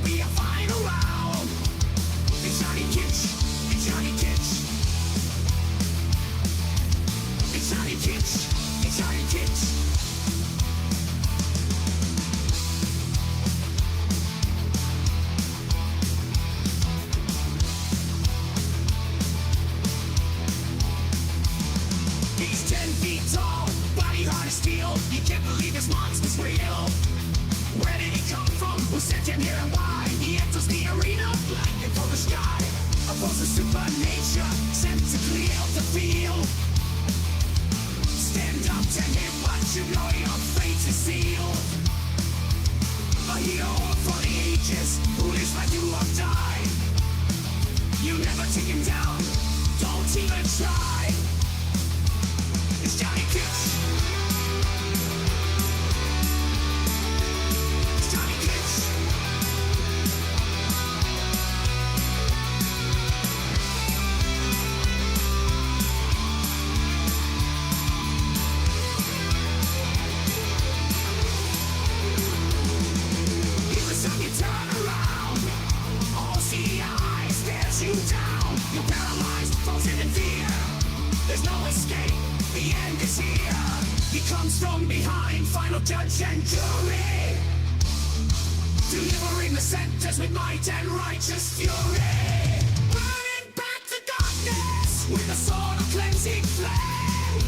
will be a final round. It's Johnny Kitch. It's Johnny Kitch. It's Johnny Kitch. It's Johnny Kitch. He's 10 feet tall, body hard as steel. You can't believe this monster's real. Where did he come from? Who sent him here and why? He enters the arena, blinded from the sky. Opposes supernature, sent to clear the field. Stand up to him, but you know your fate is sealed. A hero for the ages, who lives by do or die. You never take him down, don't even try. It's Johnny Kitch. It's Johnny Kitch. Every time you turn around, all see eyes stares you down. You're paralyzed, frozen in fear. There's no escape. The end is here. He comes from behind, final judge and jury, delivering the sentence with might and righteous fury. Burning back the darkness with a sword of cleansing flame.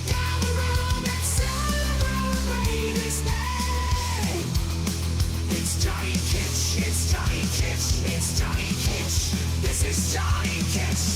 Gather round and celebrate his name. It's Johnny Kitch. It's Johnny Kitch. It's Johnny Kitch. This is Johnny Kitch.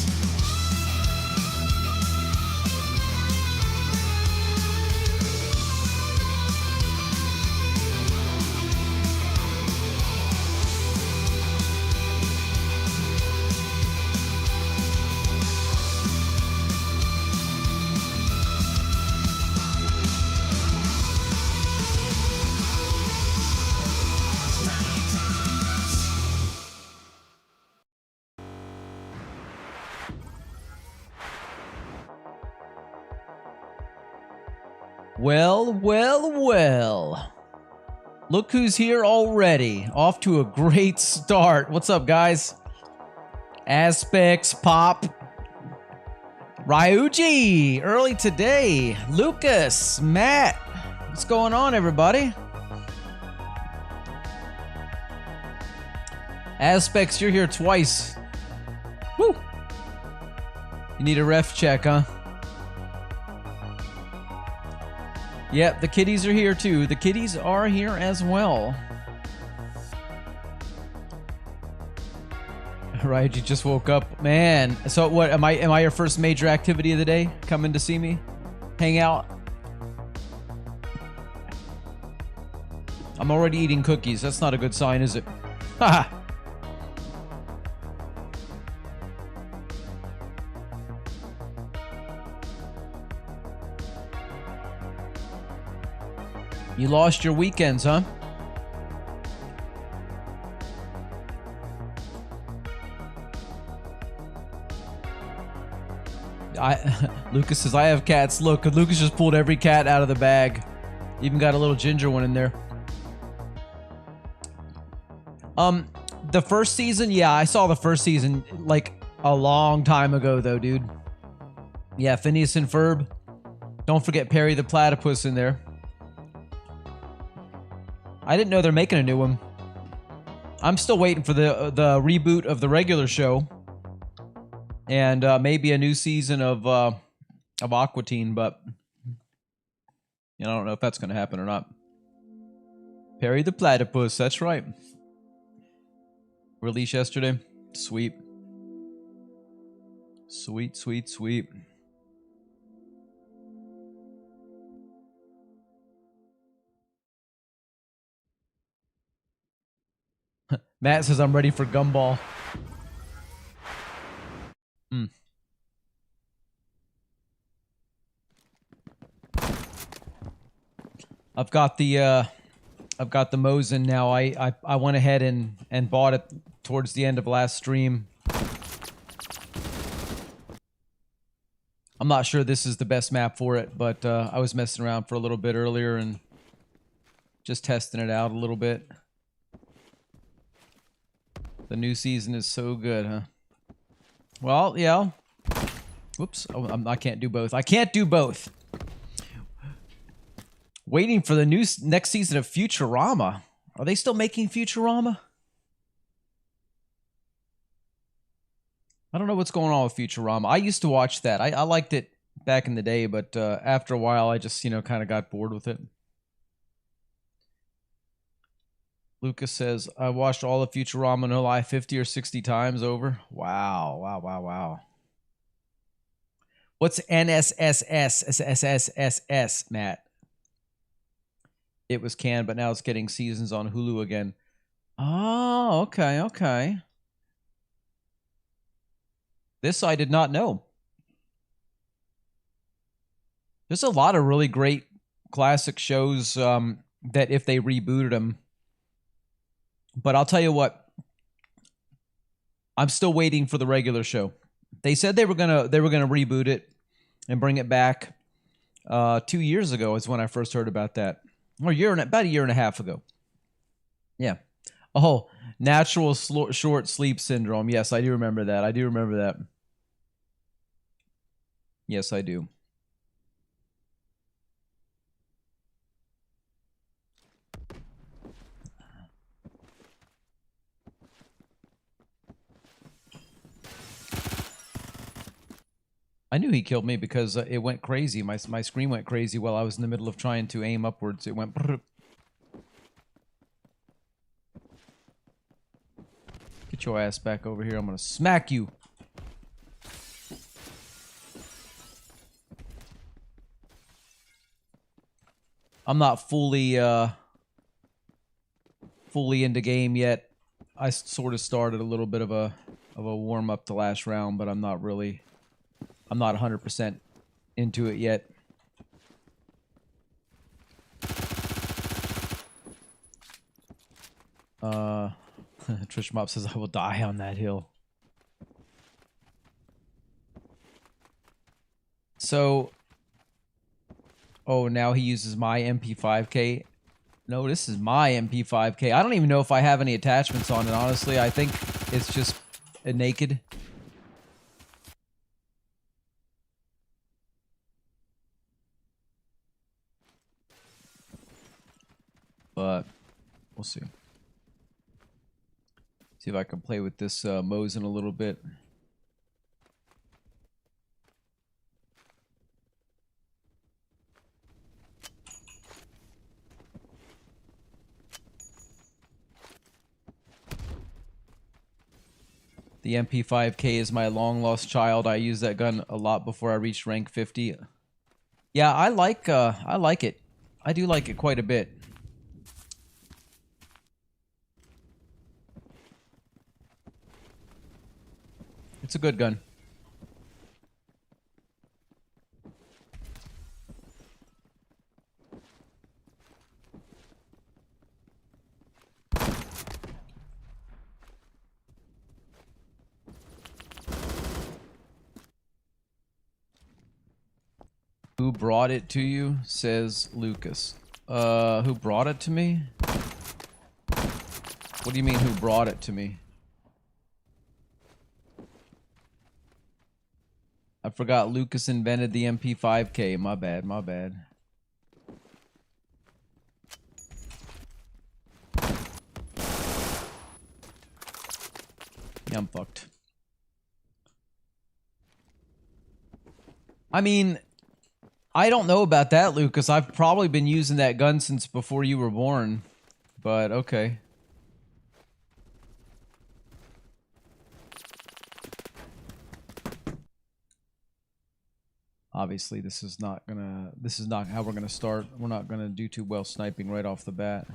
Well, well, well. Look who's here already. Off to a great start. What's up, guys? Aspects, Pop. Ryuji, early today. Lucas, Matt. What's going on, everybody? Aspects, you're here twice. Woo! You need a ref check, huh? Yep, the kitties are here too. The kitties are here as well. Right, you just woke up. Man, so what, am I your first major activity of the day? Coming to see me? Hang out? I'm already eating cookies. That's not a good sign, is it? Haha. You lost your weekends, huh? Lucas says, I have cats. Look, Lucas just pulled every cat out of the bag. Even got a little ginger one in there. The first season, yeah, I saw the first season like a long time ago though, dude. Yeah, Phineas and Ferb. Don't forget Perry the Platypus in there. I didn't know they're making a new one. I'm still waiting for the reboot of the regular show, and maybe a new season of Aqua Teen, but you know, I don't know if that's going to happen or not. Perry the Platypus, that's right. Released yesterday. Sweet. Sweet, sweet, sweet. Matt says I'm ready for Gumball. I've got the Mosin now. I went ahead and bought it towards the end of last stream. I'm not sure this is the best map for it, but I was messing around for a little bit earlier and just testing it out a little bit. The new season is so good, huh? Well, yeah. Whoops. Oh, I can't do both. I can't do both. Waiting for the next season of Futurama. Are they still making Futurama? I don't know what's going on with Futurama. I used to watch that. I liked it back in the day, but after a while, I just, kind of got bored with it. Lucas says, I watched all of Futurama, no lie, 50 or 60 times over. Wow, wow, wow, wow. What's NSSS, Matt? It was canned, but now it's getting seasons on Hulu again. Oh, okay, okay. This I did not know. There's a lot of really great classic shows that if they rebooted them. But I'll tell you what, I'm still waiting for the regular show. They said they were gonna reboot it and bring it back. 2 years ago is when I first heard about that, or about a year and a half ago. Yeah. Oh, natural short sleep syndrome. Yes, I do remember that. I do remember that. Yes, I do. I knew he killed me because it went crazy. My screen went crazy while I was in the middle of trying to aim upwards. It went... Brrr. Get your ass back over here. I'm going to smack you. I'm not fully into game yet. I sort of started a little bit of a warm up to last round, but I'm not 100% into it yet. Trish Mop says I will die on that hill. So, oh, now he uses my MP5K. No, this is my MP5K. I don't even know if I have any attachments on it, honestly. I think it's just a naked. But we'll see. See if I can play with this Mosin a little bit. The MP5K is my long-lost child. I used that gun a lot before I reached rank 50. Yeah, I like it. I do like it quite a bit. It's a good gun. Who brought it to you? Says Lucas. Who brought it to me? What do you mean, who brought it to me? I forgot Lucas invented the MP5K. My bad, my bad. Yeah, I'm fucked. I mean, I don't know about that, Lucas. I've probably been using that gun since before you were born. But, okay. Obviously, this is not how we're gonna start. We're not gonna do too well sniping right off the bat.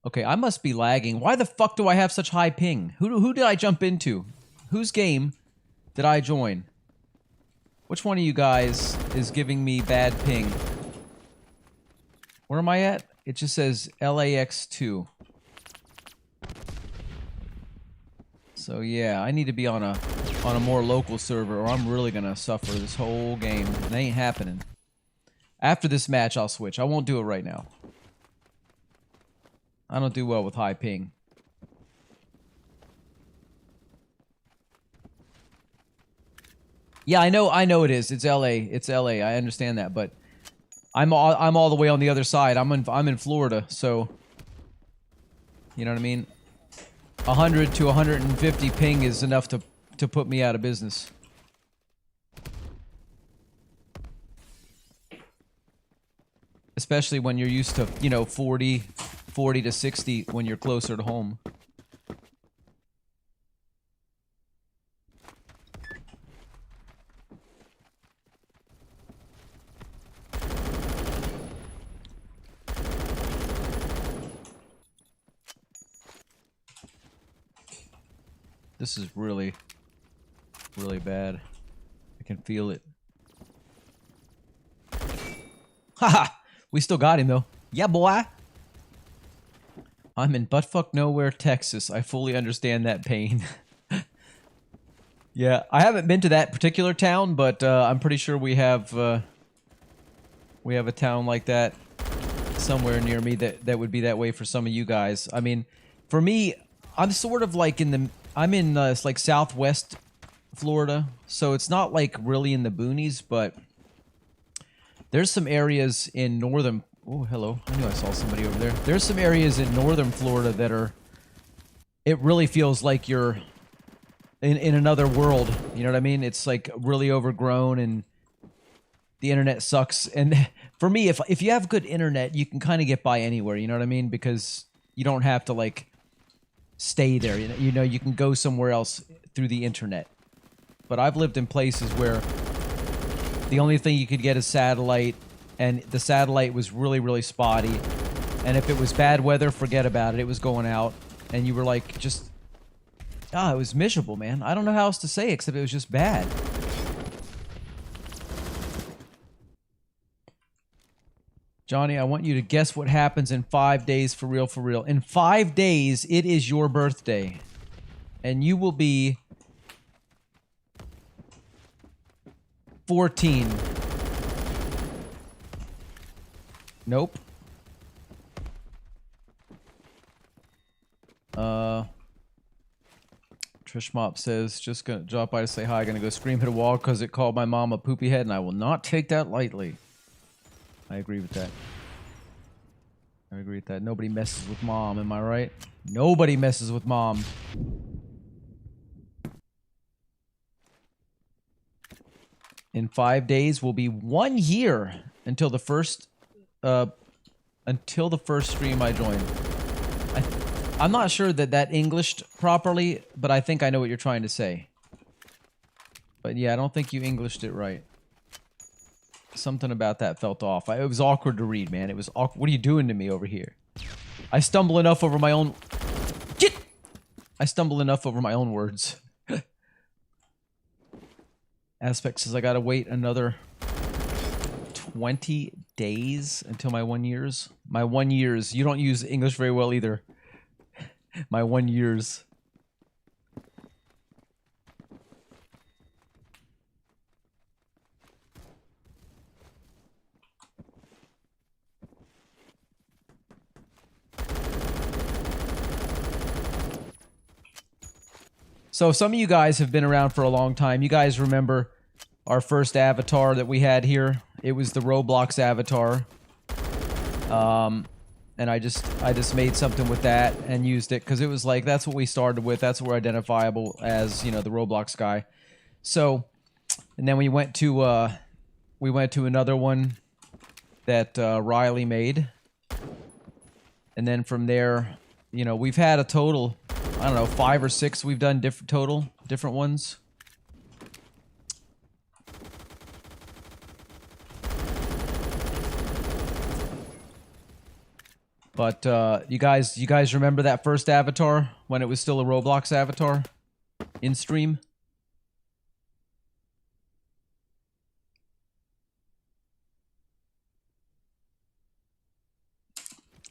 Okay, I must be lagging. Why the fuck do I have such high ping? Who did I jump into? Whose game did I join? Which one of you guys is giving me bad ping? Where am I at? It just says LAX2. So yeah, I need to be on a more local server or I'm really gonna suffer this whole game. It ain't happening. After this match, I'll switch. I won't do it right now. I don't do well with high ping. Yeah, I know it is. It's LA. It's LA. I understand that, but I'm all the way on the other side. I'm in Florida, so you know what I mean? 100 to 150 ping is enough to put me out of business. Especially when you're used to, you know, 40 to 60 when you're closer to home. This is really, really bad. I can feel it. Haha! We still got him, though. Yeah, boy! I'm in buttfuck nowhere, Texas. I fully understand that pain. Yeah, I haven't been to that particular town, but I'm pretty sure we have a town like that somewhere near me that would be that way for some of you guys. I mean, for me, I'm sort of like I'm in it's like southwest Florida, so it's not like really in the boonies, but there's some areas in northern... Oh, hello. I knew I saw somebody over there. There's some areas in northern Florida that are... It really feels like you're in another world. You know what I mean? It's like really overgrown and the internet sucks. And for me, if you have good internet, you can kind of get by anywhere. You know what I mean? Because you don't have to like stay there. You know, you can go somewhere else through the internet. But I've lived in places where the only thing you could get is satellite, and the satellite was really, really spotty. And if it was bad weather, forget about it. It was going out, and you were like, just... Ah, it was miserable, man. I don't know how else to say it, except it was just bad. Johnny, I want you to guess what happens in 5 days, for real, for real. In 5 days, it is your birthday. And you will be... 14. Nope. Trish Mop says, just gonna drop by to say hi, gonna go scream hit a wall because it called my mom a poopy head, and I will not take that lightly. I agree with that. I agree with that. Nobody messes with mom, am I right? Nobody messes with mom. In 5 days will be 1 year until the first stream I join. I'm not sure that Englished properly, but I think I know what you're trying to say. But yeah, I don't think you Englished it right. Something about that felt off. It was awkward to read, man. It was awkward. What are you doing to me over here? I stumble enough over my own... Get! I stumble enough over my own words. Aspect says I gotta wait another 20 days until my 1 years. My 1 years. You don't use English very well either. My 1 years. So some of you guys have been around for a long time. You guys remember our first avatar that we had here? It was the Roblox avatar. And I just made something with that and used it because it was like, that's what we started with. That's what we're identifiable as, you know, the Roblox guy. So, and then we went to another one that Riley made. And then from there, you know, we've had a total, I don't know, 5 or 6 we've done different ones. But you guys remember that first avatar when it was still a Roblox avatar in stream?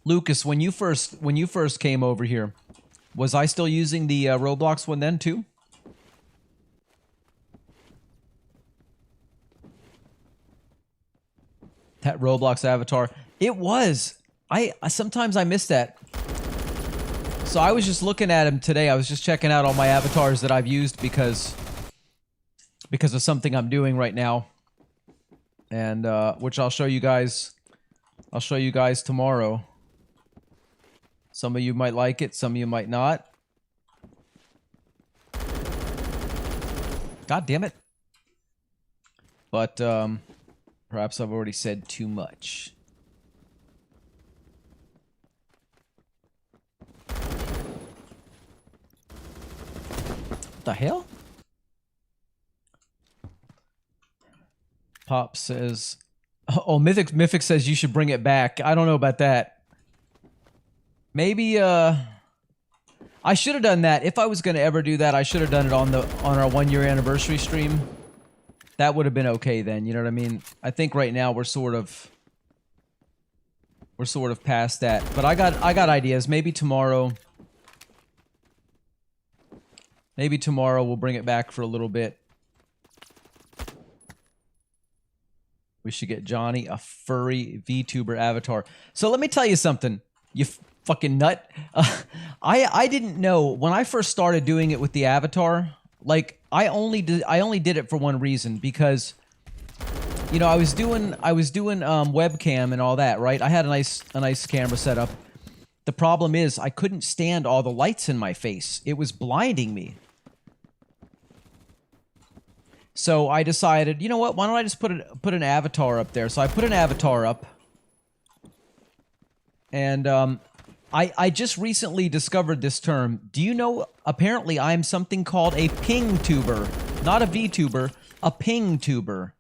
Lucas, when you first came over here, was I still using the Roblox one then too? That Roblox avatar, it was. I sometimes I miss that. So I was just looking at him today. I was just checking out all my avatars that I've used because because of something I'm doing right now, and which I'll show you guys. I'll show you guys tomorrow. Some of you might like it, some of you might not. God damn it. But perhaps I've already said too much. What the hell? Pop says, oh, Mythic says you should bring it back. I don't know about that. Maybe I should have done that. If I was going to ever do that, I should have done it on our 1 year anniversary stream. That would have been okay then, you know what I mean? I think right now we're sort of past that. But I got ideas. Maybe tomorrow we'll bring it back for a little bit. We should get Johnny a furry VTuber avatar. So let me tell you something, you fucking nut. I didn't know when I first started doing it with the avatar. Like I only did it for one reason, because you know I was doing webcam and all that, right? I had a nice camera setup. The problem is I couldn't stand all the lights in my face. It was blinding me. So I decided, you know what? Why don't I just put an avatar up there? So I put an avatar up, and I just recently discovered this term. Do you know? Apparently, I'm something called a ping tuber, not a VTuber, a ping tuber.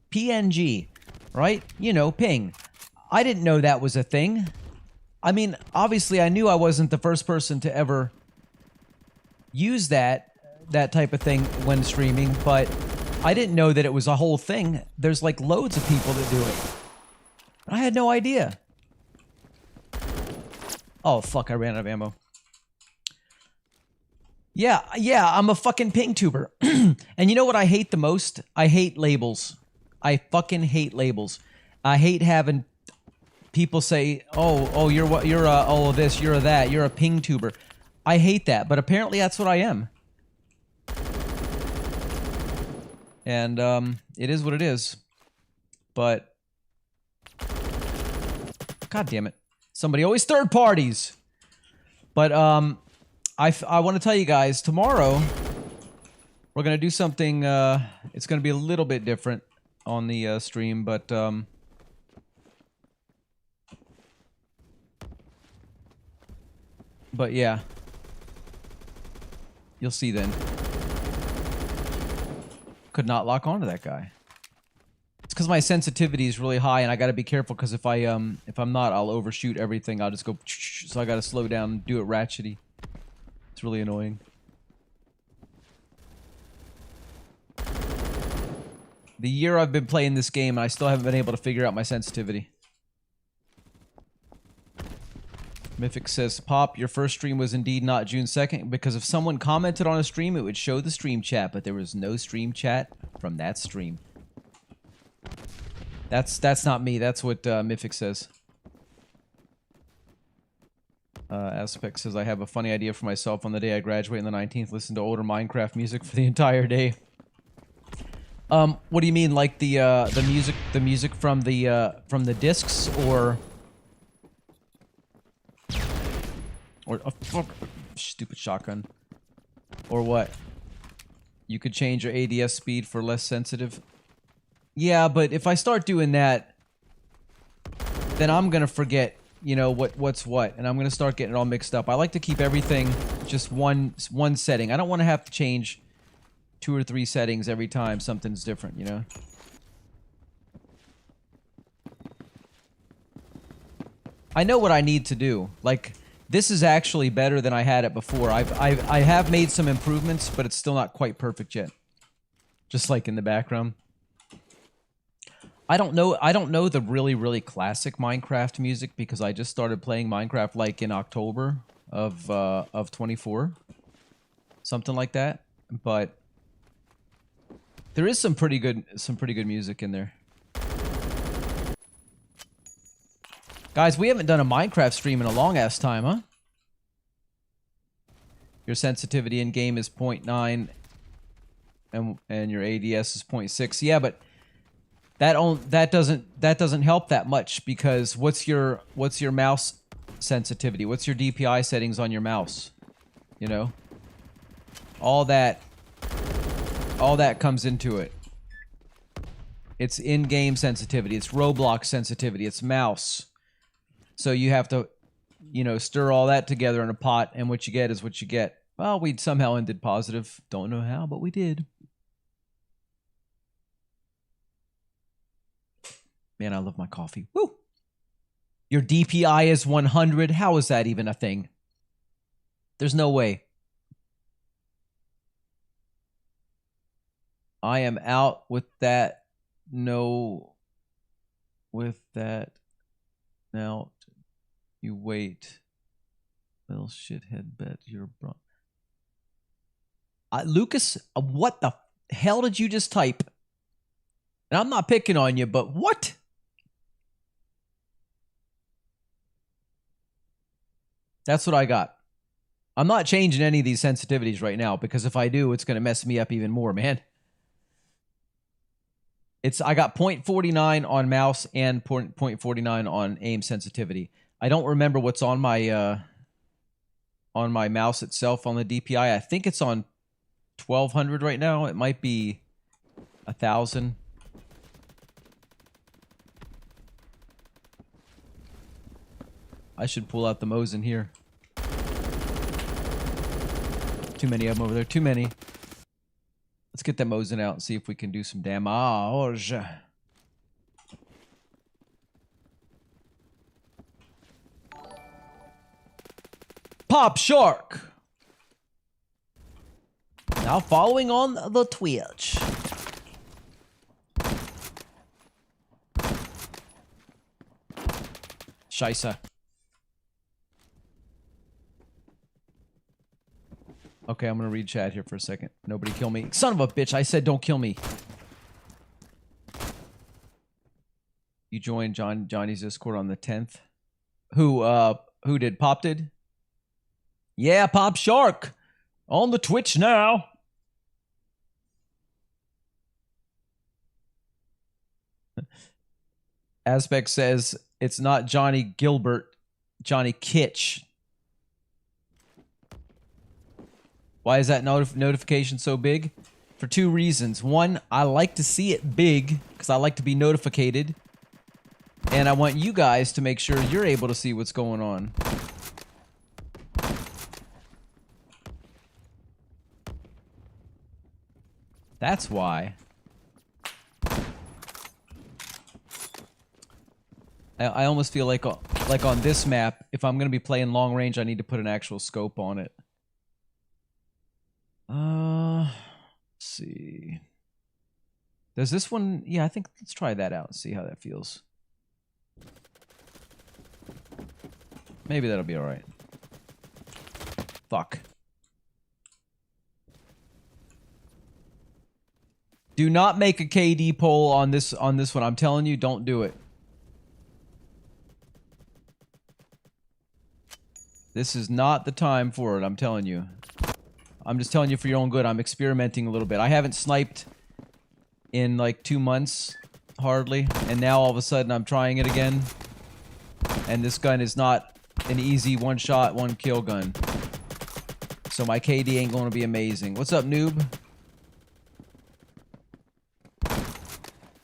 PNG, right? You know, ping. I didn't know that was a thing. I mean, obviously, I knew I wasn't the first person to ever use that type of thing when streaming, but I didn't know that it was a whole thing. There's like loads of people that do it. I had no idea. Oh fuck, I ran out of ammo. Yeah, I'm a fucking ping tuber. And you know what I hate the most? I hate labels. I fucking hate labels. I hate having people say, "Oh, you're what? You're a oh this, you're a that, you're a ping tuber." I hate that, but apparently that's what I am. And it is what it is. But God damn it. Somebody always third parties. But I want to tell you guys, tomorrow we're going to do something, it's going to be a little bit different on the stream, but yeah. You'll see then. Could not lock onto that guy. It's because my sensitivity is really high, and I got to be careful, because if I'm not, I'll overshoot everything. I'll just go. So I got to slow down and do it ratchety. It's really annoying. The year I've been playing this game, and I still haven't been able to figure out my sensitivity. Mythic says, Pop, your first stream was indeed not June 2nd, because if someone commented on a stream, it would show the stream chat, but there was no stream chat from that stream. That's not me. That's what Mythic says. Aspect says, I have a funny idea for myself on the day I graduate on the 19th. Listen to older Minecraft music for the entire day. What do you mean, like the music from the discs, or oh, fuck, stupid shotgun, or what? You could change your ADS speed for less sensitive. Yeah, but if I start doing that, then I'm gonna forget, you know, what's what, and I'm gonna start getting it all mixed up. I like to keep everything just one setting. I don't want to have to change 2 or 3 settings every time something's different, you know? I know what I need to do. Like, this is actually better than I had it before. I have made some improvements, but it's still not quite perfect yet. Just like in the background. I don't know the really classic Minecraft music, because I just started playing Minecraft like in October of 24. Something like that. But there is some pretty good music in there. Guys, we haven't done a Minecraft stream in a long ass time, huh? Your sensitivity in game is 0.9 and your ADS is 0.6. Yeah, but that doesn't help that much, because what's your mouse sensitivity? What's your DPI settings on your mouse? You know? All that comes into it. It's in-game sensitivity, it's Roblox sensitivity, it's mouse. So you have to, you know, stir all that together in a pot, and what you get is what you get. Well, we somehow ended positive. Don't know how, but we did. Man, I love my coffee. Woo! Your DPI is 100. How is that even a thing? There's no way. I am out with that. No. With that. Now, you wait. Little shithead bet you're bro. Lucas, what the hell did you just type? And I'm not picking on you, but what? That's what I got. I'm not changing any of these sensitivities right now, because if I do, it's going to mess me up even more, man. I got 0.49 on mouse and 0.49 on aim sensitivity. I don't remember what's on my mouse itself on the DPI. I think it's on 1200 right now. It might be 1000. I should pull out the Mosin here. Too many of them over there. Too many. Let's get that Mosin out and see if we can do some damage. Pop Shark. Now following on the Twitch. Scheisse. Okay, I'm gonna read chat here for a second. Nobody kill me. Son of a bitch, I said don't kill me. You joined Johnny's Discord on the 10th. Who did? Pop did? Yeah, Pop Shark. On the Twitch now. Aspect says it's not Johnny Gilbert, Johnny Kitch. Why is that notification so big? For two reasons. One, I like to see it big because I like to be notificated. And I want you guys to make sure you're able to see what's going on. That's why. I almost feel like on this map, if I'm going to be playing long range, I need to put an actual scope on it. Let's see. Does this one... Yeah, I think let's try that out and see how that feels. Maybe that'll be alright. Fuck. Do not make a KD poll on this one. I'm telling you, don't do it. This is not the time for it, I'm telling you. I'm just telling you for your own good. I'm experimenting a little bit. I haven't sniped in like 2 months, hardly. And now all of a sudden I'm trying it again. And this gun is not an easy one-shot, one-kill gun. So my KD ain't going to be amazing. What's up, noob?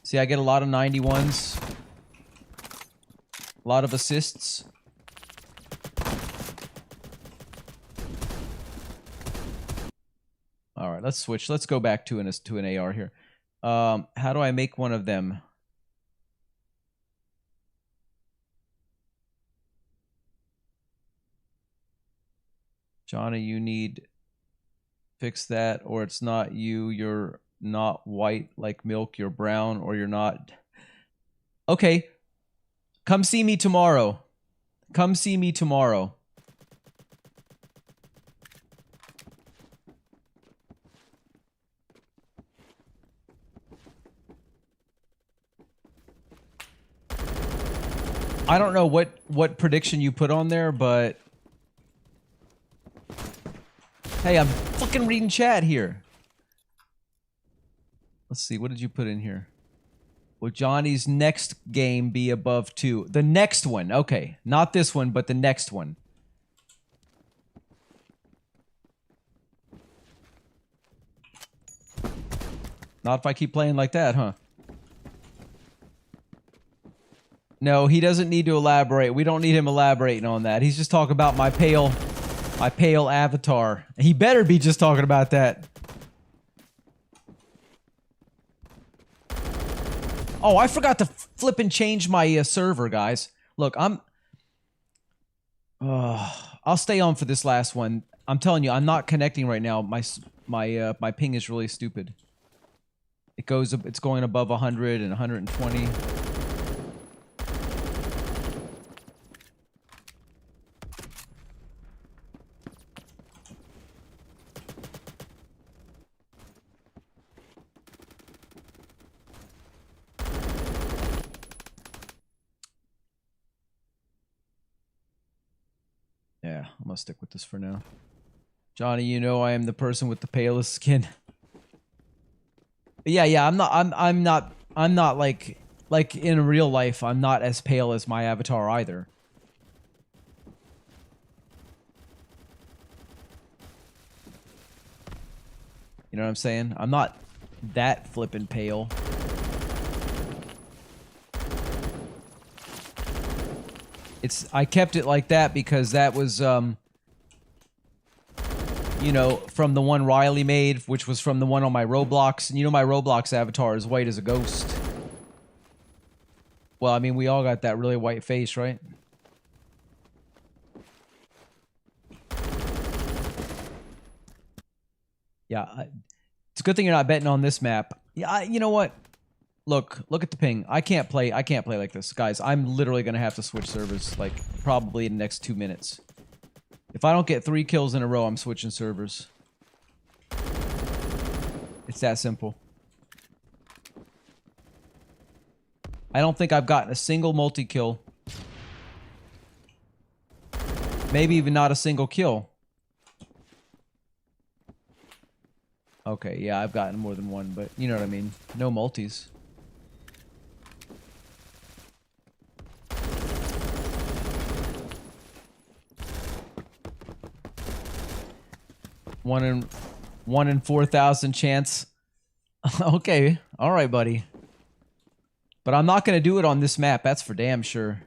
See, I get a lot of 91s. A lot of assists. All right, let's switch. Let's go back to an AR here. How do I make one of them? Johnny, you need fix that, or it's not you. You're not white like milk. You're brown, or you're not. Okay, come see me tomorrow. Come see me tomorrow. I don't know what prediction you put on there, but hey, I'm fucking reading chat here. Let's see. What did you put in here? Will Johnny's next game be above 2? The next one. Okay. Not this one, but the next one. Not if I keep playing like that, huh? No, he doesn't need to elaborate. We don't need him elaborating on that. He's just talking about my pale avatar. He better be just talking about that. Oh, I forgot to flip and change my server, guys. Look, I'll stay on for this last one. I'm telling you, I'm not connecting right now. My ping is really stupid. It's going above 100 and 120. Yeah, I'm gonna stick with this for now. Johnny, you know I am the person with the palest skin. But yeah, I'm not like in real life, I'm not as pale as my avatar either. You know what I'm saying? I'm not that flippin' pale. I kept it like that because that was, you know, from the one Riley made, which was from the one on my Roblox. And you know my Roblox avatar is white as a ghost. Well, I mean, we all got that really white face, right? Yeah, it's a good thing you're not betting on this map. Yeah, you know what? Look at the ping. I can't play like this. Guys, I'm literally going to have to switch servers, like, probably in the next 2 minutes. If I don't get 3 kills in a row, I'm switching servers. It's that simple. I don't think I've gotten a single multi-kill. Maybe even not a single kill. Okay, yeah, I've gotten more than one, but you know what I mean. No multis. One in 4,000 chance. Okay, all right, buddy. But I'm not going to do it on this map. That's for damn sure.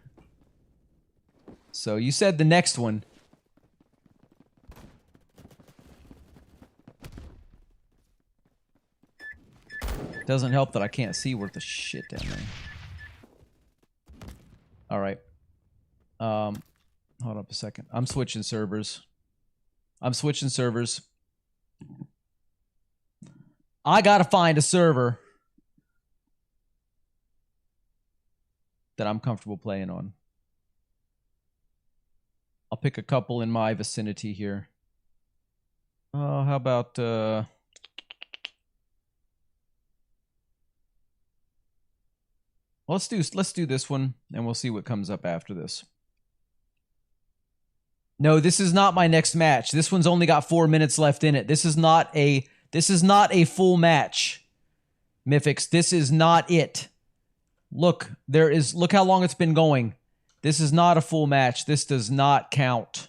So you said the next one. Doesn't help that I can't see worth the shit down there. All right. Hold up a second. I'm switching servers. I gotta find a server that I'm comfortable playing on. I'll pick a couple in my vicinity here. Oh, how about let's do this one and we'll see what comes up after this. No, this is not my next match. This one's only got 4 minutes left in it. This is not a full match. Mythics, this is not it. Look how long it's been going. This is not a full match. This does not count.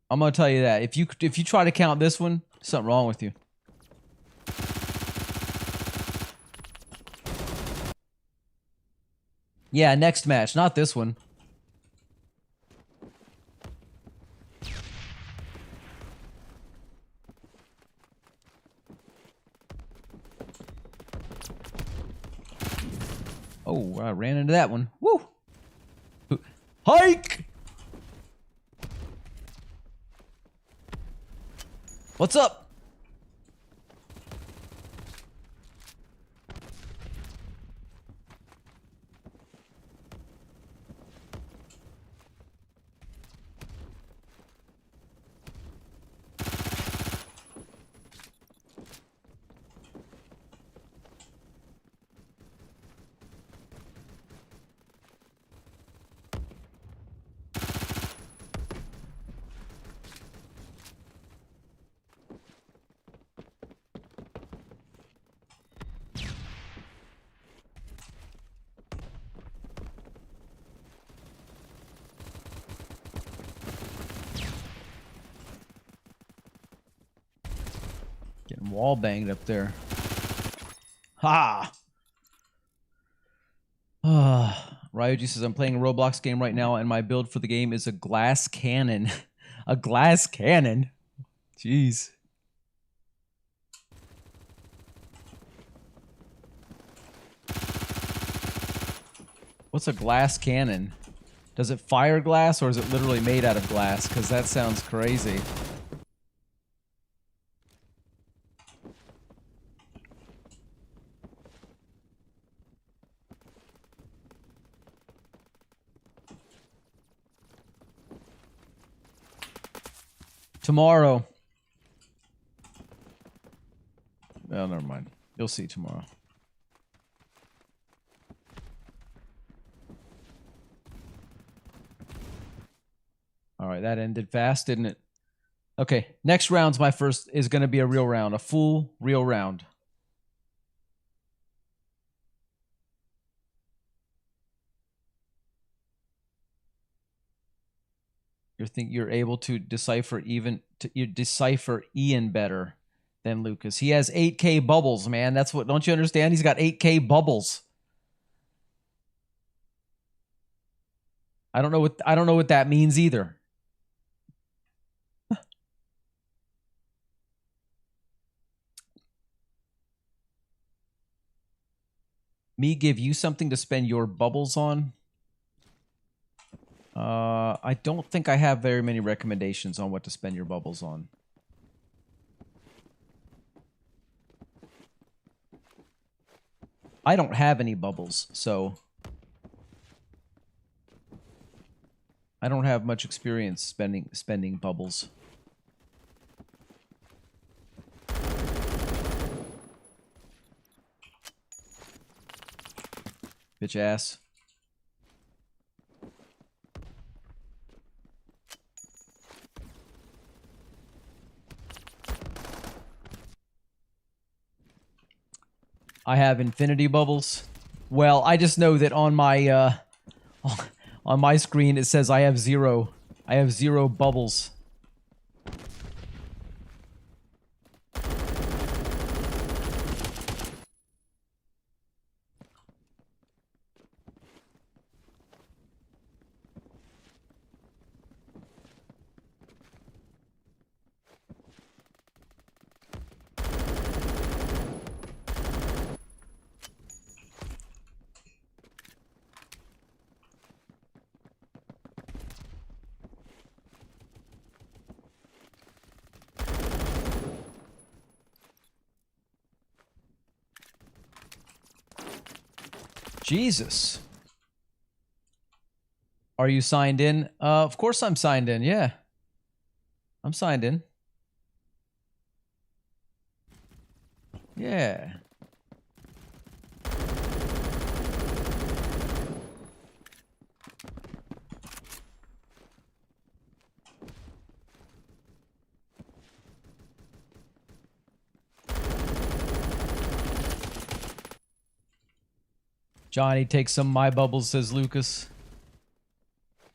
I'm going to tell you that. If you try to count this one, something wrong with you. Yeah, next match, not this one. Oh, I ran into that one. Woo! Hike! What's up? wall banged up there. Ha! Ryuji says, I'm playing a Roblox game right now, and my build for the game is a glass cannon. A glass cannon? Jeez. What's a glass cannon? Does it fire glass, or is it literally made out of glass? Because that sounds crazy. Tomorrow. Well, never mind. You'll see tomorrow. All right, that ended fast, didn't it? Okay, next round's my first, is going to be a real round, a full real round. You're able to decipher you decipher Ian better than Lucas. He has 8K bubbles, man. That's what, don't you understand? He's got 8K bubbles. I don't know what that means either. Me give you something to spend your bubbles on? I don't think I have very many recommendations on what to spend your bubbles on. I don't have any bubbles, so I don't have much experience spending bubbles. Bitch ass. I have infinity bubbles. Well, I just know that on my on my screen it says I have 0. I have 0 bubbles. Jesus. Are you signed in? Of course I'm signed in, yeah. I'm signed in. Yeah. Johnny, take some of my bubbles, says Lucas.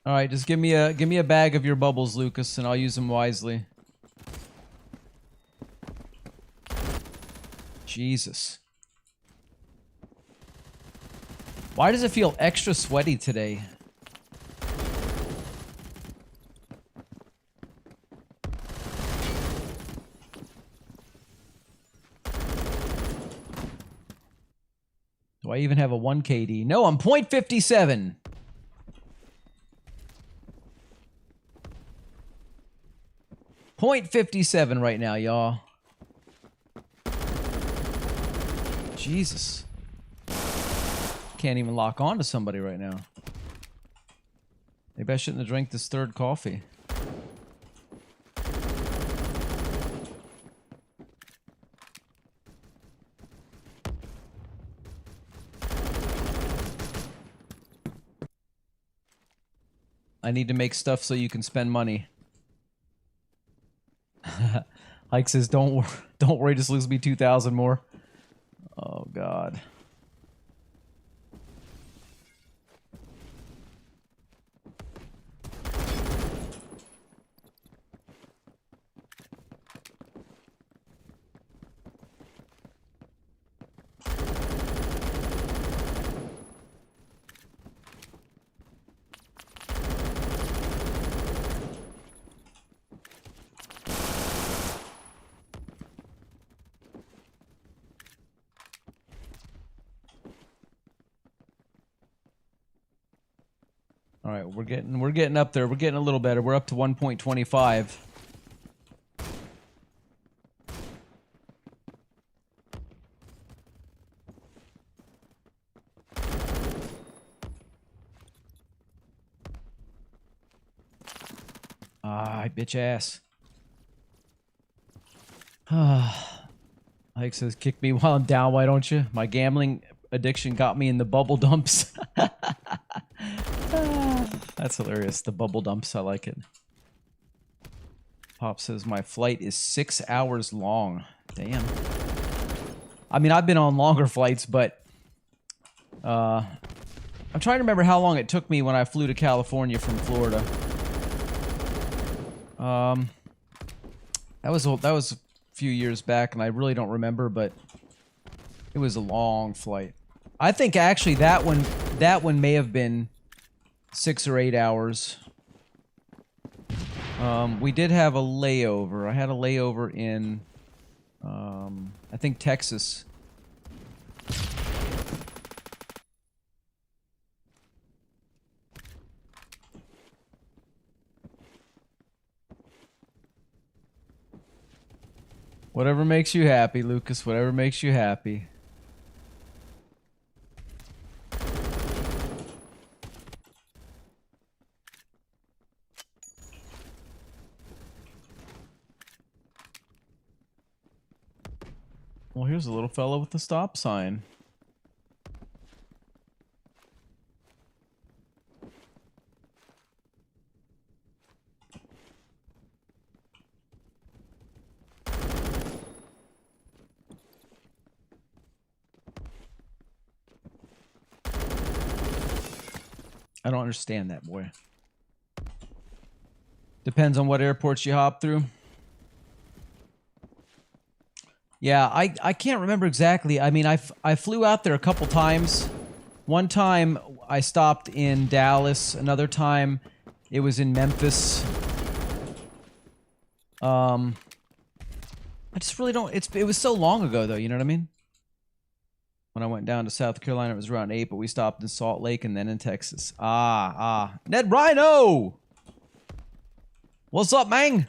All right, just give me a bag of your bubbles, Lucas, and I'll use them wisely. Jesus. Why does it feel extra sweaty today? Do I even have a 1 KD? No, I'm 0.57. .57 right now, y'all. Jesus. Can't even lock on to somebody right now. Maybe I shouldn't have drank this third coffee. I need to make stuff so you can spend money. Hike says, don't worry, just lose me 2,000 more. Oh, God. All right, we're getting up there. We're getting a little better. We're up to 1.25. Bitch ass. Hike says, kick me while I'm down, why don't you? My gambling addiction got me in the bubble dumps. That's hilarious. The bubble dumps, I like it. Pop says, my flight is 6 hours long. Damn. I mean, I've been on longer flights, but I'm trying to remember how long it took me when I flew to California from Florida. That was a few years back, and I really don't remember, but it was a long flight. I think actually that one may have been 6 or 8 hours. We did have a layover. I had a layover in, I think Texas. Whatever makes you happy, Lucas. Whatever makes you happy. Well, here's a little fellow with a stop sign. I don't understand that, boy. Depends on what airports you hop through. Yeah, I can't remember exactly. I mean, I flew out there a couple times. One time I stopped in Dallas. Another time it was in Memphis. I just really don't. It was so long ago, though. You know what I mean? When I went down to South Carolina, it was around 8, but we stopped in Salt Lake and then in Texas. Ned Rhino! What's up, man?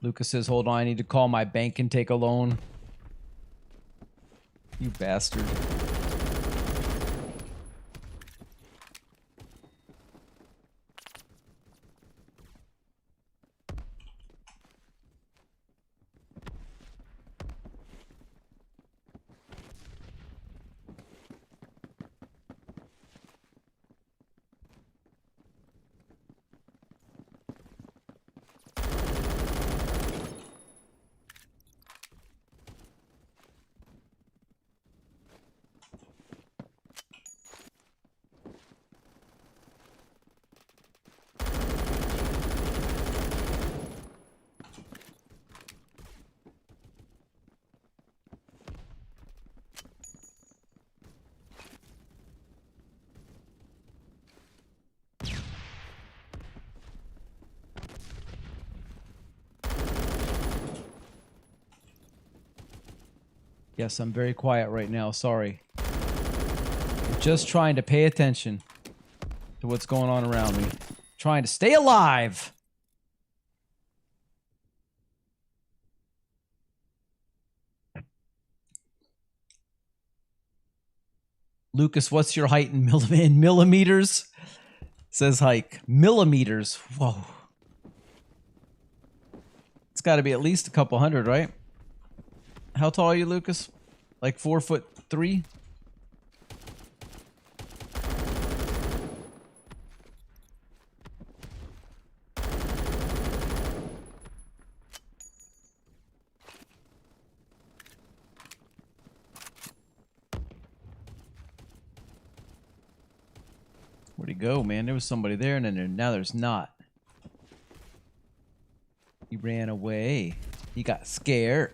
Lucas says, hold on, I need to call my bank and take a loan. You bastard. Yes, I'm very quiet right now. Sorry. I'm just trying to pay attention to what's going on around me. Trying to stay alive. Lucas, what's your height in millimeters? Says hike. Millimeters. Whoa. It's got to be at least a couple hundred, right? How tall are you, Lucas? Like 4'3"? Where'd he go, man? There was somebody there, and then now there's not. He ran away. He got scared.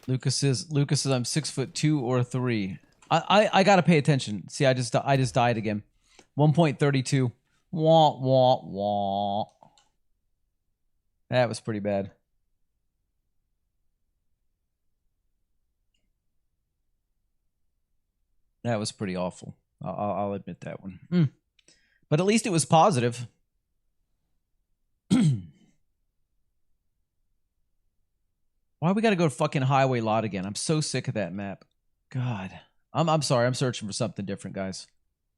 Lucas says I'm 6'2" or 3. I gotta pay attention. See, I just died again. 1.32. Wah wah wah. That was pretty bad. That was pretty awful. I'll admit that one. But at least it was positive. Why we gotta go to fucking Highway Lot again? I'm so sick of that map. God. I'm sorry. I'm searching for something different, guys.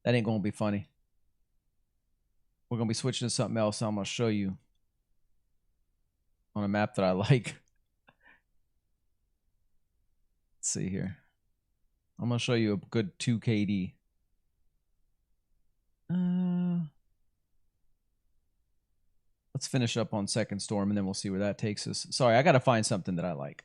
That ain't gonna be funny. We're gonna be switching to something else. I'm gonna show you on a map that I like. Let's see here. I'm gonna show you a good 2 KD. Let's finish up on Second Storm, and then we'll see where that takes us. Sorry, I gotta find something that I like.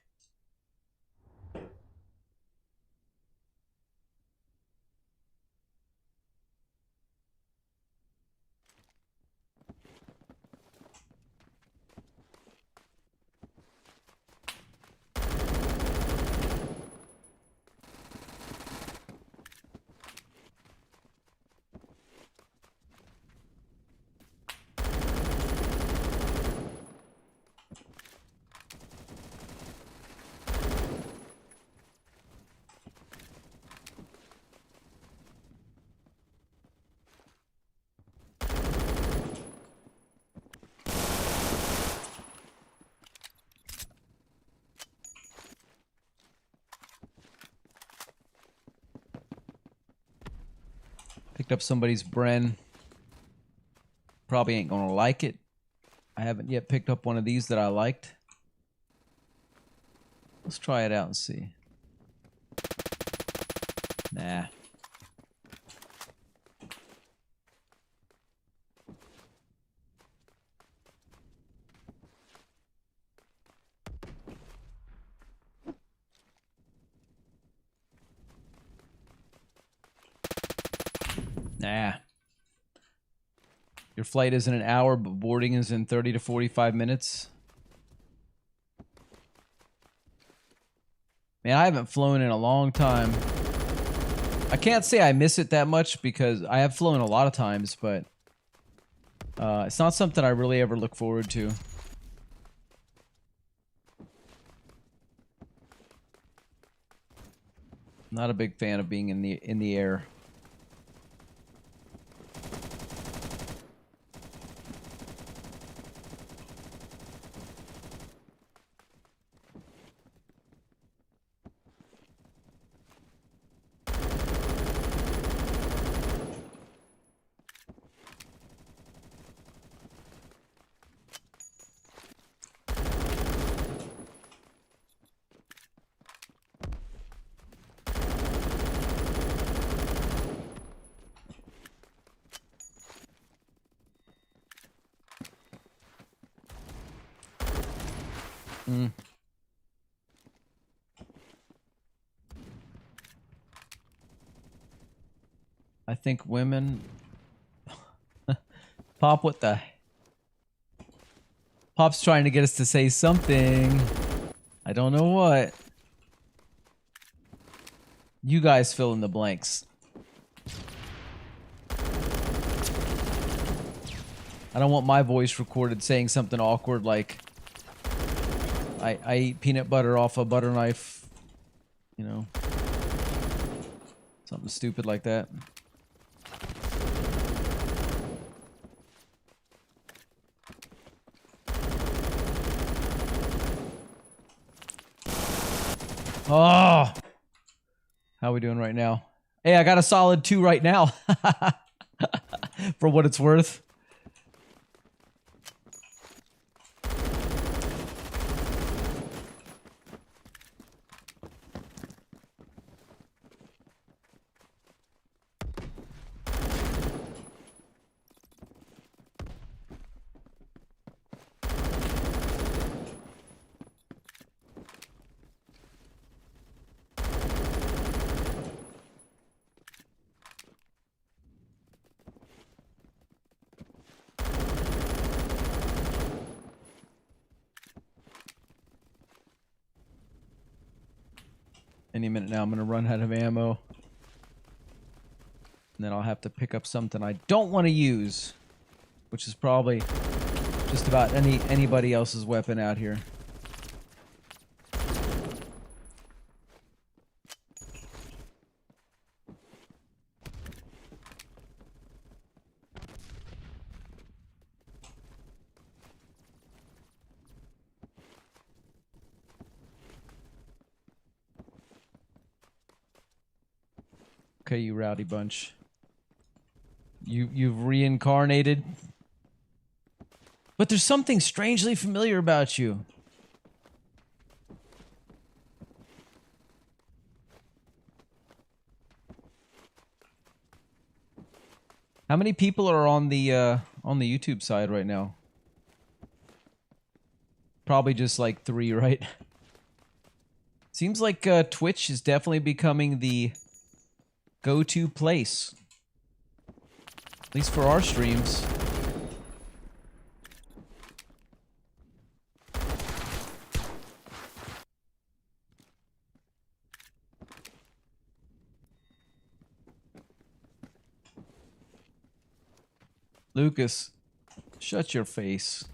Picked up somebody's Bren. Probably ain't gonna like it. I haven't yet picked up one of these that I liked. Let's try it out and see. Nah. Nah. Your flight is in an hour, but boarding is in 30 to 45 minutes. Man, I haven't flown in a long time. I can't say I miss it that much because I have flown a lot of times, but it's not something I really ever look forward to. Not a big fan of being in the air. I think women... Pop, what the... Pop's trying to get us to say something. I don't know what. You guys fill in the blanks. I don't want my voice recorded saying something awkward like... I eat peanut butter off a butter knife. You know. Something stupid like that. Oh. How we doing right now? Hey, I got a solid 2 right now. For what it's worth. Any minute now, I'm going to run out of ammo. And then I'll have to pick up something I don't want to use. Which is probably just about anybody else's weapon out here. Okay, you rowdy bunch. You've reincarnated. But there's something strangely familiar about you. How many people are on the YouTube side right now? Probably just like 3, right? Seems like Twitch is definitely becoming the go-to place. At least for our streams. Lucas, shut your face.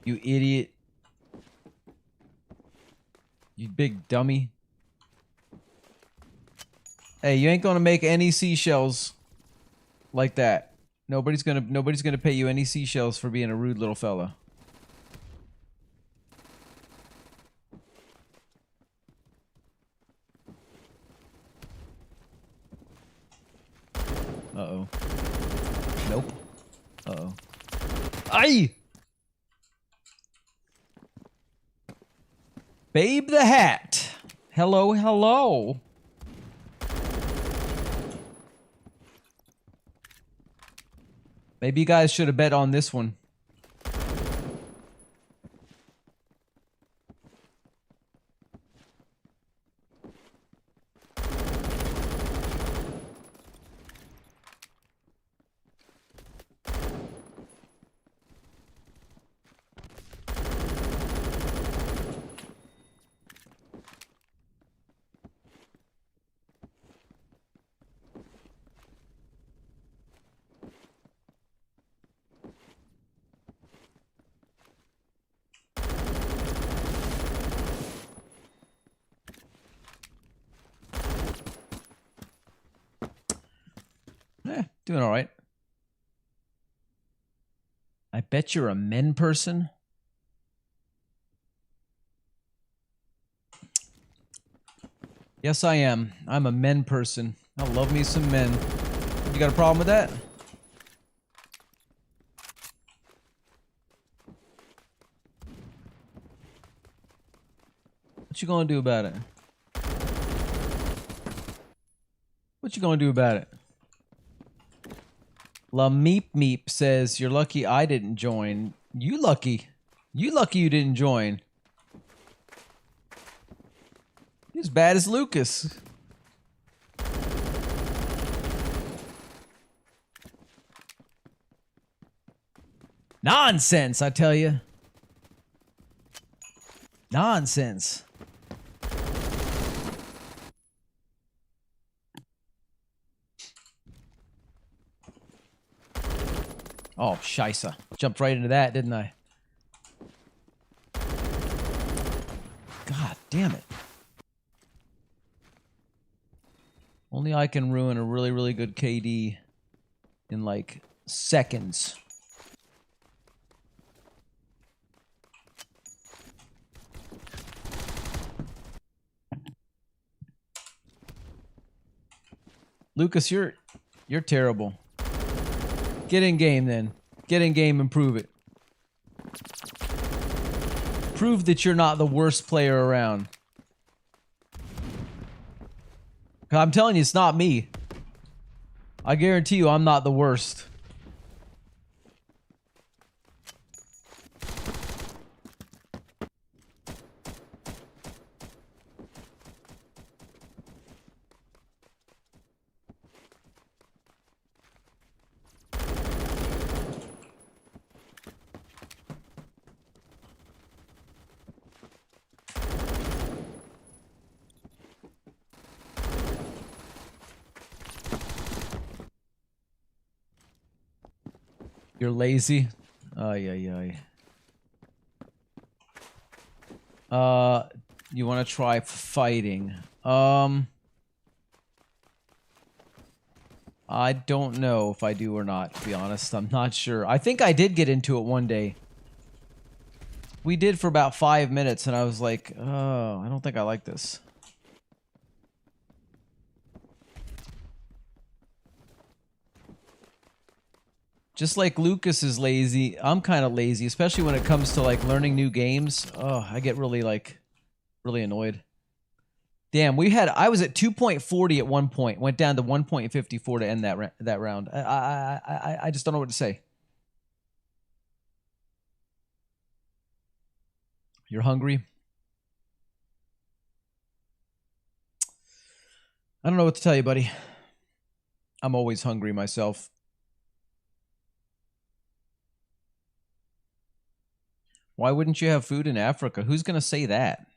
You idiot. You big dummy. Hey, you ain't gonna make any seashells like that. Nobody's gonna pay you any seashells for being a rude little fella. Uh-oh. Nope. Uh-oh. Aye! Babe the Hat. Hello, hello. Maybe you guys should have bet on this one. Doing all right. I bet you're a men person. Yes, I am. I'm a men person. I love me some men. You got a problem with that? What you gonna do about it? What you gonna do about it? La Meep Meep says, you're lucky I didn't join. You lucky. You lucky you didn't join. You're as bad as Lucas. Nonsense, I tell you. Nonsense. Oh, scheisse. Jumped right into that, didn't I? God damn it. Only I can ruin a really, really good KD in like seconds. Lucas, you're terrible. Get in game then. Get in game and prove it. Prove that you're not the worst player around. 'Cause I'm telling you, it's not me. I guarantee you I'm not the worst. You're lazy. Ay. You want to try fighting? I don't know if I do or not, to be honest. I'm not sure. I think I did get into it one day. We did for about 5 minutes, and I was like, oh, I don't think I like this. Just like Lucas is lazy, I'm kind of lazy, especially when it comes to like learning new games. Oh, I get really really annoyed. Damn, I was at 2.40 at one point, went down to 1.54 to end that round. I just don't know what to say. You're hungry? I don't know what to tell you, buddy. I'm always hungry myself. Why wouldn't you have food in Africa? Who's going to say that?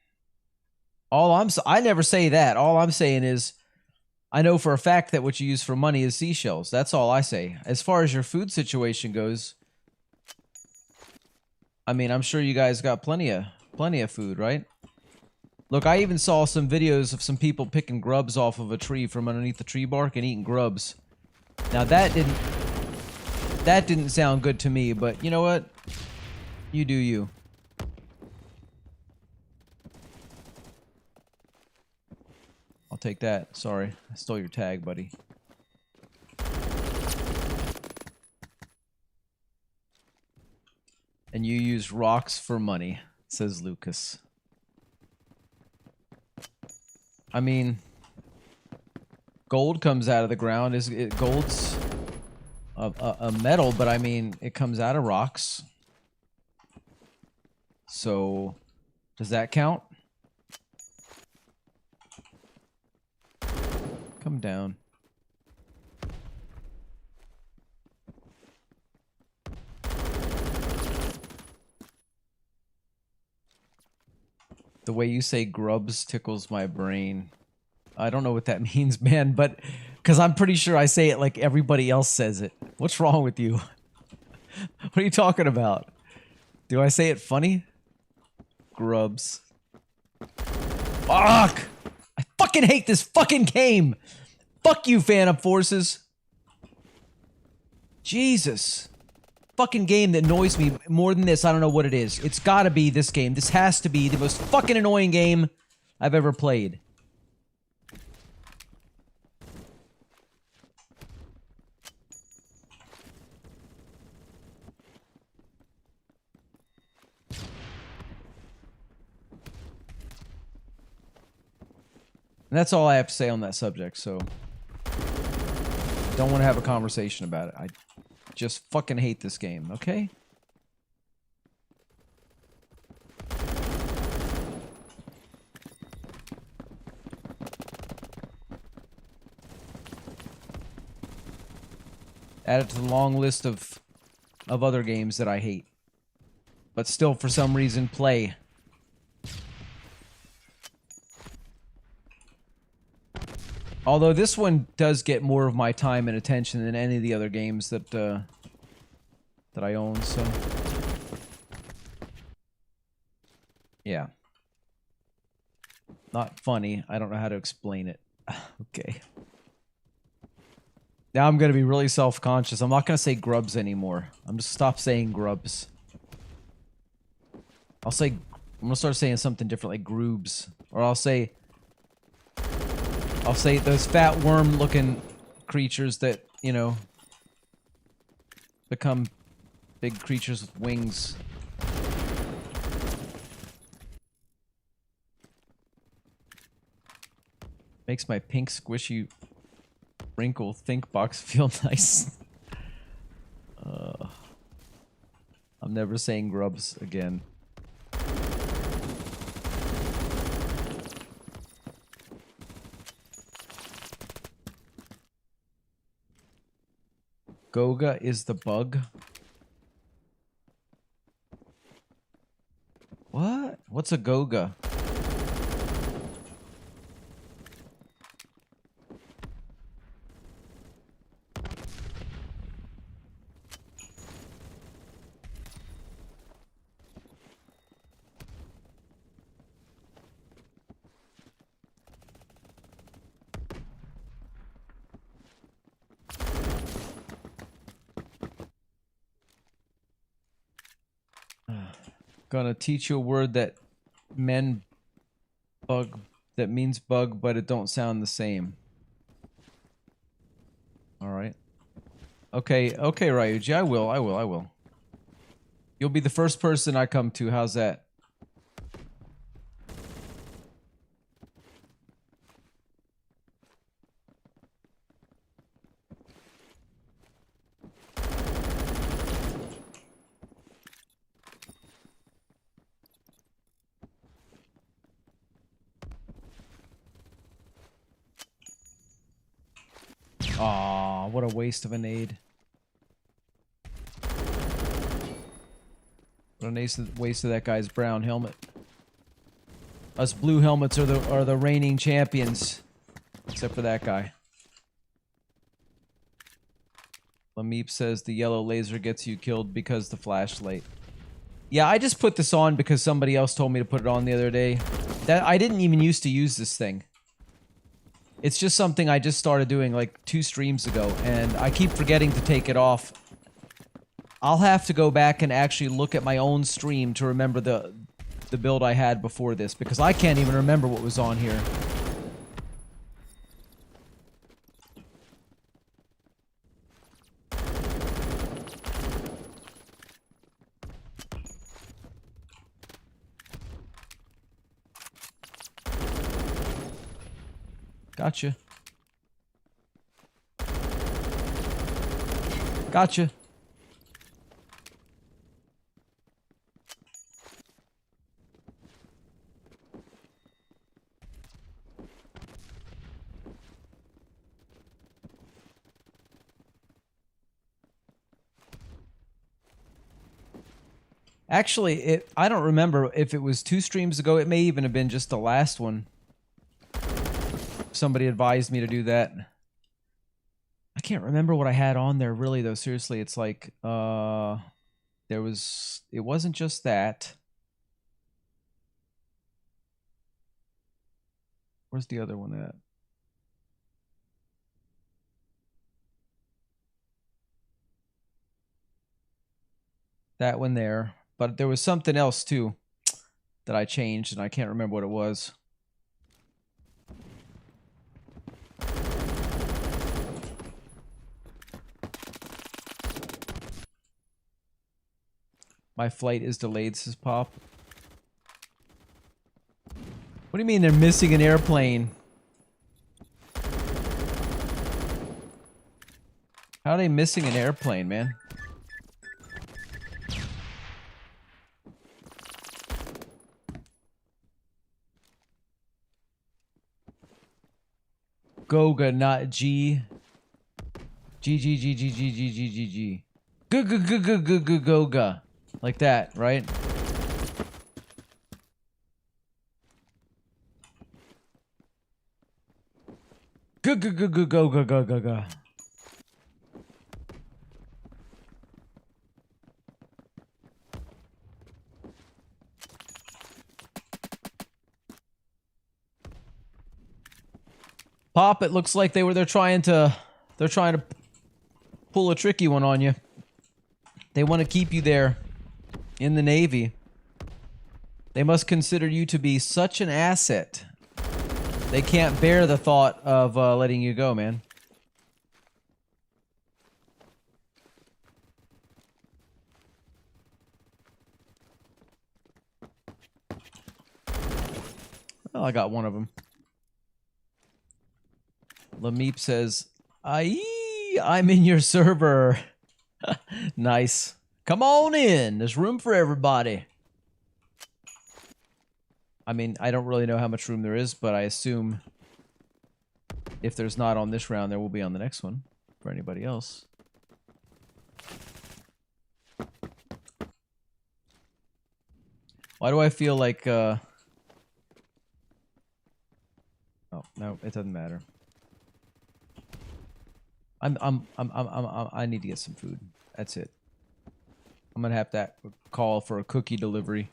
I never say that. All I'm saying is I know for a fact that what you use for money is seashells. That's all I say. As far as your food situation goes, I mean, I'm sure you guys got plenty of food, right? Look, I even saw some videos of some people picking grubs off of a tree from underneath the tree bark and eating grubs. Now that didn't sound good to me, but you know what? You do you. I'll take that. Sorry, I stole your tag, buddy. And you use rocks for money, says Lucas. I mean, gold comes out of the ground. Gold's a metal, but I mean, it comes out of rocks. So, does that count? Come down. The way you say grubs tickles my brain. I don't know what that means, man, but because I'm pretty sure I say it like everybody else says it. What's wrong with you? What are you talking about? Do I say it funny? Grubs. Fuck! I fucking hate this fucking game! Fuck you, Phantom Forces! Jesus. Fucking game that annoys me more than this, I don't know what it is. It's gotta be this game. This has to be the most fucking annoying game I've ever played. And that's all I have to say on that subject, so don't want to have a conversation about it. I just fucking hate this game, okay? Add it to the long list of other games that I hate, but still for some reason play. Although this one does get more of my time and attention than any of the other games that I own, so yeah. Not funny. I don't know how to explain it. Okay. Now I'm gonna be really self-conscious. I'm not gonna say grubs anymore. I'm just stop saying grubs. I'm gonna start saying something different, like groobs, or I'll say those fat worm-looking creatures that, you know, become big creatures with wings. Makes my pink squishy wrinkle think box feel nice. I'm never saying grubs again. Goga is the bug? What? What's a Goga? Gonna teach you a word that men bug that means bug, but it don't sound the same. All right. Okay, Ryuji, I will. You'll be the first person I come to. How's that? Aw, what a waste of an aid. What a waste of that guy's brown helmet. Us blue helmets are the reigning champions. Except for that guy. Lameep says the yellow laser gets you killed because the flashlight. Yeah, I just put this on because somebody else told me to put it on the other day. That I didn't even used to use this thing. It's just something I just started doing like 2 streams ago, and I keep forgetting to take it off. I'll have to go back and actually look at my own stream to remember the build I had before this, because I can't even remember what was on here. Gotcha. Gotcha. Actually, I don't remember if it was 2 streams ago. It may even have been just the last one. Somebody advised me to do that. I can't remember what I had on there really though. Seriously, it's like it wasn't just that. Where's the other one at? That one there. But there was something else too that I changed and I can't remember what it was. My flight is delayed, says Pop. What do you mean they're missing an airplane? How are they missing an airplane, man? Goga, not G. G. Goga. Like that, right? Go. Pop, it looks like they're trying to pull a tricky one on you. They want to keep you there in the Navy. They must consider you to be such an asset. They can't bear the thought of letting you go, man. I got one of them. Lameep says, "Aye, I'm in your server." Nice. Come on in. There's room for everybody. I mean, I don't really know how much room there is, but I assume if there's not on this round, there will be on the next one for anybody else. Why do I feel like oh, no, it doesn't matter. I need to get some food. That's it. I'm gonna have to call for a cookie delivery.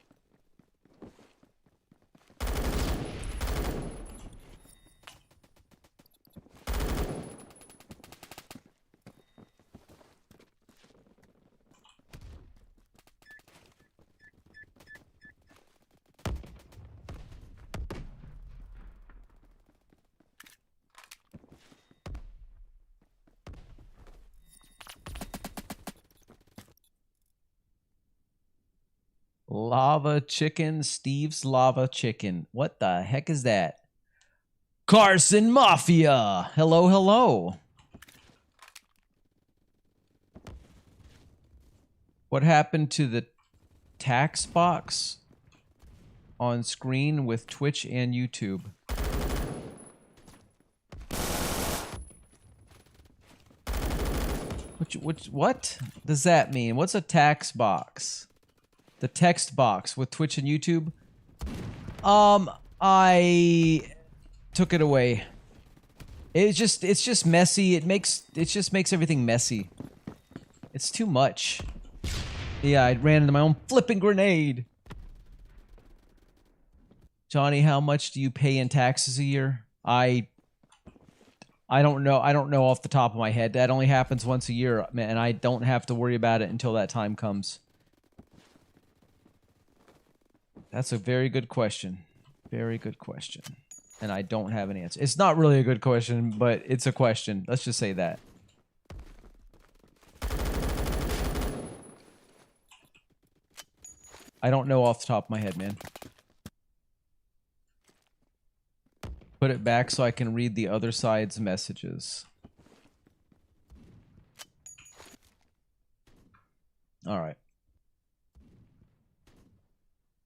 Lava Chicken, Steve's Lava Chicken. What the heck is that? Carson Mafia. Hello, hello. What happened to the tax box on screen with Twitch and YouTube? What does that mean? What's a tax box? The text box with Twitch and YouTube? I took it away. It's just messy. It just makes everything messy. It's too much. Yeah, I ran into my own flipping grenade. Johnny, how much do you pay in taxes a year? I don't know. I don't know off the top of my head. That only happens once a year, and I don't have to worry about it until that time comes. That's a very good question. Very good question. And I don't have an answer. It's not really a good question, but it's a question. Let's just say that. I don't know off the top of my head, man. Put it back so I can read the other side's messages. All right.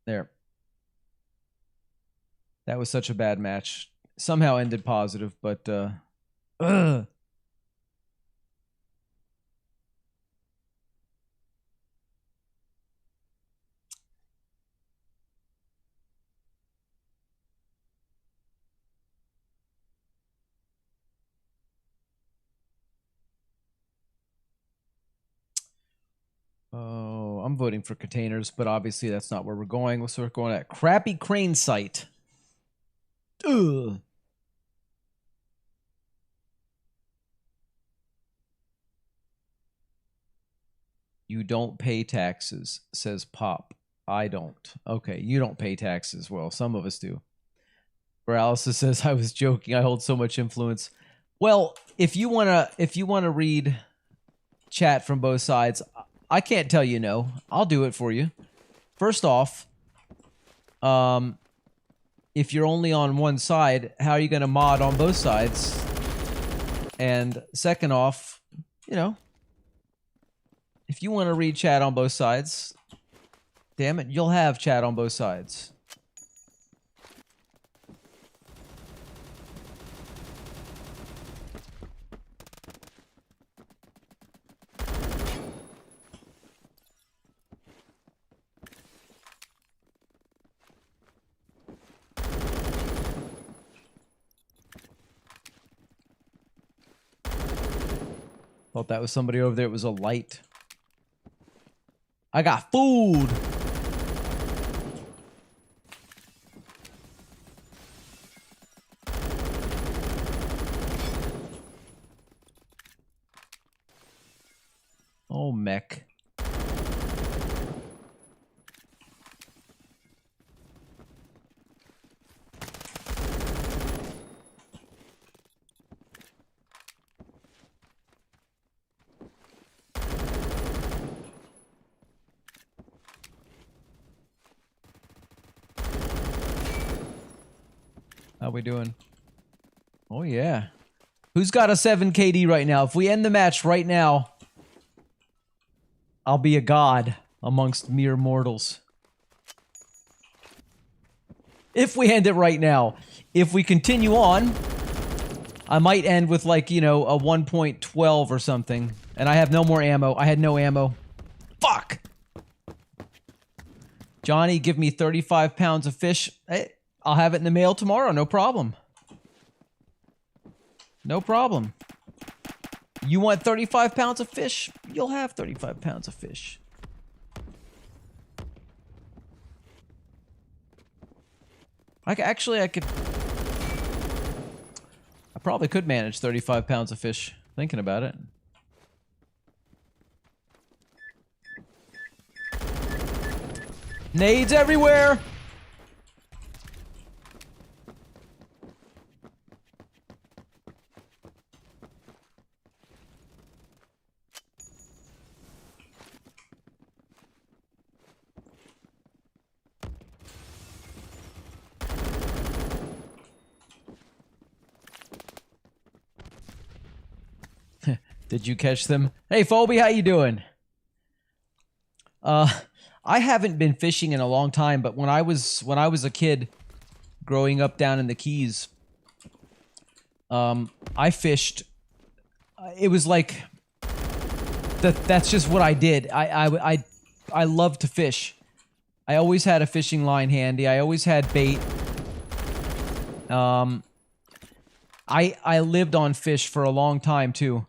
There. That was such a bad match. Somehow ended positive, but ugh. Oh, I'm voting for containers, but obviously that's not where we're going. So we're going at Crappy Crane Site. Ugh. You don't pay taxes, says Pop. I don't. Okay, you don't pay taxes. Well, some of us do. Paralysis says, I was joking. I hold so much influence. Well, if you wanna read chat from both sides, I can't tell you no. I'll do it for you. First off, if you're only on one side, how are you going to mod on both sides? And second off, you know, if you want to read chat on both sides, damn it, you'll have chat on both sides. Thought that was somebody over there. It was a light. I got food. Oh, mech. How we doing? Oh, yeah. Who's got a 7 KD right now? If we end the match right now, I'll be a god amongst mere mortals. If we end it right now. If we continue on, I might end with, like, you know, a 1.12 or something. And I have no more ammo. I had no ammo. Fuck! Johnny, give me 35 pounds of fish. Hey, I'll have it in the mail tomorrow. No problem. No problem. You want 35 pounds of fish? You'll have 35 pounds of fish. I probably could manage 35 pounds of fish, thinking about it. Nades everywhere! Did you catch them? Hey, Phoebe, how you doing? I haven't been fishing in a long time, but when I was a kid, growing up down in the Keys, I fished. It was like that's just what I did. I love to fish. I always had a fishing line handy. I always had bait. I lived on fish for a long time too.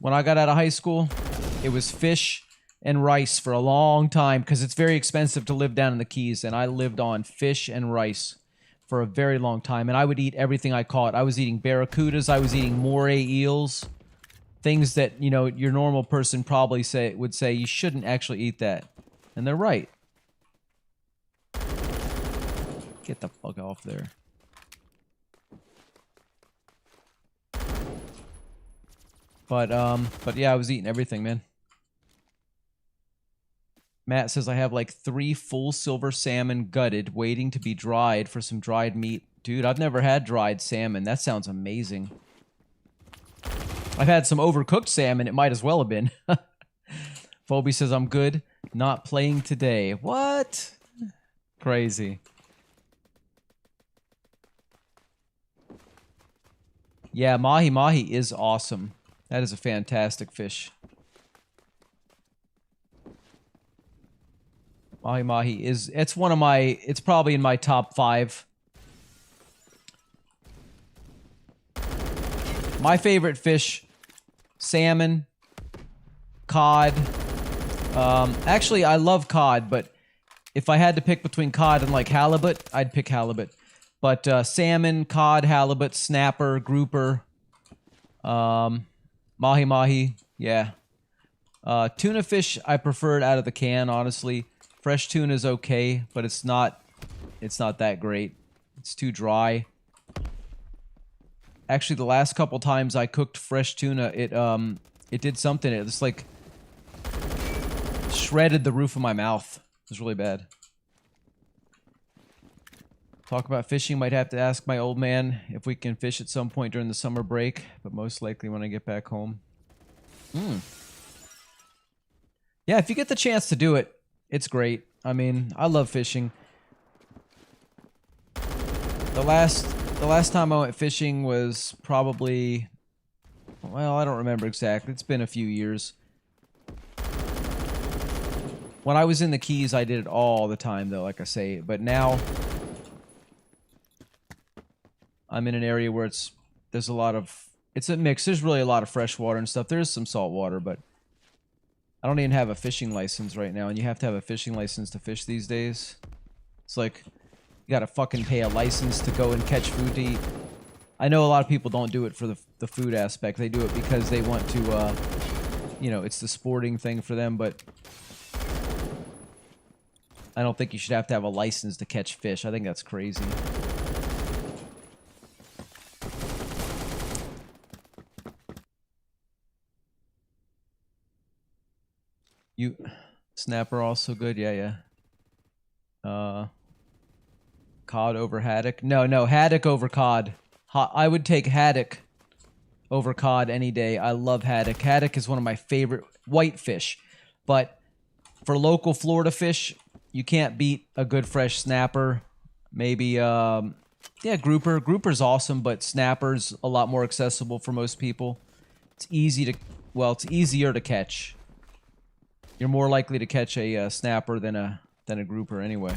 When I got out of high school, it was fish and rice for a long time because it's very expensive to live down in the Keys, and I lived on fish and rice for a very long time, and I would eat everything I caught. I was eating barracudas, I was eating moray eels, things that, you know, your normal person probably would say you shouldn't actually eat that. And they're right. Get the fuck off there. But yeah, I was eating everything, man. Matt says I have like 3 full silver salmon gutted, waiting to be dried for some dried meat. Dude, I've never had dried salmon. That sounds amazing. I've had some overcooked salmon. It might as well have been. Phoebe says I'm good. Not playing today. What? Crazy. Yeah, mahi-mahi is awesome. That is a fantastic fish. Mahi-mahi is... It's one of my... It's probably in my top 5. My favorite fish... Salmon. Cod. Actually, I love cod, but... If I had to pick between cod and, like, halibut, I'd pick halibut. But, salmon, cod, halibut, snapper, grouper... Mahi-mahi, yeah. Tuna fish, I prefer it out of the can, honestly. Fresh tuna is okay, but it's not that great. It's too dry. Actually, the last couple times I cooked fresh tuna, it did something. It just, like, shredded the roof of my mouth. It was really bad. Talk about fishing. Might have to ask my old man if we can fish at some point during the summer break, but most likely when I get back home. Yeah, if you get the chance to do it, it's great. I mean, I love fishing. The last time I went fishing was probably... Well, I don't remember exactly. It's been a few years. When I was in the Keys, I did it all the time, though, like I say. But now... I'm in an area where there's a lot of... It's a mix. There's really a lot of fresh water and stuff. There's some salt water, but... I don't even have a fishing license right now, and you have to have a fishing license to fish these days. It's like, you gotta fucking pay a license to go and catch food to eat. I know a lot of people don't do it for the food aspect. They do it because they want to, you know, it's the sporting thing for them, but... I don't think you should have to have a license to catch fish. I think that's crazy. Snapper also good, yeah. Cod over haddock? No, haddock over cod. I would take haddock over cod any day. I love haddock. Haddock is one of my favorite white fish. But for local Florida fish, you can't beat a good fresh snapper. Maybe, yeah, grouper. Grouper's awesome, but snapper's a lot more accessible for most people. It's easy to, well, it's easier to catch. You're more likely to catch a snapper than a grouper anyway.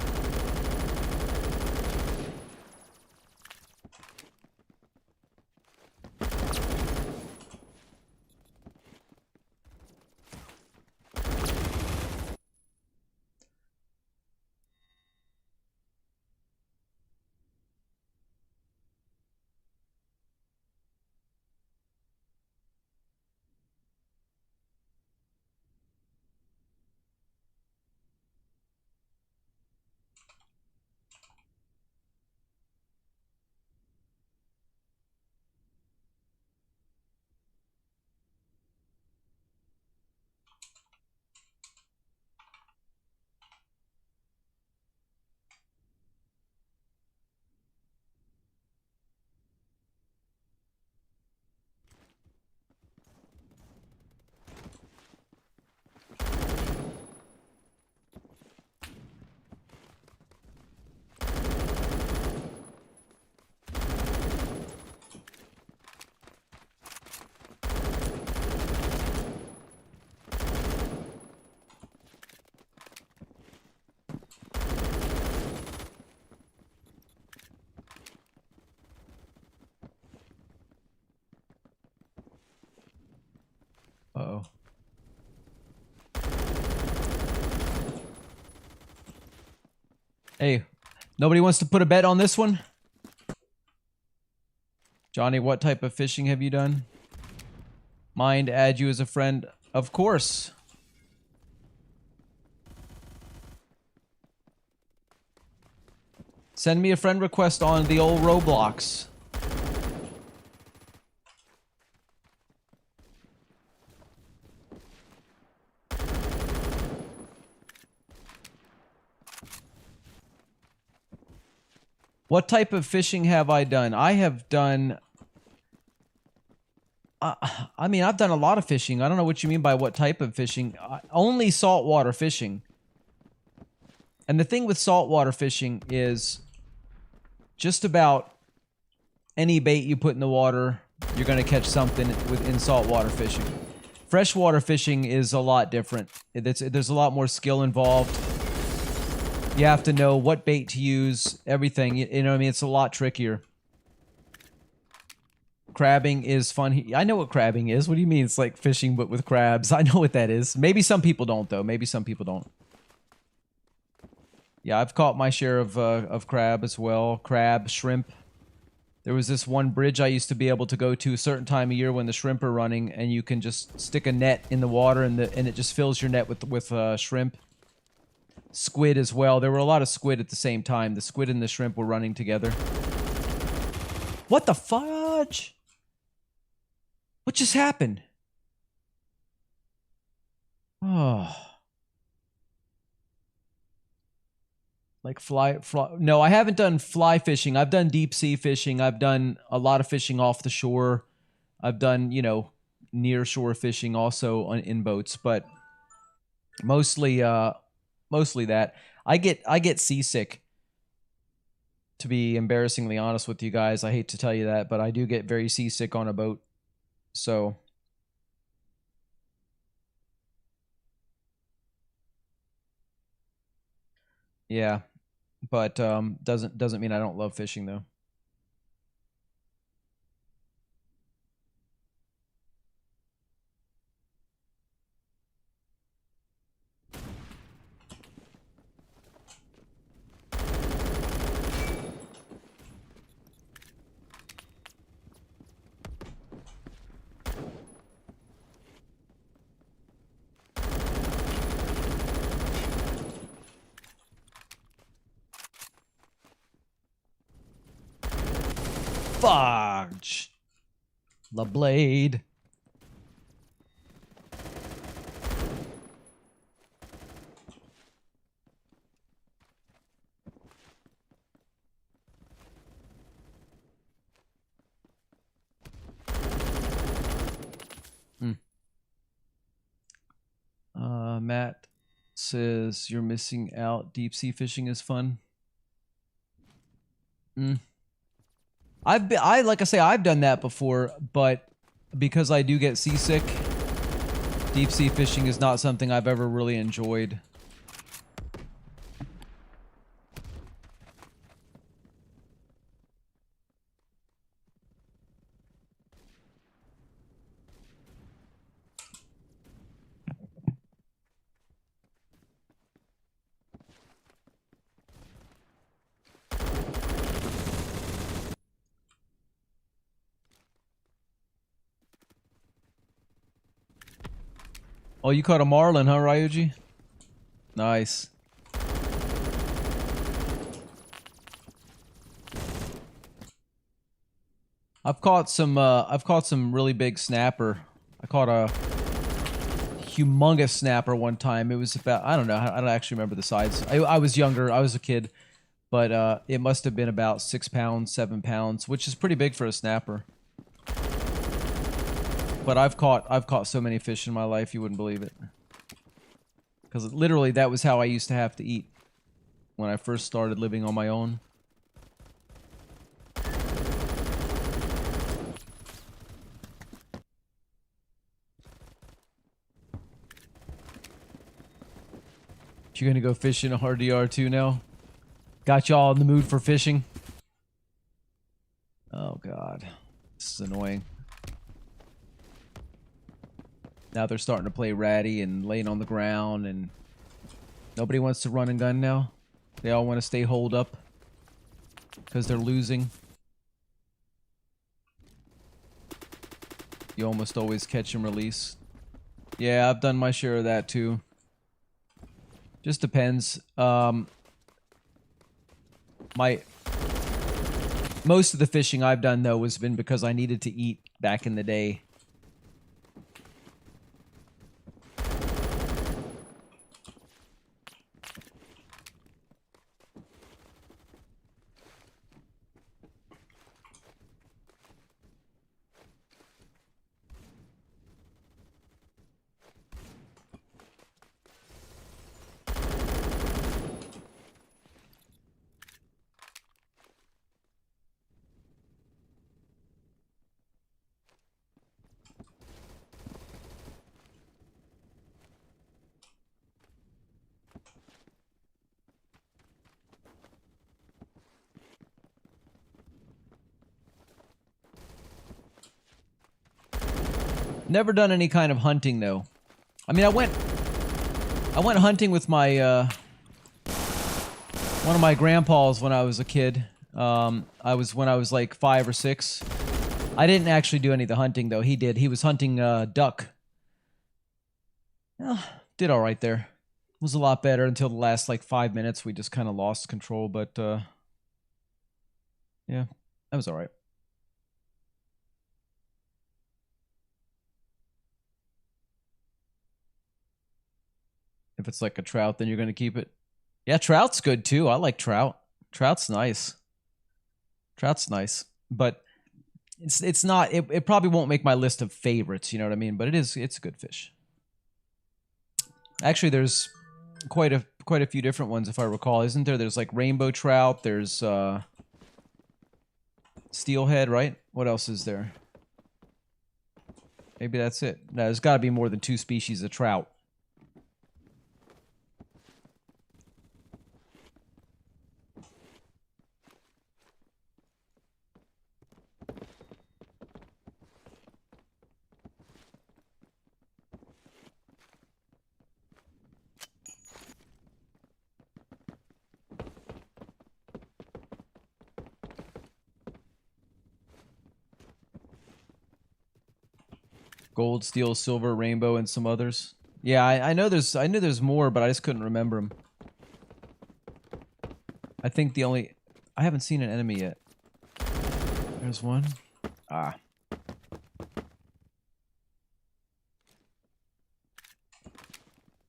Uh-oh. Hey, nobody wants to put a bet on this one? Johnny, what type of fishing have you done? Mind add you as a friend? Of course. Send me a friend request on the old Roblox. What type of fishing have I done? I have done... I mean, I've done a lot of fishing. I don't know what you mean by what type of fishing. Only saltwater fishing. And the thing with saltwater fishing is just about any bait you put in the water, you're going to catch something in saltwater fishing. Freshwater fishing is a lot different. There's a lot more skill involved. You have to know what bait to use, everything. You know what I mean? It's a lot trickier. Crabbing is fun. I know what crabbing is. What do you mean? It's like fishing but with crabs. I know what that is. Maybe some people don't, though. Maybe some people don't. Yeah, I've caught my share of crab as well. Crab, shrimp. There was this one bridge I used to be able to go to a certain time of year when the shrimp are running, and you can just stick a net in the water, and it just fills your net with shrimp. Squid as well. There were a lot of squid at the same time. The squid and the shrimp were running together. What the fudge? What just happened? Oh. Like fly. No, I haven't done fly fishing. I've done deep sea fishing. I've done a lot of fishing off the shore. I've done, you know, near shore fishing also in boats, but mostly that. I get seasick. To be embarrassingly honest with you guys, I hate to tell you that, but I do get very seasick on a boat. So yeah, but doesn't mean I don't love fishing though. Fudge. The blade. says you're missing out. Deep sea fishing is fun. Like I say, I've done that before, but because I do get seasick, deep sea fishing is not something I've ever really enjoyed. Oh, you caught a marlin, huh, Ryuji? Nice. I've caught some really big snapper. I caught a humongous snapper one time. It was about, I don't actually remember the size. I was younger. I was a kid, but it must have been about 6 pounds, 7 pounds, which is pretty big for a snapper. But I've caught so many fish in my life, you wouldn't believe it. Because literally that was how I used to have to eat when I first started living on my own. You gonna go fishing a RDR 2 now? Got y'all in the mood for fishing? Oh god. This is annoying. Now they're starting to play ratty and laying on the ground, and nobody wants to run and gun now. They all want to stay holed up because they're losing. You almost always catch and release. Yeah, I've done my share of that too. Just depends. Most of the fishing I've done though has been because I needed to eat back in the day. Never done any kind of hunting though. I mean, I went hunting with my one of my grandpas when I was a kid. When I was like 5 or 6. I didn't actually do any of the hunting though. He did. He was hunting duck. Well, did all right there. Was a lot better until the last like 5 minutes. We just kind of lost control, but yeah, that was all right. If it's like a trout, then you're going to keep it. Yeah, trout's good too. I like trout. Trout's nice. Trout's nice. But it's not, it probably won't make my list of favorites, you know what I mean? But it's a good fish. Actually, there's quite a few different ones if I recall, isn't there? There's like rainbow trout, there's steelhead, right? What else is there? Maybe that's it. No, there's got to be more than 2 species of trout. Gold, steel, silver, rainbow, and some others. Yeah, I knew there's more, but I just couldn't remember them. I think I haven't seen an enemy yet. There's one. Ah.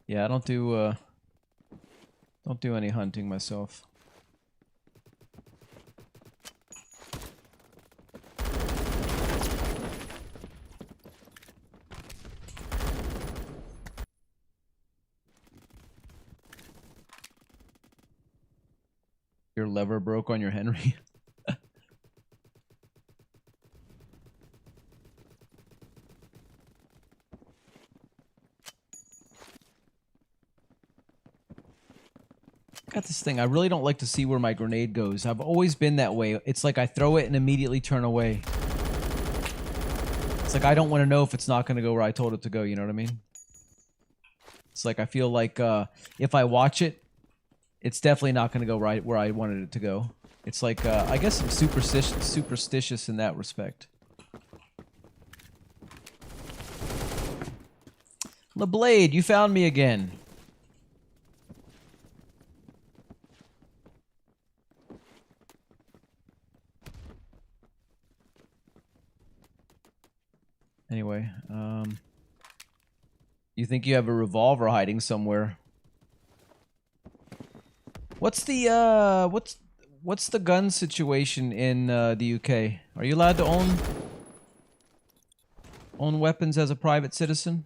Yeah, I don't do any hunting myself. Your lever broke on your Henry. Got this thing. I really don't like to see where my grenade goes. I've always been that way. It's like I throw it and immediately turn away. It's like I don't want to know if it's not going to go where I told it to go. You know what I mean? It's like I feel like if I watch it, it's definitely not going to go right where I wanted it to go. It's like I guess I'm superstitious in that respect. LeBlade, you found me again. Anyway, you think you have a revolver hiding somewhere? What's the what's the gun situation in the UK? Are you allowed to own weapons as a private citizen?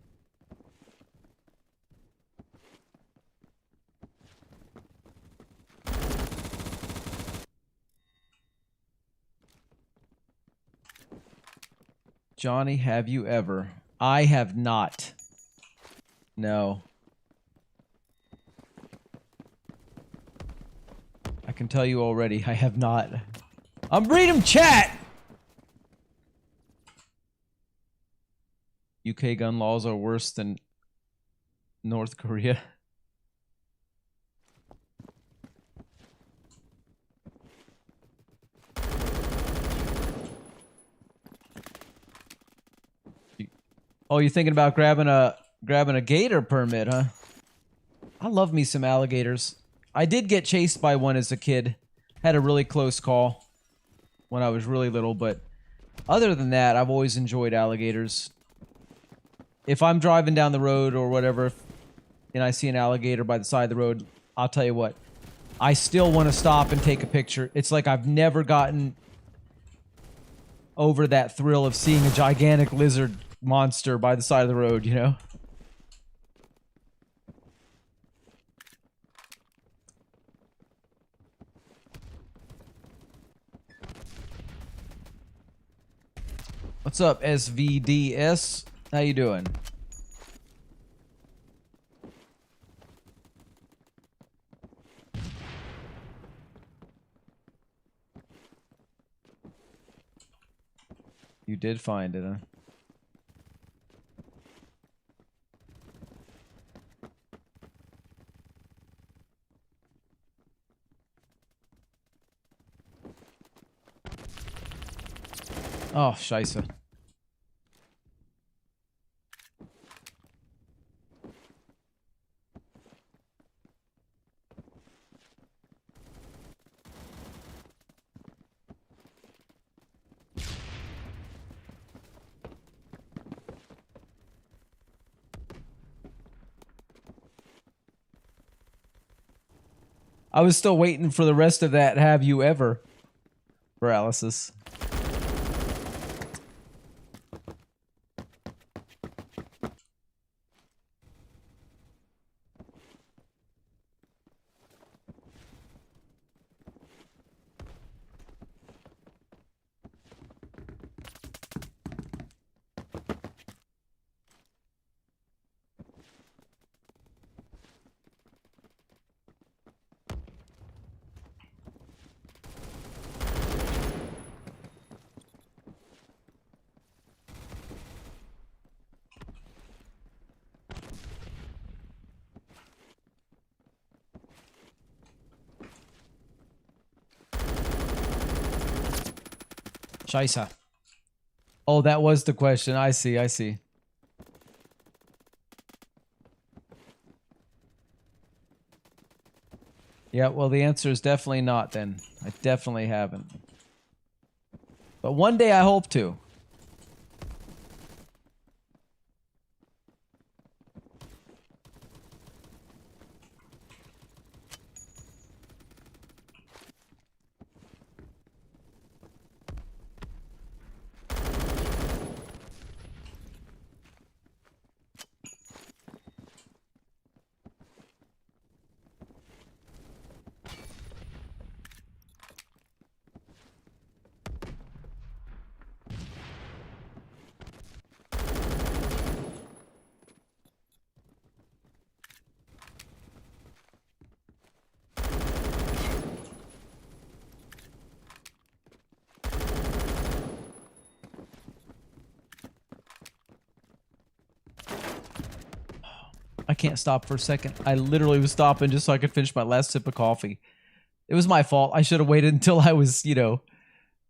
Johnny, have you ever? I have not. No. I can tell you already, I have not. I'm reading chat! UK gun laws are worse than North Korea. Oh, you're thinking about grabbing a gator permit, huh? I love me some alligators. I did get chased by one as a kid. Had a really close call when I was really little, but other than that, I've always enjoyed alligators. If I'm driving down the road or whatever, and I see an alligator by the side of the road, I'll tell you what, I still want to stop and take a picture. It's like I've never gotten over that thrill of seeing a gigantic lizard monster by the side of the road, you know? What's up, SVDS? How you doing? You did find it, huh? Oh, scheisse. I was still waiting for the rest of that have you ever paralysis. Scheisse. Oh, that was the question. I see, I see. Yeah, well, the answer is definitely not then. I definitely haven't. But one day I hope to. can't stop for a second. I literally was stopping just so I could finish my last sip of coffee. It was my fault. I should have waited until I was, you know,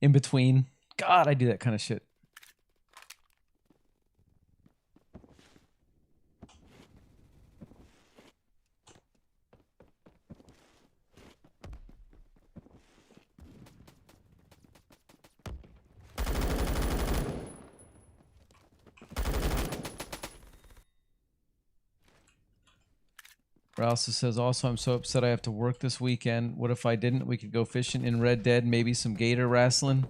in between. God, I do that kind of shit. Rouse says, also, I'm so upset I have to work this weekend. What if I didn't? We could go fishing in Red Dead, maybe some gator wrestling.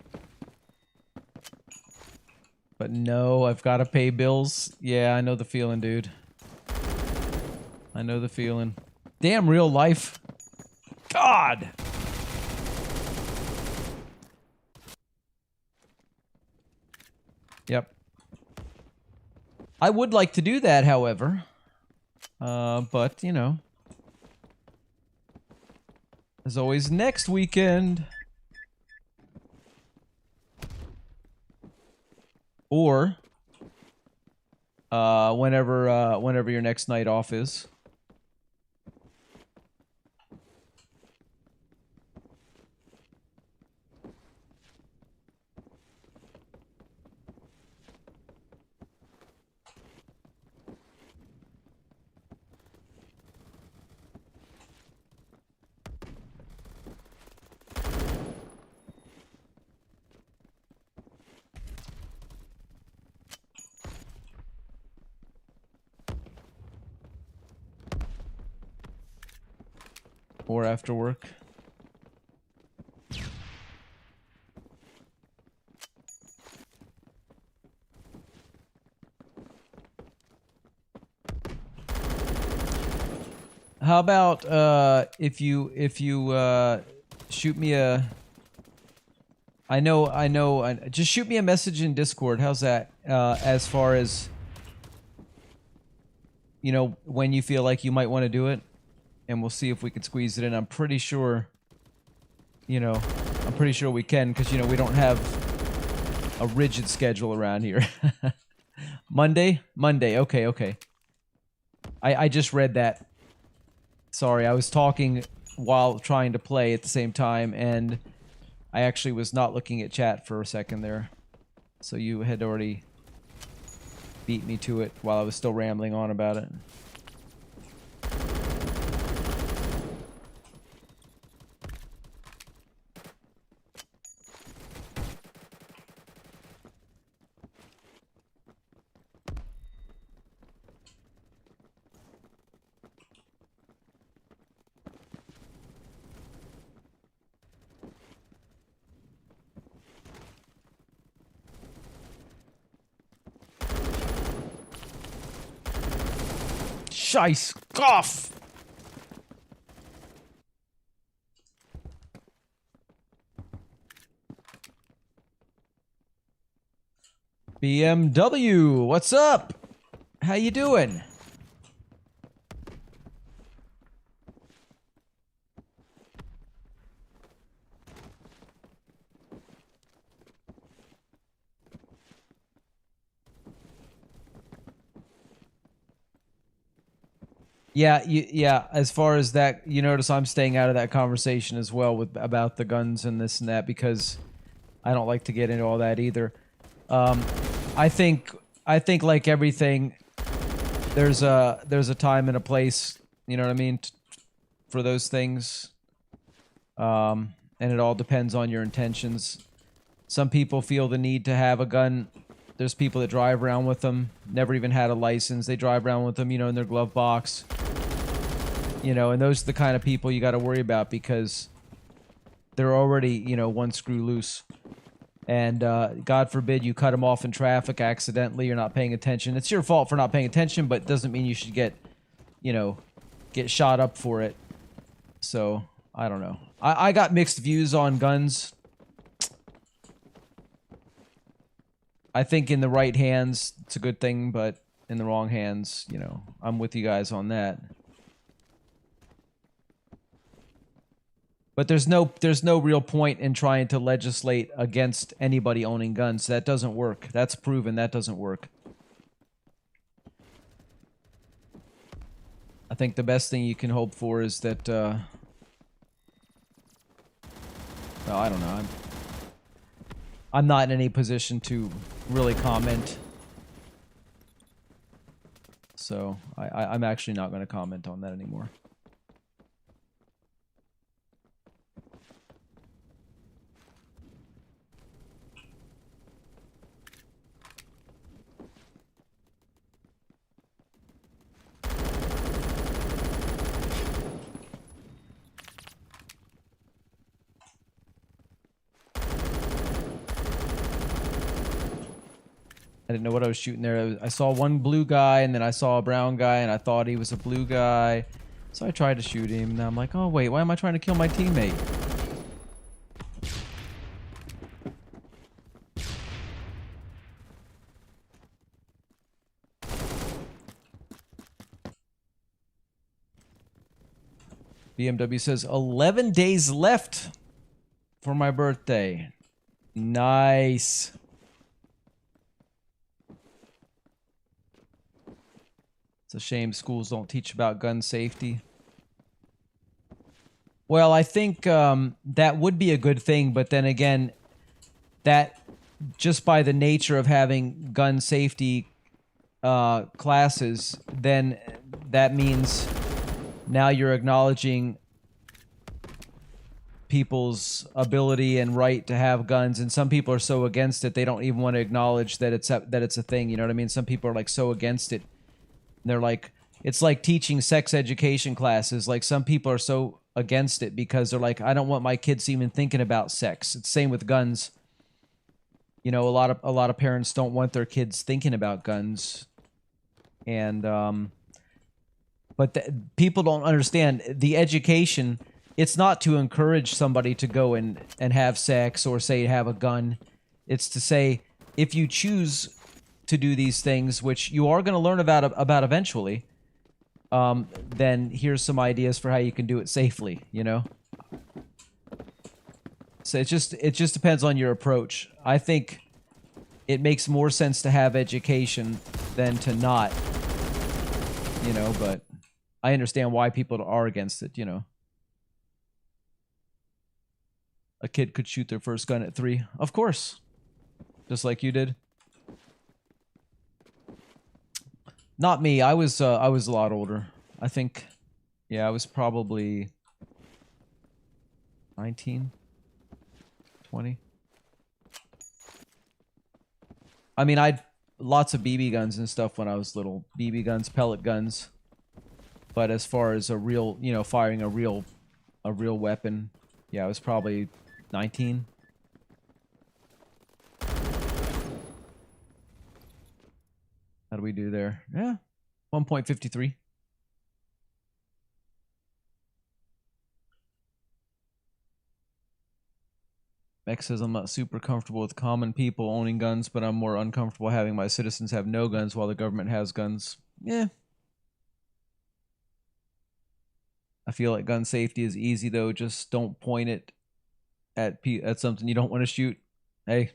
But no, I've got to pay bills. Yeah, I know the feeling, dude. I know the feeling. Damn real life. God! Yep. I would like to do that, however. But, you know. As always, next weekend. Or whenever your next night off is. Or after work. How about if you shoot me a just shoot me a message in Discord. How's that? As far as, you know, when you feel like you might want to do it, and we'll see if we can squeeze it in. I'm pretty sure, you know, we can, because, you know, we don't have a rigid schedule around here. Monday? Okay. I just read that. Sorry, I was talking while trying to play at the same time, and I actually was not looking at chat for a second there. So you had already beat me to it while I was still rambling on about it. Scheiß Kopf! BMW, what's up? How you doing? Yeah. As far as that, you notice I'm staying out of that conversation as well about the guns and this and that, because I don't like to get into all that either. I think like everything, there's a time and a place. You know what I mean? For those things, and it all depends on your intentions. Some people feel the need to have a gun. There's people that drive around with them, never even had a license. They drive around with them, you know, in their glove box. You know, and those are the kind of people you got to worry about, because they're already, you know, one screw loose. And God forbid you cut them off in traffic accidentally. You're not paying attention. It's your fault for not paying attention, but it doesn't mean you should get, you know, get shot up for it. So, I don't know. I got mixed views on guns. I think in the right hands, it's a good thing, but in the wrong hands, you know, I'm with you guys on that. But there's no real point in trying to legislate against anybody owning guns. That doesn't work. That's proven. That doesn't work. I think the best thing you can hope for is that, well, I don't know. I'm not in any position to really comment. So, I'm actually not going to comment on that anymore. I didn't know what I was shooting there. I saw one blue guy, and then I saw a brown guy, and I thought he was a blue guy. So I tried to shoot him, and I'm like, oh wait, why am I trying to kill my teammate? BMW says 11 days left for my birthday. Nice. It's a shame schools don't teach about gun safety. Well, I think that would be a good thing, but then again, that just by the nature of having gun safety classes, then that means now you're acknowledging people's ability and right to have guns, and some people are so against it they don't even want to acknowledge that it's a thing. You know what I mean? Some people are like so against it. They're like, it's like teaching sex education classes. Like some people are so against it because they're like, I don't want my kids even thinking about sex. It's the same with guns. You know, a lot of parents don't want their kids thinking about guns, and but people don't understand the education. It's not to encourage somebody to go and have sex or say have a gun. It's to say, if you choose to do these things, which you are going to learn about eventually, then here's some ideas for how you can do it safely, you know? So it just depends on your approach. I think it makes more sense to have education than to not, you know, but I understand why people are against it, you know. A kid could shoot their first gun at 3. Of course. Just like you did. Not me. I was a lot older. I think, yeah, I was probably 19, 20. I mean, I'd lots of BB guns and stuff when I was little. BB guns, pellet guns. But as far as a real, you know, firing a real weapon, yeah, I was probably 19. How do we do there? Yeah, 1.53. X says, I'm not super comfortable with common people owning guns, but I'm more uncomfortable having my citizens have no guns while the government has guns. Yeah. I feel like gun safety is easy, though. Just don't point it at something you don't want to shoot. Hey,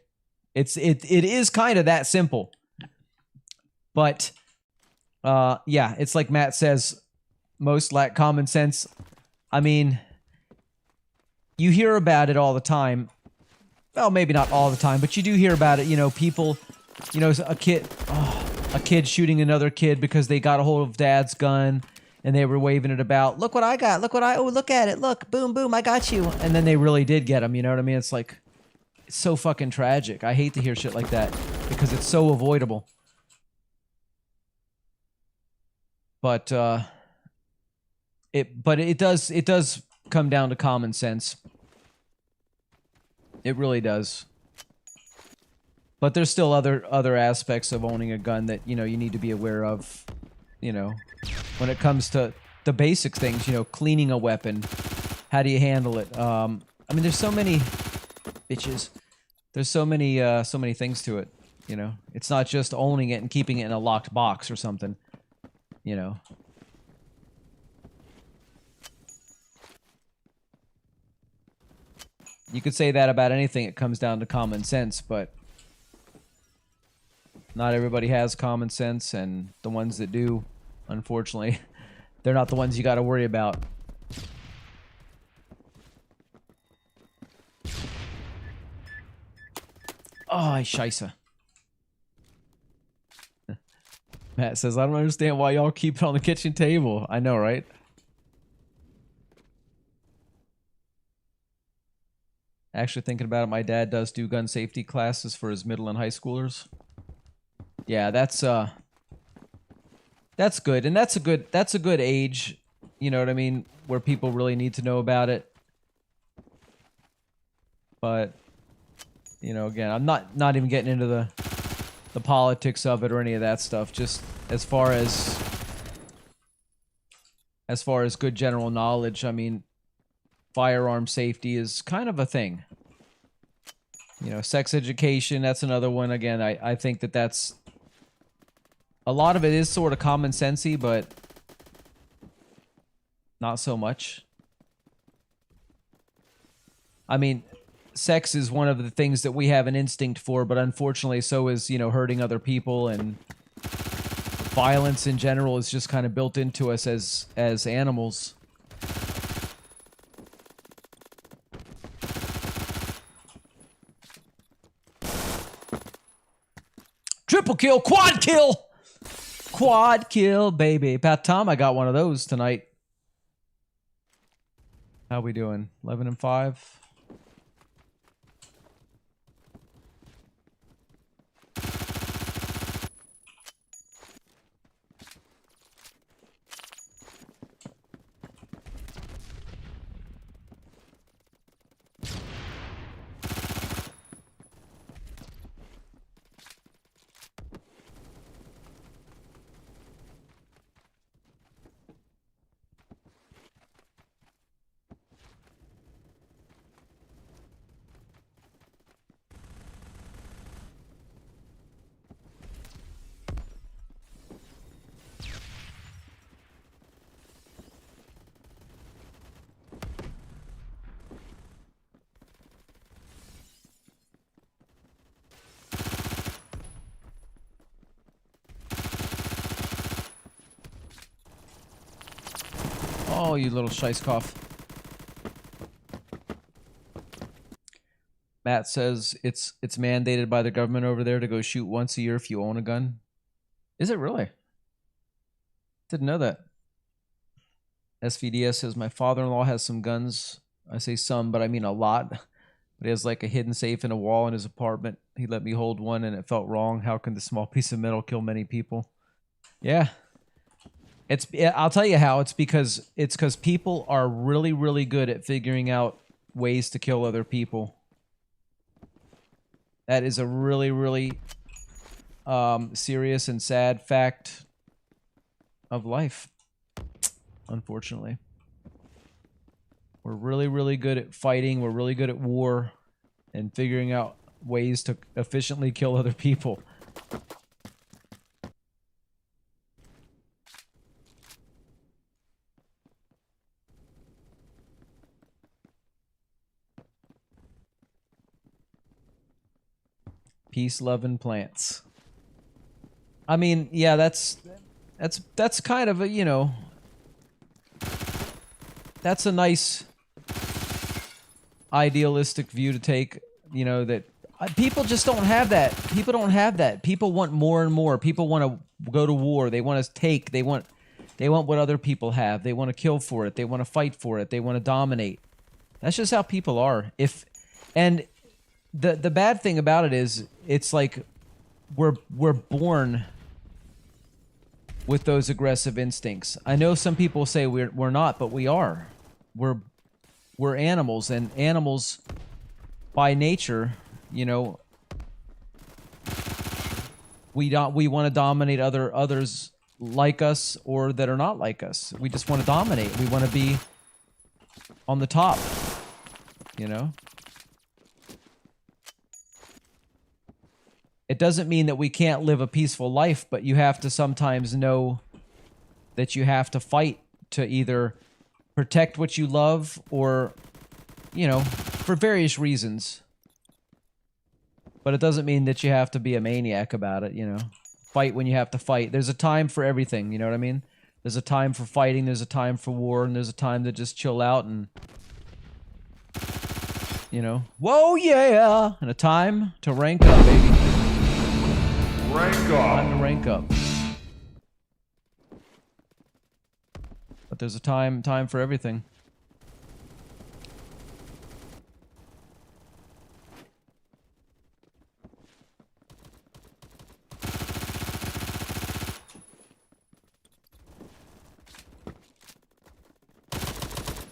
it is kind of that simple. But, yeah, it's like Matt says, most lack common sense. I mean, you hear about it all the time. Well, maybe not all the time, but you do hear about it. You know, people, you know, a kid shooting another kid because they got a hold of dad's gun and they were waving it about. Look what I got. Look at it. Look, boom, boom, I got you. And then they really did get him. You know what I mean? It's like, it's so fucking tragic. I hate to hear shit like that because it's so avoidable. But it does come down to common sense. It really does. But there's still other aspects of owning a gun that, you know, you need to be aware of, you know, when it comes to the basic things, you know, cleaning a weapon. How do you handle it? I mean, there's so many bitches. There's so many things to it, you know. It's not just owning it and keeping it in a locked box or something, you know. You could say that about anything. It comes down to common sense, but not everybody has common sense, and the ones that do, unfortunately, they're not the ones you got to worry about. Oh, scheisse. Matt says, I don't understand why y'all keep it on the kitchen table. I know, right? Actually thinking about it, my dad does do gun safety classes for his middle and high schoolers. Yeah, that's good. And that's a good age, you know what I mean, where people really need to know about it. But you know, again, I'm not even getting into the politics of it or any of that stuff. Just as far as good general knowledge, I mean, firearm safety is kind of a thing. You know, sex education, that's another one. Again, I think that's a lot of it is sort of common sensey, but not so much. I mean, sex is one of the things that we have an instinct for, but unfortunately so is, you know, hurting other people, and violence in general is just kind of built into us as animals. Triple kill, quad kill! Quad kill, baby. About time I got one of those tonight. How we doing? 11 and 5? Oh, you little scheisskopf. Matt says it's mandated by the government over there to go shoot once a year if you own a gun. Is it really? Didn't know that. SVDS says my father-in-law has some guns. I say some, but I mean a lot. But he has like a hidden safe in a wall in his apartment. He let me hold one and it felt wrong. How can the small piece of metal kill many people? Yeah. I'll tell you how. It's because people are really, really good at figuring out ways to kill other people. That is a really, really serious and sad fact of life, unfortunately. We're really, really good at fighting. We're really good at war and figuring out ways to efficiently kill other people. Peace, love, and plants. I mean, yeah, that's kind of a, you know, that's a nice idealistic view to take, you know, that people just don't have that. People don't have that. People want more and more. People want to go to war. They want to take. They want what other people have. They want to kill for it. They want to fight for it. They want to dominate. That's just how people are. And the bad thing about it is it's like we're born with those aggressive instincts. I know some people say we're not, but we are. We're animals, and animals by nature, you know, we want to dominate others like us or that are not like us. We just want to dominate. We want to be on the top, you know? It doesn't mean that we can't live a peaceful life, but you have to sometimes know that you have to fight to either protect what you love or, you know, for various reasons. But it doesn't mean that you have to be a maniac about it, you know. Fight when you have to fight. There's a time for everything, you know what I mean? There's a time for fighting, there's a time for war, and there's a time to just chill out and, you know, whoa, yeah, and a time to rank up, baby. Rank Time to up. rank up. But there's a time for everything.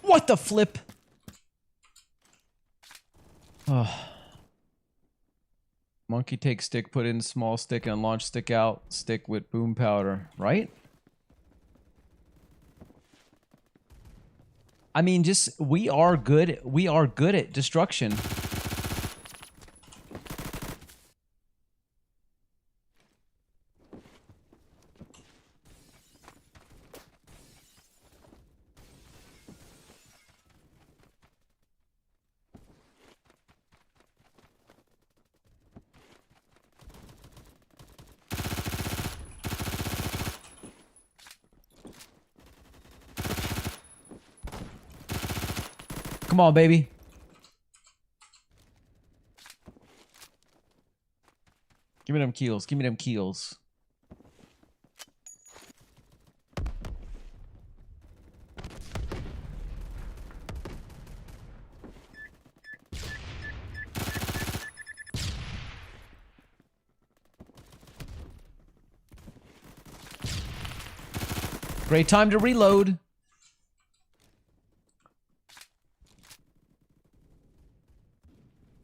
What the flip? Oh. Monkey take stick, put in small stick and launch stick out, stick with boom powder, right? I mean, just we are good at destruction. Come on, baby. Give me them keels. Give me them keels. Great time to reload.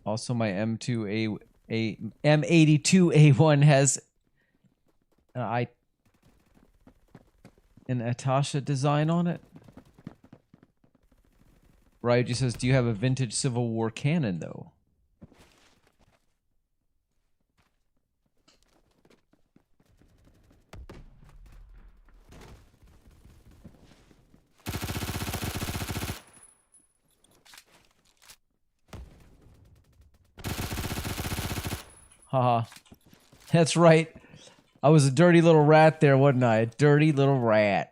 Also, my M82A1 has an Atasha design on it. Ryuji says, "Do you have a vintage Civil War cannon, though?" Haha. That's right. I was a dirty little rat there, wasn't I? A dirty little rat.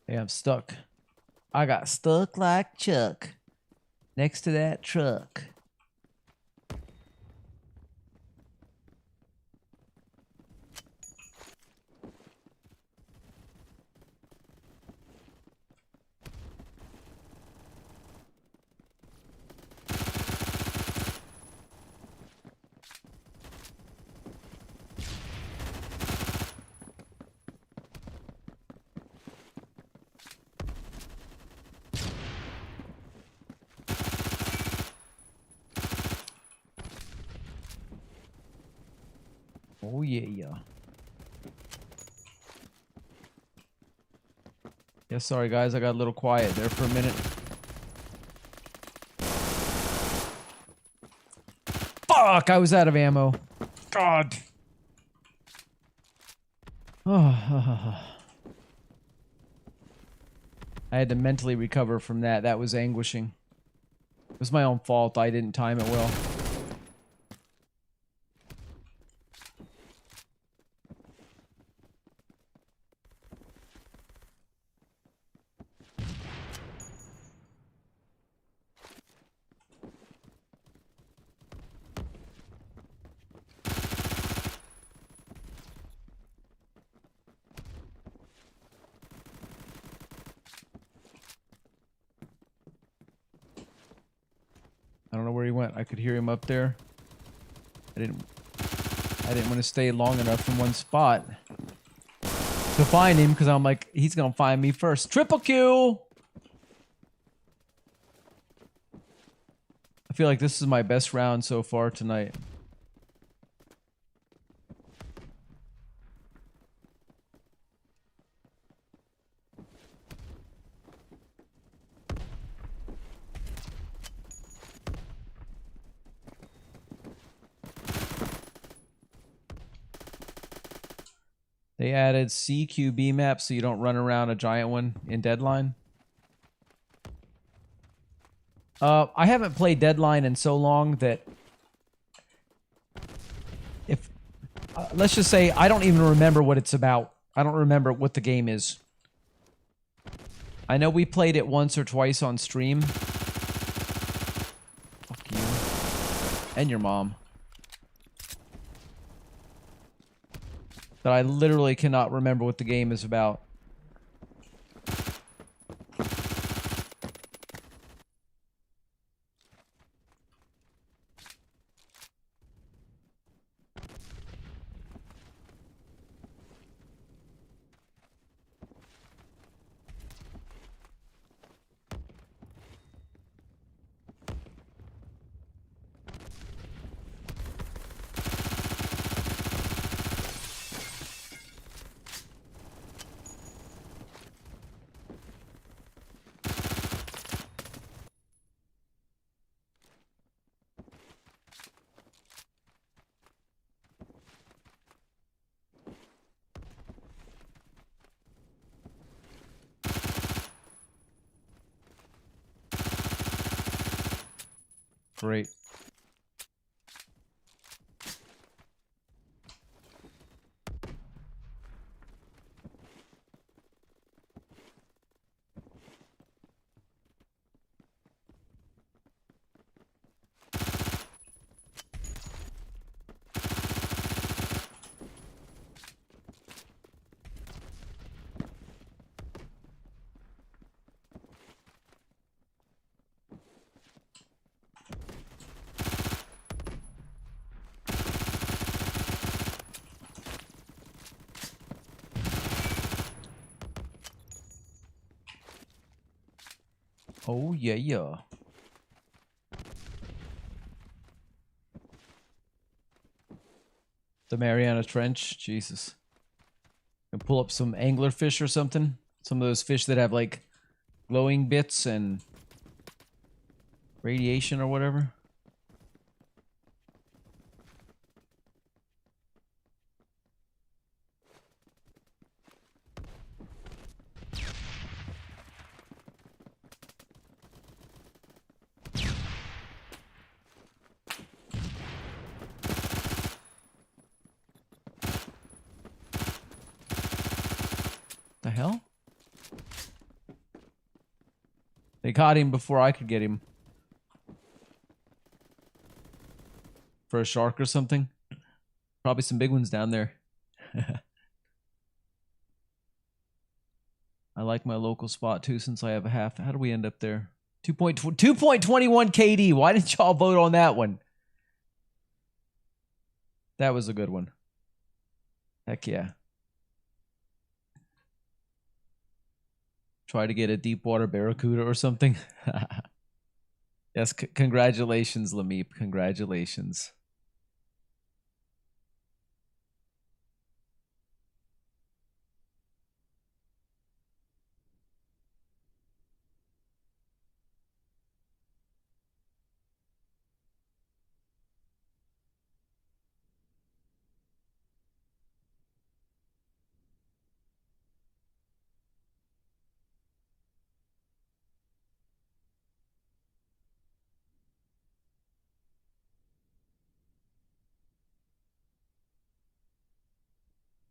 Yeah, I'm stuck. I got stuck like Chuck next to that truck. Oh yeah. Yeah, sorry guys, I got a little quiet there for a minute. Fuck, I was out of ammo. God. Oh. I had to mentally recover from that. That was anguishing. It was my own fault. I didn't time it well. I don't know where he went. I could hear him up there. I didn't want to stay long enough in one spot to find him because I'm like, he's gonna find me first. Triple Q. I feel like this is my best round so far tonight. They added CQB maps so you don't run around a giant one in Deadline. I haven't played Deadline in so long that if let's just say I don't even remember what it's about. I don't remember what the game is. I know we played it once or twice on stream. Fuck you. And your mom. But I literally cannot remember what the game is about. Great. Oh, yeah, yeah. The Mariana Trench. Jesus. Can pull up some anglerfish or something. Some of those fish that have, like, glowing bits and radiation or whatever. The hell? They got him before I could get him. For a shark or something? Probably some big ones down there. I like my local spot too since I have a half. How do we end up there? 2.21 KD. Why didn't y'all vote on that one? That was a good one. Heck yeah. Try to get a deep water barracuda or something. Yes, congratulations, Lameep. Congratulations.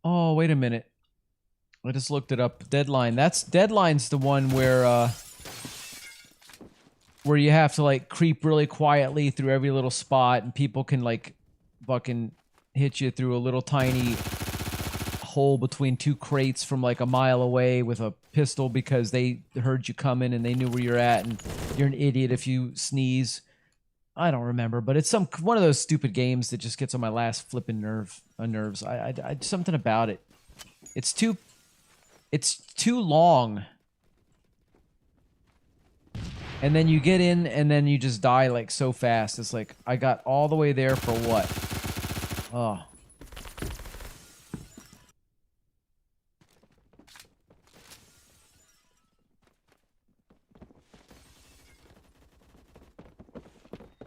Oh, wait a minute. I just looked it up. Deadline. Deadline's the one where you have to like creep really quietly through every little spot and people can like fucking hit you through a little tiny hole between two crates from like a mile away with a pistol because they heard you coming and they knew where you're at and you're an idiot if you sneeze. I don't remember, but it's one of those stupid games that just gets on my last flipping nerves. I something about it. It's too long. And then you get in and then you just die like so fast. It's like I got all the way there for what? Oh.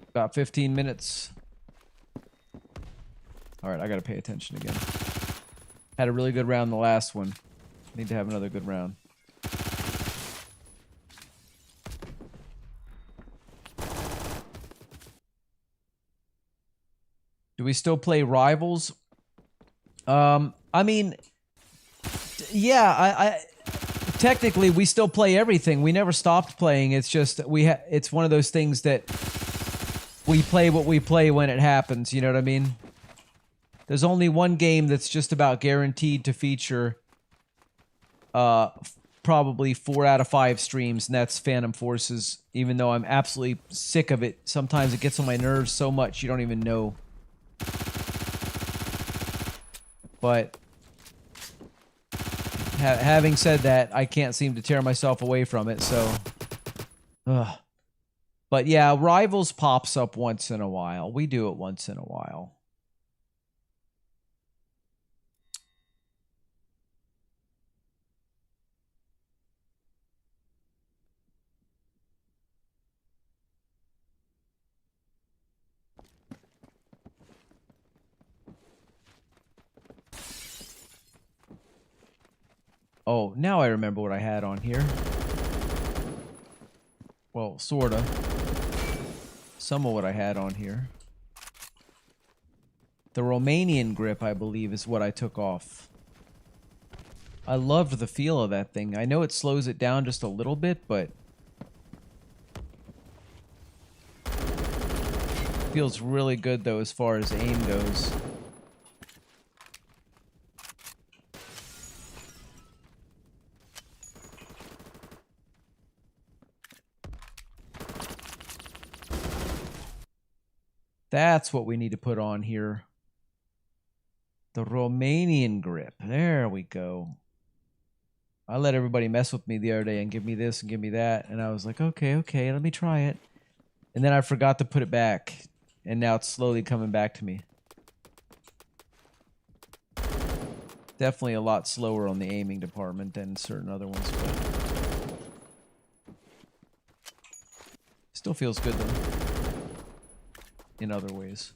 About 15 minutes. All right, I got to pay attention again. Had a really good round the last one. Need to have another good round. Do we still play Rivals? I mean, yeah, I technically we still play everything. We never stopped playing. It's just it's one of those things that we play what we play when it happens, you know what I mean? There's only one game that's just about guaranteed to feature probably 4 out of 5 streams, and that's Phantom Forces, even though I'm absolutely sick of it. Sometimes it gets on my nerves so much you don't even know. But having said that, I can't seem to tear myself away from it, so... Ugh. But yeah, Rivals pops up once in a while. We do it once in a while. Oh, now I remember what I had on here. Well, sorta. Some of what I had on here. The Romanian grip, I believe, is what I took off. I loved the feel of that thing. I know it slows it down just a little bit, but... feels really good, though, as far as aim goes. That's what we need to put on here. The Romanian grip. There we go. I let everybody mess with me the other day and give me this and give me that. And I was like, okay, let me try it. And then I forgot to put it back. And now it's slowly coming back to me. Definitely a lot slower on the aiming department than certain other ones. But still feels good though. In other ways.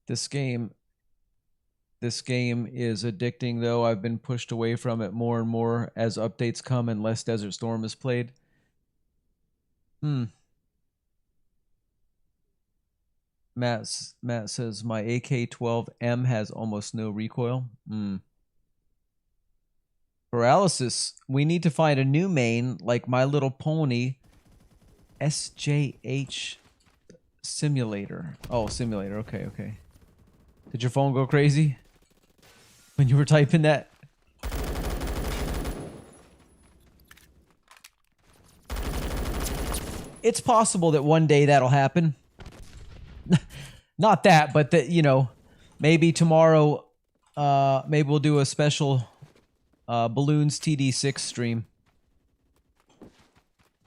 This game is addicting, though. I've been pushed away from it more and more as updates come and less Desert Storm is played. Matt says my AK-12M has almost no recoil. Paralysis, we need to find a new main like My Little Pony SJH Simulator. Oh, Simulator. Okay. Did your phone go crazy when you were typing that? It's possible that one day that'll happen. Not that, but that, you know, maybe tomorrow, maybe we'll do a special Balloons TD6 stream.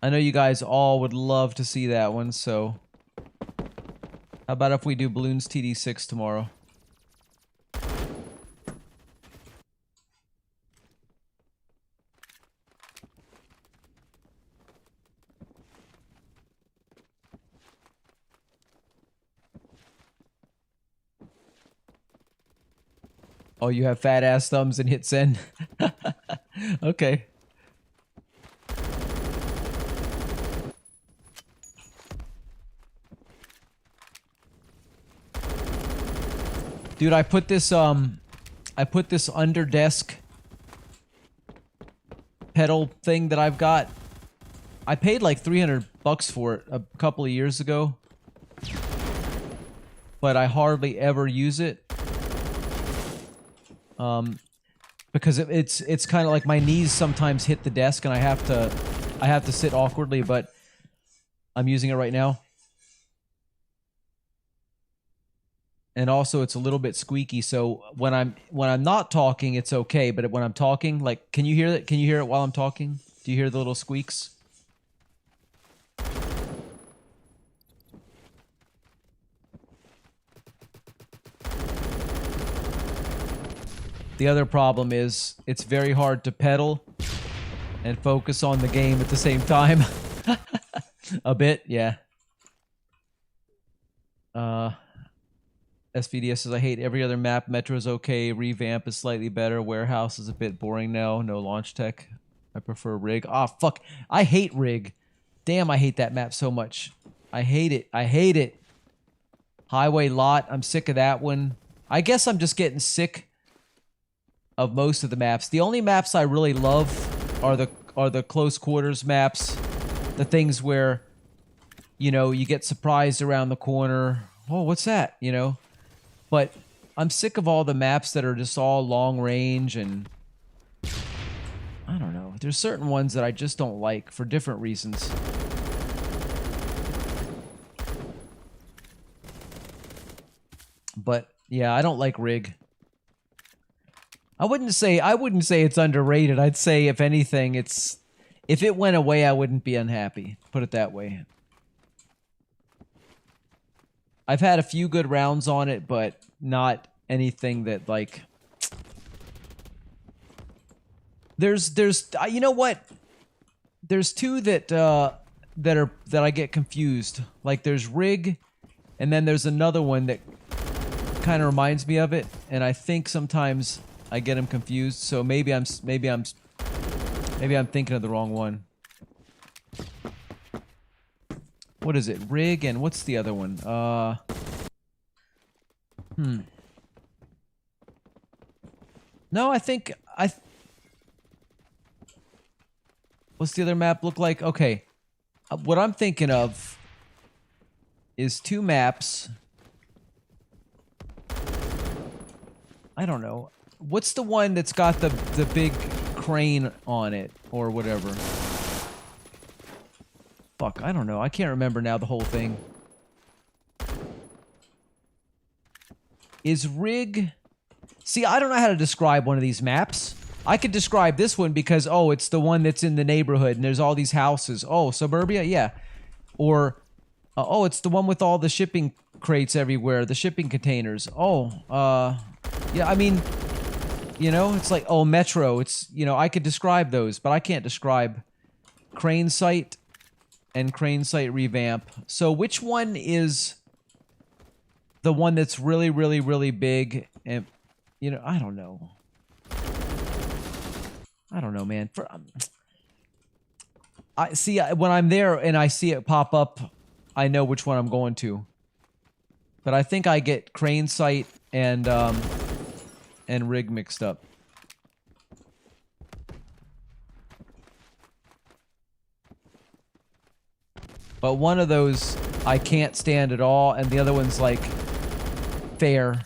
I know you guys all would love to see that one, so how about if we do Balloons TD6 tomorrow? Oh, you have fat ass thumbs and hit send? Okay. Dude, I put this under desk pedal thing that I've got. I paid like $300 for it a couple of years ago. But I hardly ever use it. because it's kind of like my knees sometimes hit the desk and I have to sit awkwardly, but I'm using it right now. And also it's a little bit squeaky, so when I'm not talking it's okay, but when I'm talking, like, can you hear that? Can you hear it while I'm talking? Do you hear the little squeaks? The other problem is it's very hard to pedal and focus on the game at the same time. A bit, yeah. SVDS says, I hate every other map. Metro's okay. Revamp is slightly better. Warehouse is a bit boring now. No launch tech. I prefer Rig. Ah, fuck. I hate Rig. Damn, I hate that map so much. I hate it. I hate it. Highway Lot. I'm sick of that one. I guess I'm just getting sick of most of the maps. The only maps I really love are the close quarters maps. The things where, you know, you get surprised around the corner. Oh, what's that? You know? But I'm sick of all the maps that are just all long range, and I don't know. There's certain ones that I just don't like for different reasons. But yeah, I don't like Rig. I wouldn't say it's underrated. I'd say if anything, if it went away, I wouldn't be unhappy. Put it that way. I've had a few good rounds on it, but not anything that, like, there's you know what? There's two that I get confused. Like, there's Rig, and then there's another one that kind of reminds me of it, and I think sometimes I get them confused. So maybe I'm thinking of the wrong one. What is it? Rig, and what's the other one? No, I think what's the other map look like? Okay. What I'm thinking of is two maps. I don't know. What's the one that's got the big crane on it or whatever? Fuck, I don't know. I can't remember now the whole thing. Is Rig... See, I don't know how to describe one of these maps. I could describe this one because, oh, it's the one that's in the neighborhood and there's all these houses. Oh, suburbia? Yeah. Or, oh, it's the one with all the shipping crates everywhere, the shipping containers. Oh, yeah, I mean, you know, it's like, oh, Metro. It's, you know, I could describe those, but I can't describe Crane Site and Crane Site Revamp. So which one is the one that's really, really, really big? And, you know, I don't know. I don't know, man. I see when I'm there and I see it pop up, I know which one I'm going to. But I think I get Crane Site and Rig mixed up. But one of those I can't stand at all, and the other one's like fair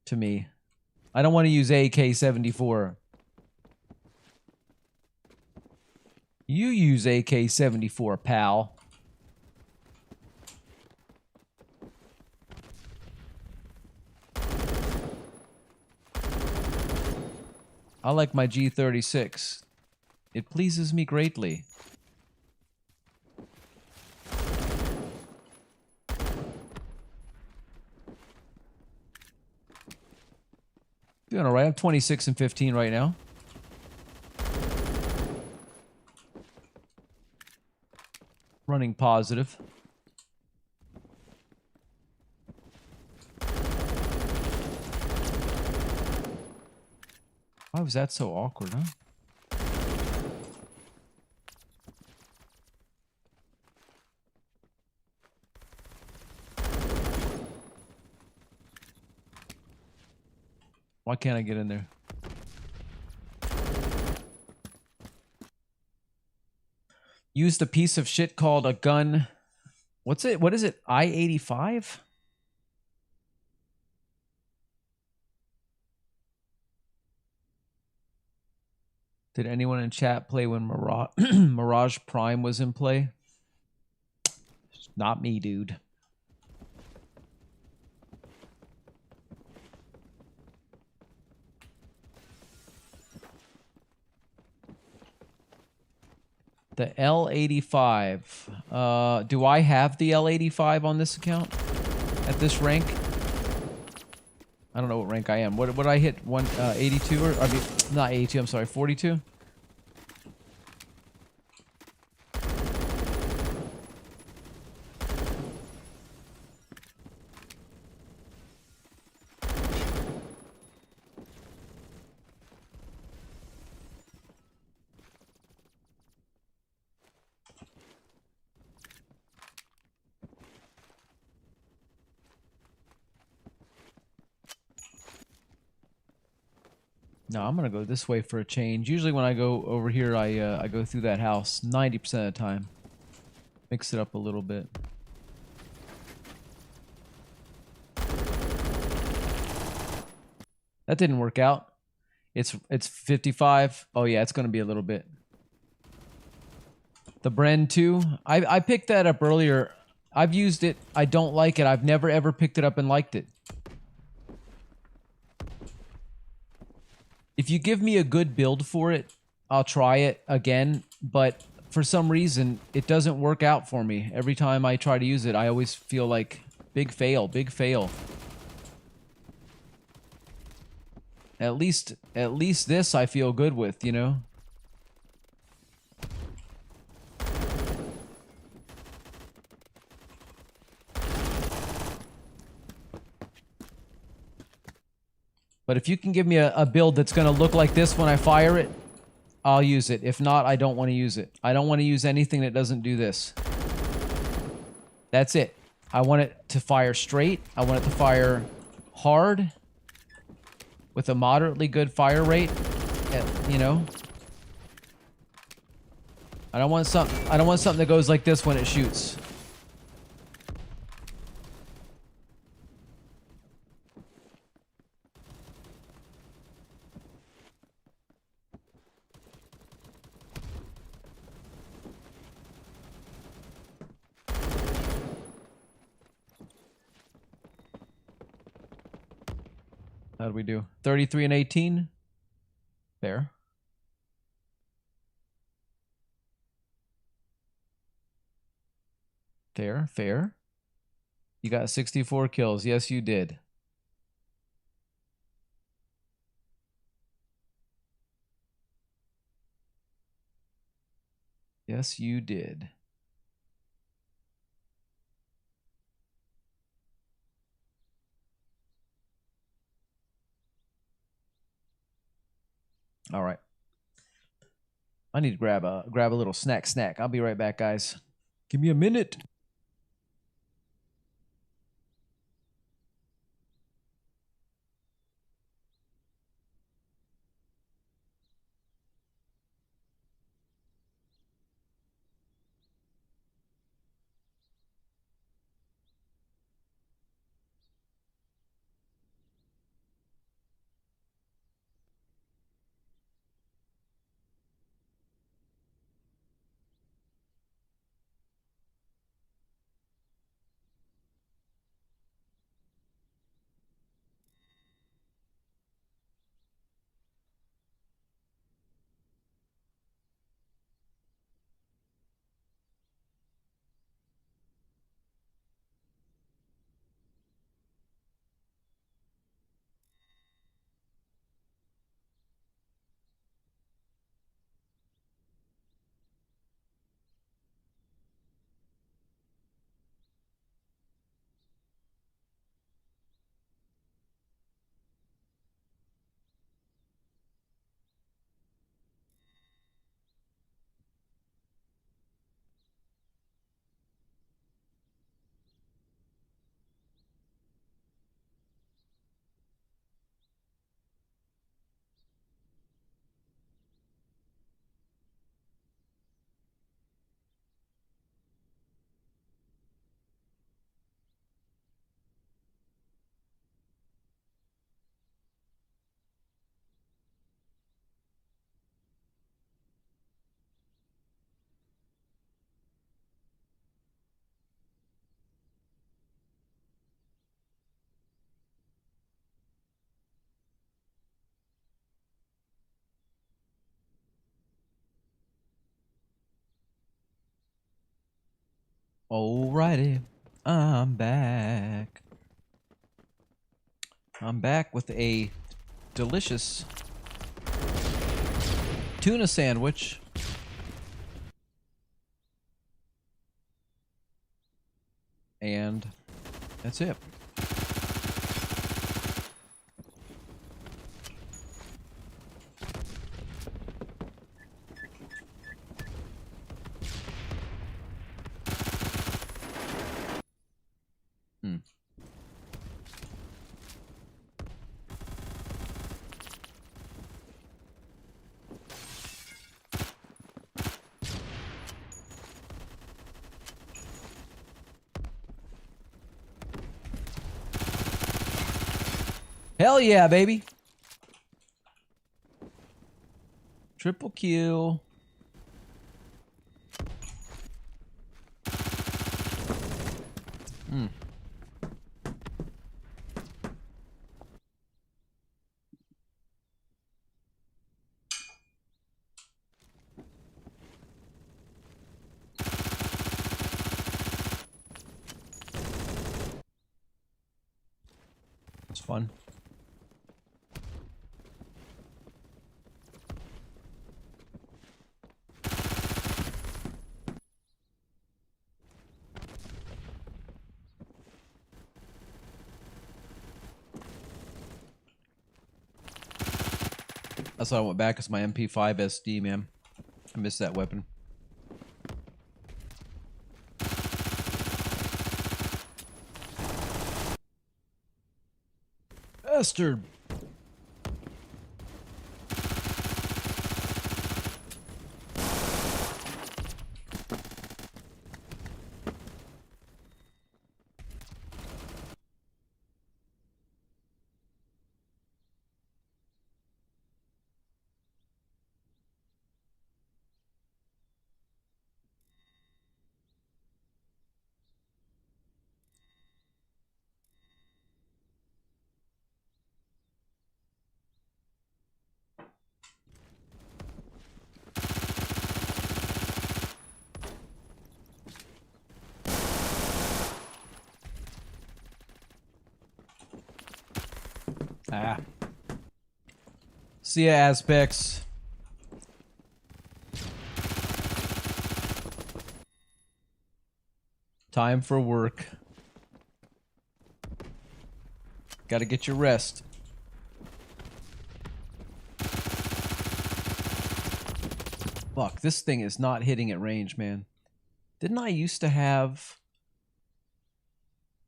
to me. I don't want to use AK-74. You use AK-74, pal. I like my G36. It pleases me greatly. Doing all right. I'm 26 and 15 right now. Running positive. Why was that so awkward, huh? Why can't I get in there? Used a piece of shit called a gun. What's it? What is it? I-85? Did anyone in chat play when Mirage Prime was in play? Not me, dude. The L85. Do I have the L85 on this account? At this rank? I don't know what rank I am. What I hit? 82 or I mean not 82, I'm sorry, 42? No, I'm gonna go this way for a change. Usually when I go over here, I go through that house 90% of the time. Mix it up a little bit. That didn't work out. It's 55. Oh yeah, it's gonna be a little bit. The Bren 2. I picked that up earlier. I've used it. I don't like it. I've never ever picked it up and liked it. If you give me a good build for it, I'll try it again. But for some reason, it doesn't work out for me. Every time I try to use it, I always feel like big fail, big fail. At least this I feel good with, you know? But if you can give me a build that's going to look like this when I fire it, I'll use it. If not, I don't want to use it. I don't want to use anything that doesn't do this. That's it. I want it to fire straight. I want it to fire hard with a moderately good fire rate. You know? I don't want something that goes like this when it shoots. How do we do? 33 and 18? Fair. Fair, fair. You got 64 kills. Yes, you did. Yes, you did. All right. I need to grab a little snack. I'll be right back, guys. Give me a minute. Alrighty, I'm back. I'm back with a delicious tuna sandwich. And that's it. Hell yeah, baby. Triple kill. It's fun. That's why I went back as my MP5 SD, man. I miss that weapon. Bastard. Ah. See ya, Aspects. Time for work. Gotta get your rest. Fuck, this thing is not hitting at range, man. Didn't I used to have...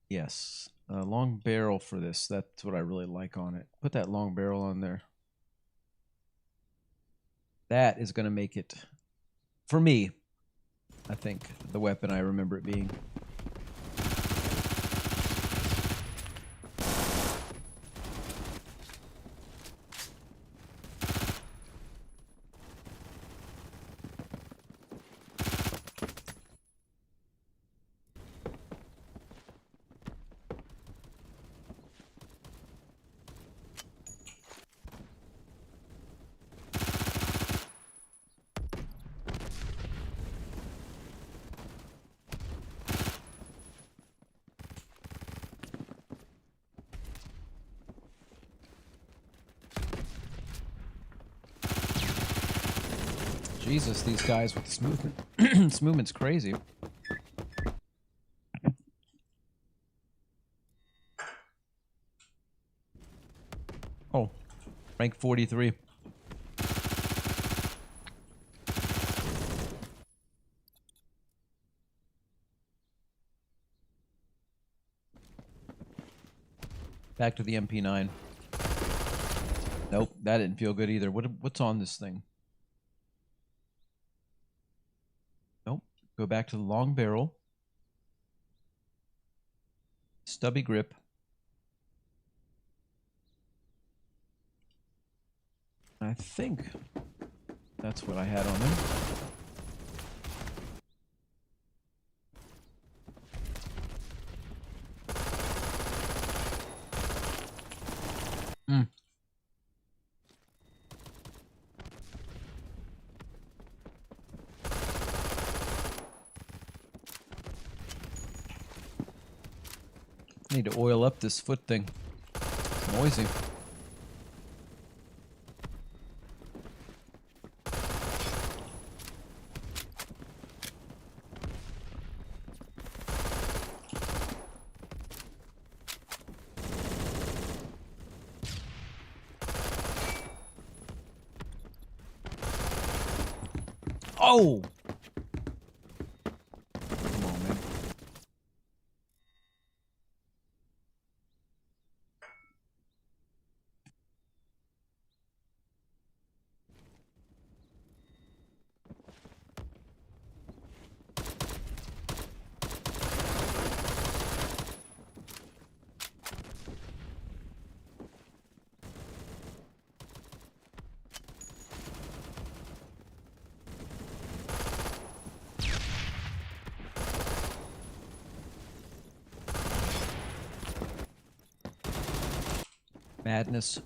Yes, a long barrel for this. That's what I really like on it. Put that long barrel on there. That is going to make it, for me, I think, the weapon I remember it being. Jesus, these guys with this movement. This movement's crazy. Oh, rank 43. Back to the MP9. Nope, that didn't feel good either. What's on this thing? Nope. Go back to the long barrel. Stubby grip. I think that's what I had on there. need to oil up this foot thing. It's noisy. Oh! Come on, man. Madness.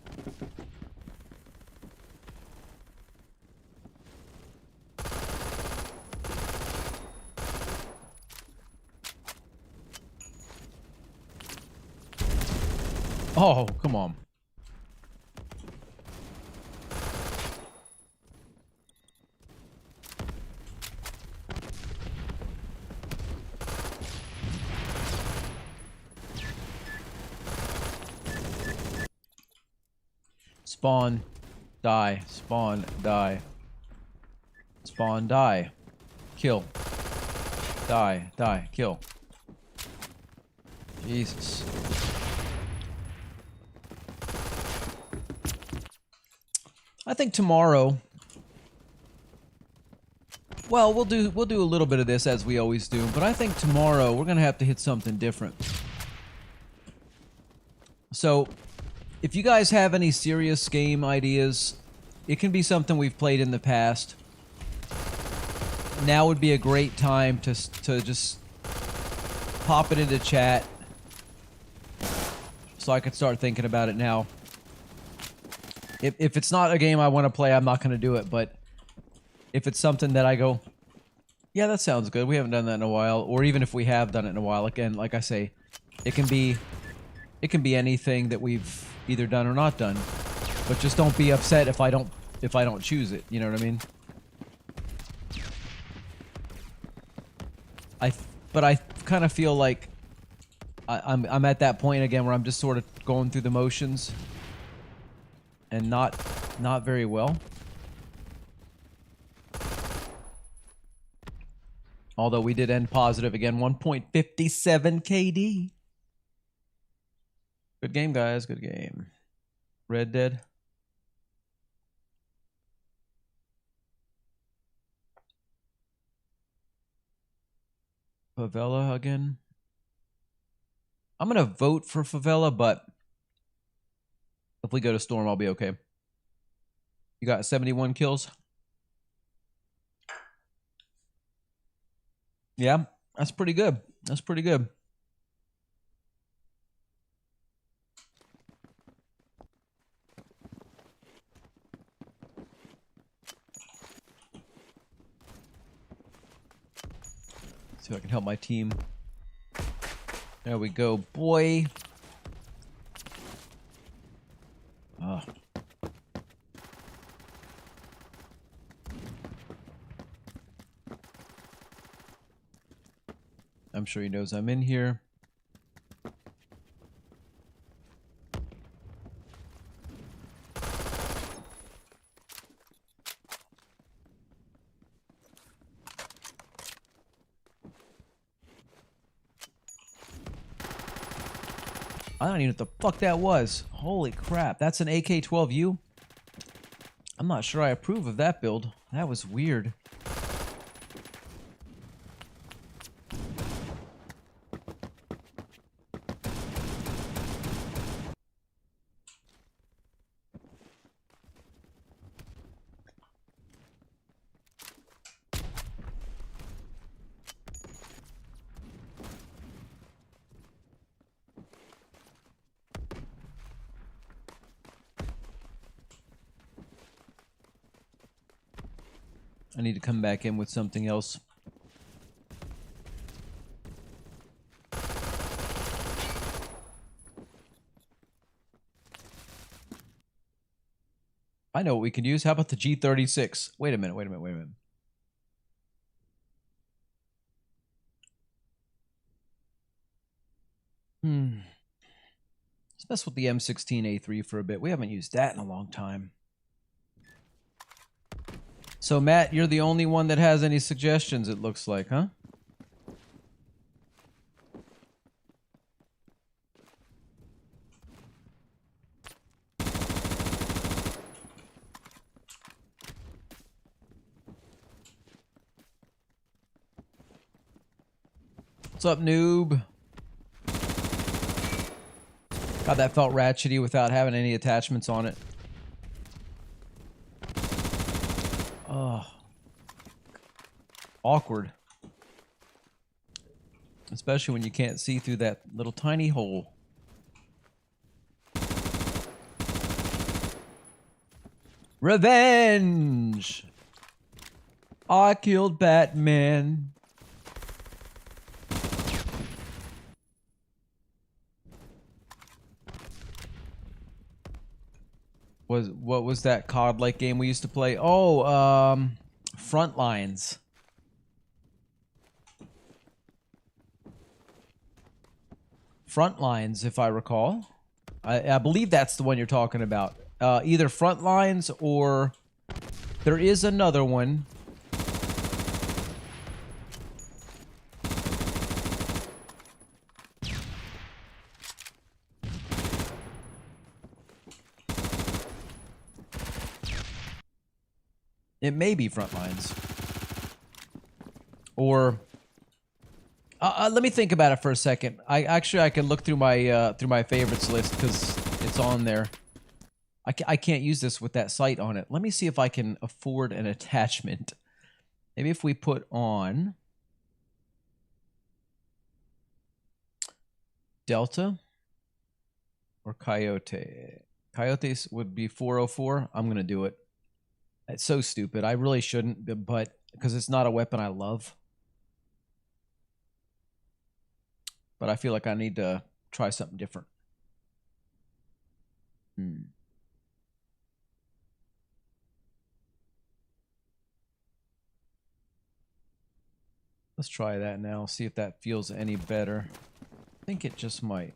Oh, come on. Spawn, die, spawn, die. Spawn, die. Kill. Die, die, kill. Jesus. I think tomorrow. Well, we'll do a little bit of this as we always do, but I think tomorrow we're gonna have to hit something different. So, if you guys have any serious game ideas, it can be something we've played in the past. Now would be a great time to just pop it into chat, so I could start thinking about it now. If it's not a game I want to play, I'm not going to do it. But if it's something that I go, yeah, that sounds good. We haven't done that in a while, or even if we have done it in a while, again, like I say, it can be anything that we've either done or not done. But just don't be upset if I don't choose it. You know what I mean? But I kind of feel like I'm at that point again where I'm just sort of going through the motions and not very well. Although we did end positive again, 1.57 KD. Good game, guys. Good game. Red Dead. Favela again. I'm going to vote for Favela, but if we go to Storm, I'll be okay. You got 71 kills? Yeah, that's pretty good. That's pretty good. See if I can help my team. There we go, boy. Ah. I'm sure he knows I'm in here. I don't even know what the fuck that was. Holy crap. That's an AK-12U? I'm not sure I approve of that build. That was weird. I need to come back in with something else. I know what we can use. How about the G36? Wait a minute. Let's mess with the M16A3 for a bit. We haven't used that in a long time. So, Matt, you're the only one that has any suggestions, it looks like, huh? What's up, noob? God, that felt ratchety without having any attachments on it. Oh. Awkward. Especially when you can't see through that little tiny hole. Revenge! I killed Batman. What was that COD-like game we used to play? Oh, Frontlines. Frontlines, if I recall. I believe that's the one you're talking about. Either Frontlines or there is another one. It may be Frontlines. Or let me think about it for a second. I can look through my favorites list because it's on there. I can't use this with that site on it. Let me see if I can afford an attachment. Maybe if we put on Delta or Coyote. Coyotes would be 404. I'm gonna do it. It's so stupid. I really shouldn't, but because it's not a weapon I love. But I feel like I need to try something different. Let's try that now. See if that feels any better. I think it just might.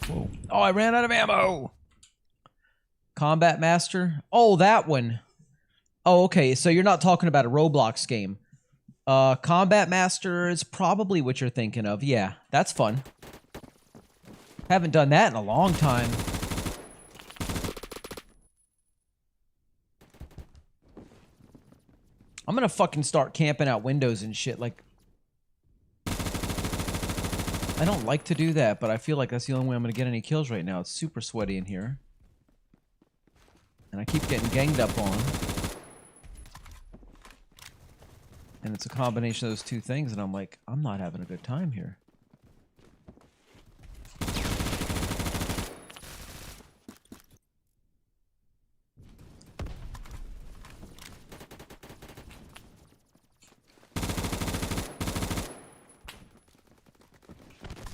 Whoa. Oh, I ran out of ammo. Combat Master. Oh, that one. Oh, okay. So you're not talking about a Roblox game. Combat Master is probably what you're thinking of. Yeah, that's fun. Haven't done that in a long time. I'm gonna fucking start camping out windows and shit. Like, I don't like to do that, but I feel like that's the only way I'm gonna get any kills right now. It's super sweaty in here. And I keep getting ganged up on. And it's a combination of those two things, and I'm like, I'm not having a good time here.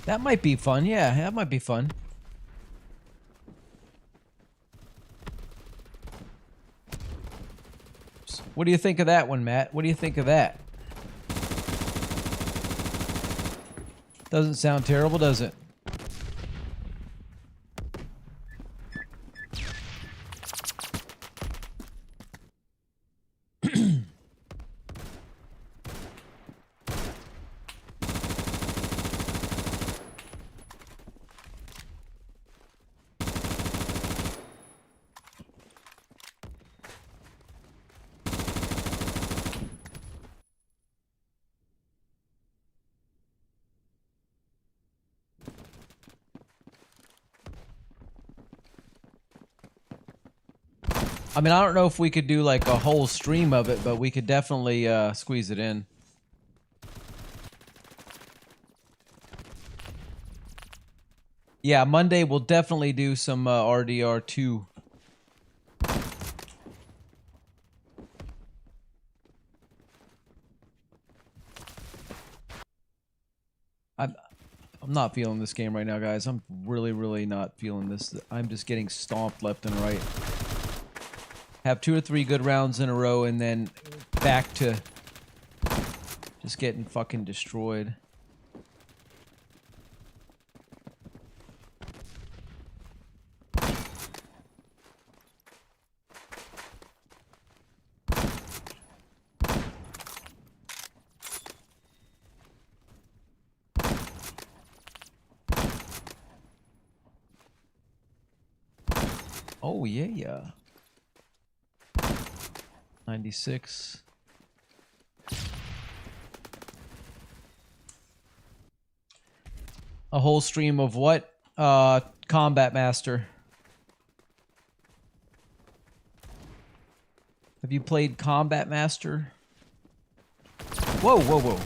That might be fun. Yeah, that might be fun. What do you think of that one, Matt? What do you think of that? Doesn't sound terrible, does it? I mean, I don't know if we could do like a whole stream of it, but we could definitely squeeze it in. Yeah, Monday we'll definitely do some RDR2. I'm not feeling this game right now, guys. I'm really not feeling this. I'm just getting stomped left and right. Have 2 or 3 good rounds in a row and then back to just getting fucking destroyed. Oh, yeah. 96. A whole stream of what? Combat Master. Have you played Combat Master? Whoa.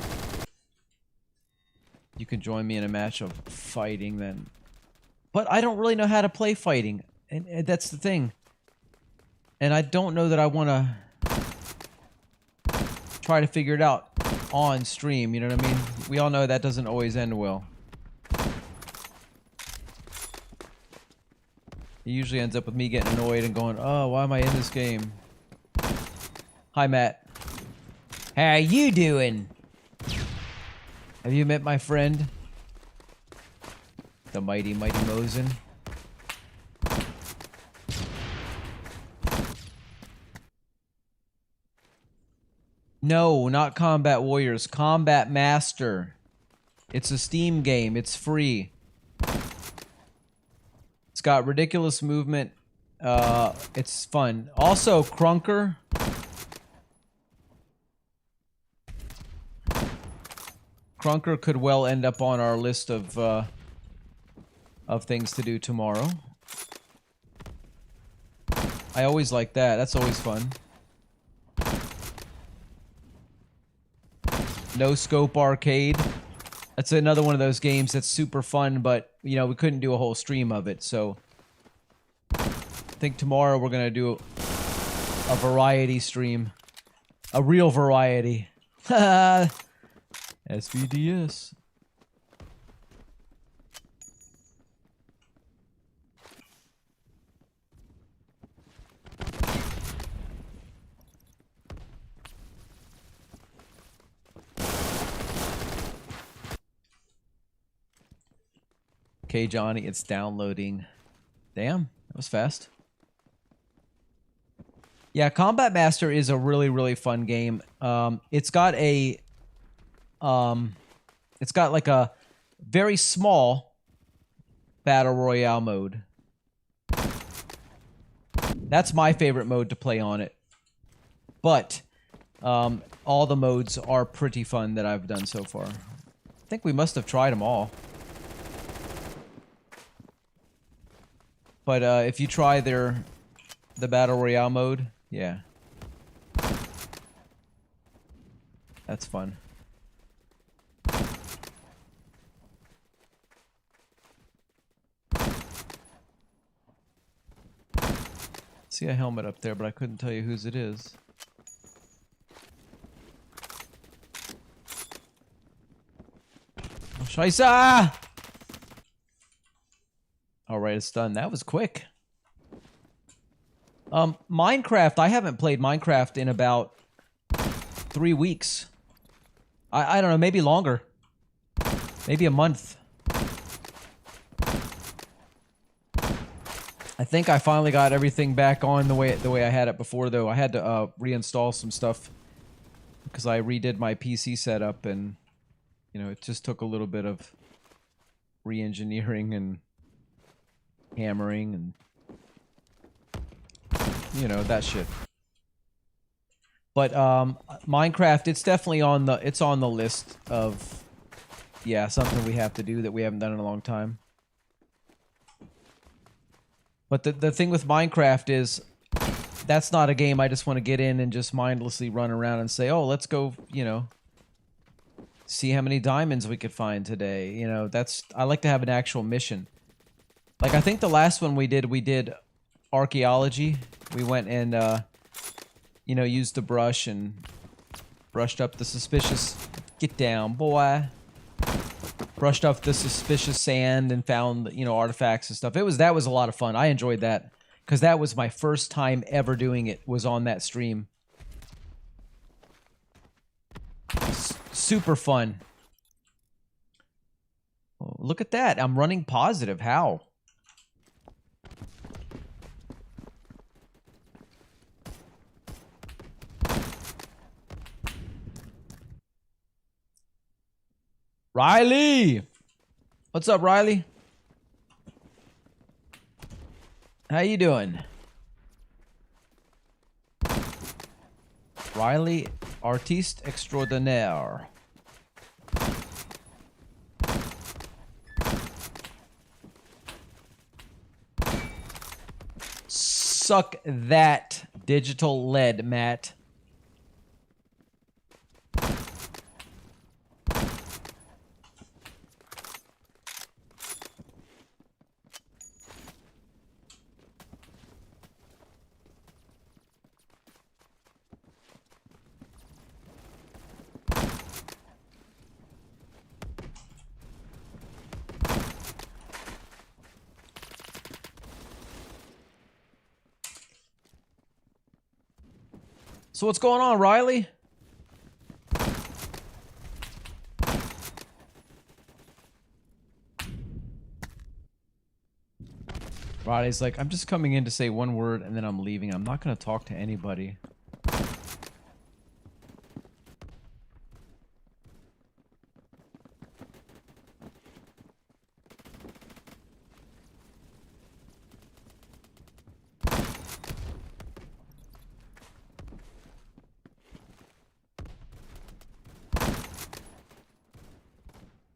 You can join me in a match of fighting then. But I don't really know how to play fighting. And that's the thing. And I don't know that I want to try to figure it out on stream, you know what I mean? We all know that doesn't always end well. It usually ends up with me getting annoyed and going, oh, why am I in this game? Hi, Matt. How you doing? Have you met my friend? The mighty Mosin? No, not Combat Warriors. Combat Master. It's a Steam game. It's free. It's got ridiculous movement. It's fun. Also, Krunker. Krunker could well end up on our list of things to do tomorrow. I always like that. That's always fun. No Scope Arcade. That's another one of those games that's super fun, but, you know, we couldn't do a whole stream of it, so... I think tomorrow we're gonna do a variety stream. A real variety. SVDS. Okay, Johnny, it's downloading. Damn, that was fast. Yeah, Combat Master is a really fun game. It's got like a very small battle royale mode. That's my favorite mode to play on it. But all the modes are pretty fun that I've done so far. I think we must have tried them all. But if you try the Battle Royale mode, yeah. That's fun. See a helmet up there, but I couldn't tell you whose it is. Oh, Scheisse! Alright, it's done. That was quick. Minecraft. I haven't played Minecraft in about 3 weeks. I don't know, maybe longer. Maybe a month. I think I finally got everything back on the way I had it before, though. I had to reinstall some stuff because I redid my PC setup, and you know, it just took a little bit of re-engineering and hammering and, you know, that shit. But Minecraft, it's definitely on the list of, yeah, something we have to do that we haven't done in a long time. But the thing with Minecraft is that's not a game I just want to get in and just mindlessly run around and say, oh, let's go, you know, see how many diamonds we could find today. You know, I like to have an actual mission. Like, I think the last one we did archaeology. We went and, you know, used the brush and brushed up the suspicious... Get down, boy. brushed off the suspicious sand and found, you know, artifacts and stuff. That was a lot of fun. I enjoyed that because that was my first time ever doing it, was on that stream. Super fun. Oh, look at that. I'm running positive. How? Riley! What's up, Riley? How you doing? Riley, artiste extraordinaire. Suck that, digital lead, Matt. So what's going on, Riley? Riley's like, I'm just coming in to say one word and then I'm leaving. I'm not going to talk to anybody.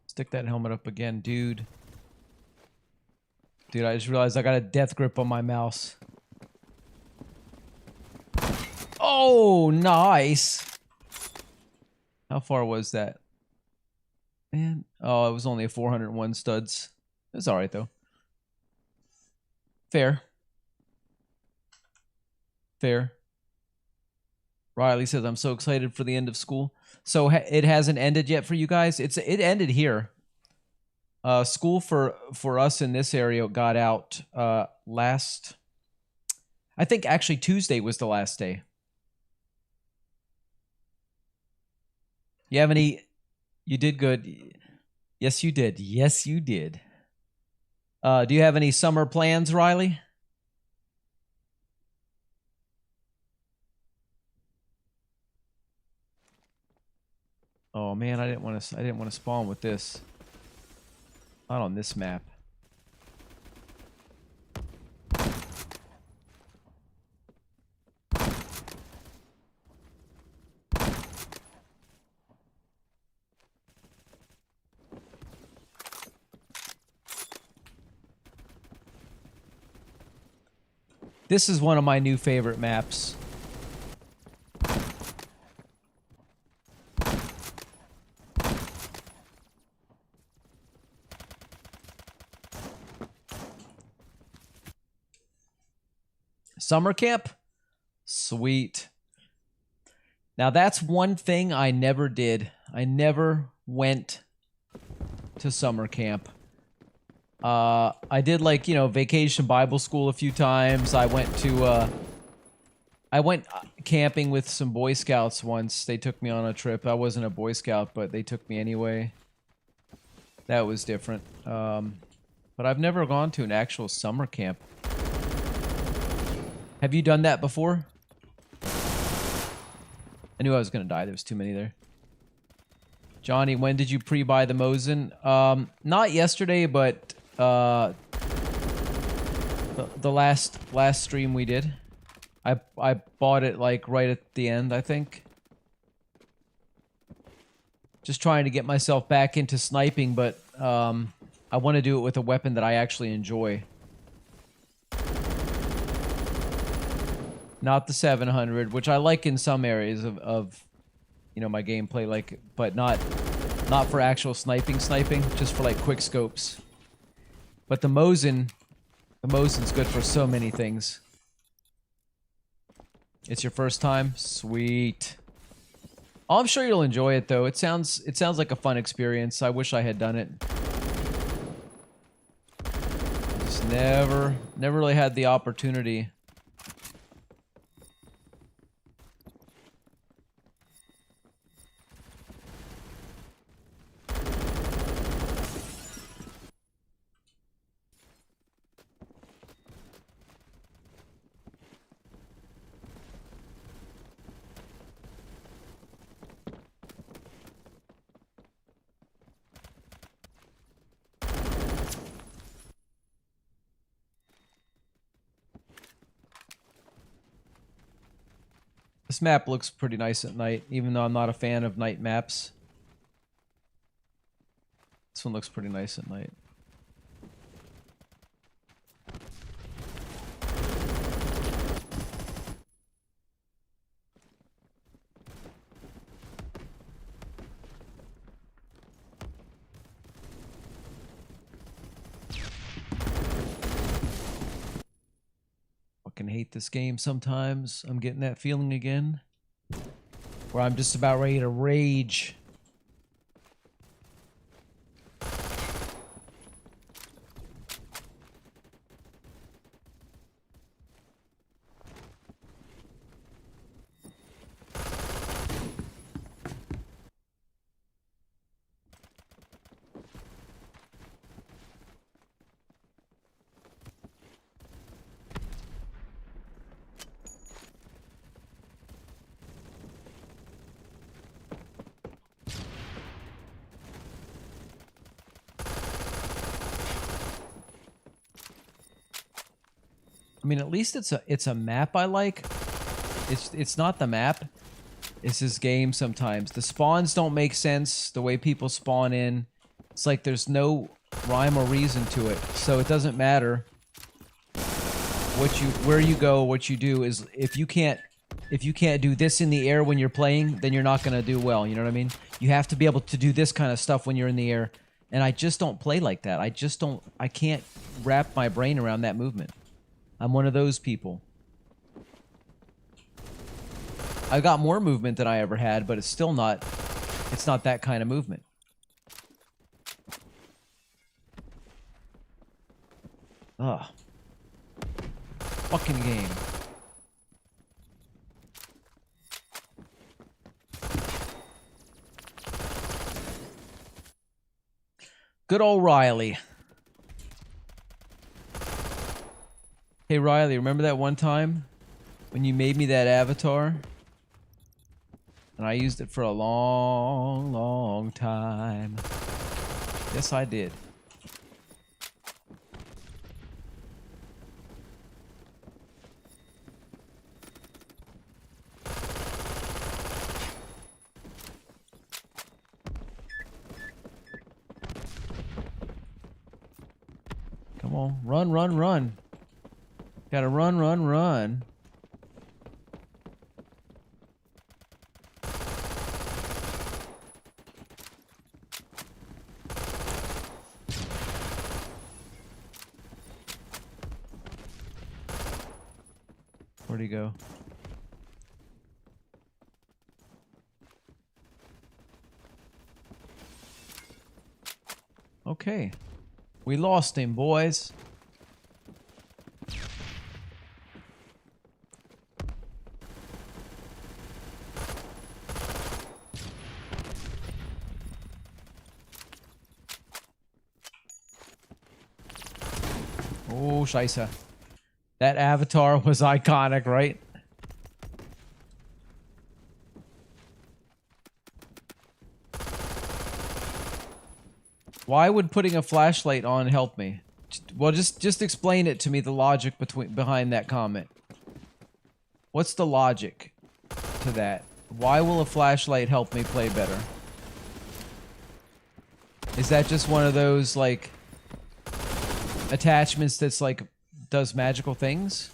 Stick that helmet up again, dude. Dude, I just realized I got a death grip on my mouse. Oh, nice. How far was that? Man. Oh, it was only a 401 studs. It's alright, though. Fair. Fair. Riley says, I'm so excited for the end of school. So it hasn't ended yet for you guys? It ended here. School for us in this area got out last... I think actually Tuesday was the last day. You have any... You did good. Yes, you did. Yes, you did. Do you have any summer plans, Riley? Oh man, I didn't want to spawn with this. Not on this map. This is one of my new favorite maps. Summer camp? Sweet. Now that's one thing I never did. I never went to summer camp. I did, like, you know, vacation Bible school a few times. I went camping with some Boy Scouts once. They took me on a trip. I wasn't a Boy Scout, but they took me anyway. That was different. But I've never gone to an actual summer camp. Have you done that before? I knew I was going to die. There was too many there. Johnny, when did you pre-buy the Mosin? Not yesterday, but the last stream we did. I bought it like right at the end, I think. Just trying to get myself back into sniping, but I want to do it with a weapon that I actually enjoy. Not the 700, which I like in some areas of you know, my gameplay, like, but not for actual sniping, just for like quick scopes. But the Mosin's good for so many things. It's your first time? Sweet. Oh, I'm sure you'll enjoy it though. It sounds like a fun experience. I wish I had done it. Just never really had the opportunity. This map looks pretty nice at night, even though I'm not a fan of night maps. This one looks pretty nice at night. Fucking hate this game sometimes. I'm getting that feeling again. Where I'm just about ready to rage. I mean, at least it's a map I like. It's not the map. It's this game sometimes. The spawns don't make sense. The way people spawn in. It's like there's no rhyme or reason to it. So it doesn't matter where you go, what you do is if you can't do this in the air when you're playing, then you're not going to do well, you know what I mean? You have to be able to do this kind of stuff when you're in the air. And I just don't play like that. I can't wrap my brain around that movement. I'm one of those people. I've got more movement than I ever had, but it's not that kind of movement. Ugh. Fucking game. Good old Riley. Hey Riley, remember that one time when you made me that avatar? And I used it for a long, long time. Yes, I did. Come on, run, run, run. Gotta run, run, run. Where'd he go? Okay. We lost him, boys. Oh, scheisse. That avatar was iconic, right? Why would putting a flashlight on help me? Well, just explain it to me, the logic behind that comment. What's the logic to that? Why will a flashlight help me play better? Is that just one of those, like, attachments that's, like, does magical things?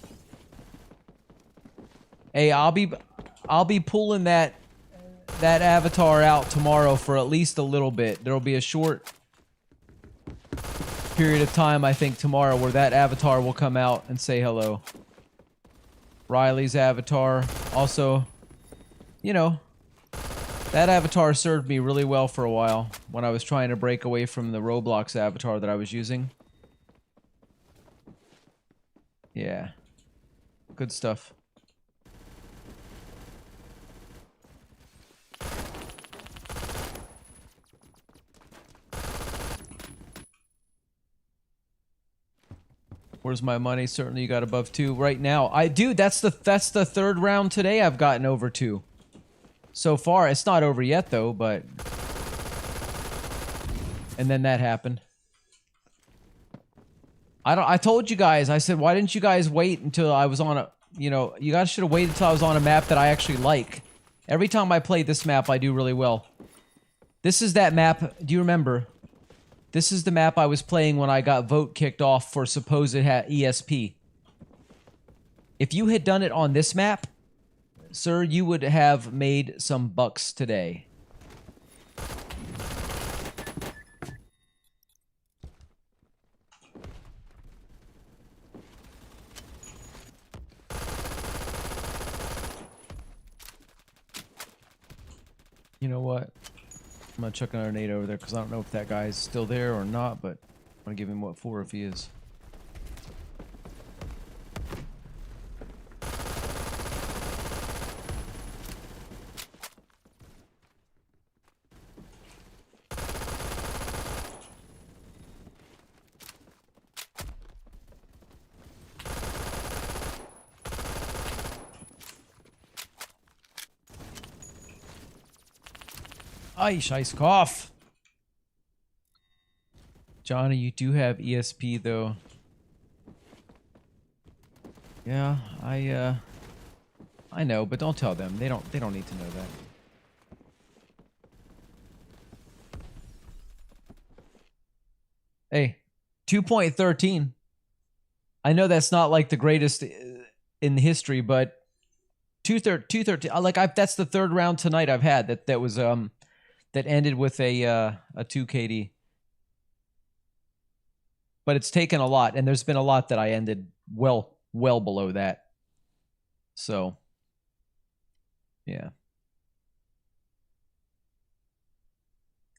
Hey, I'll be pulling that avatar out tomorrow for at least a little bit. There'll be a short period of time, I think, tomorrow where that avatar will come out and say hello. Riley's avatar. Also, you know, That avatar served me really well for a while when I was trying to break away from the Roblox avatar that I was using. Yeah. Good stuff. Where's my money? Certainly you got above 2 right now. Dude, that's the third round today I've gotten over 2. So far, it's not over yet though, but and then that happened. I told you guys, I said, why didn't you guys wait until I was on a, you know, you guys should have waited until I was on a map that I actually like. Every time I play this map, I do really well. This is that map, do you remember? This is the map I was playing when I got vote kicked off for supposed ESP. If you had done it on this map, sir, you would have made some bucks today. You know what? I'm gonna chuck another nade over there because I don't know if that guy's still there or not, but I'm gonna give him what 4 if he is. Ice cough. Johnny, you do have ESP though. Yeah, I know, but don't tell them. They don't need to know that. Hey, 2.13. I know that's not like the greatest in history, but 213. Like that's the third round tonight I've had that was that ended with a 2 KD. But it's taken a lot, and there's been a lot that I ended well below that. So, yeah.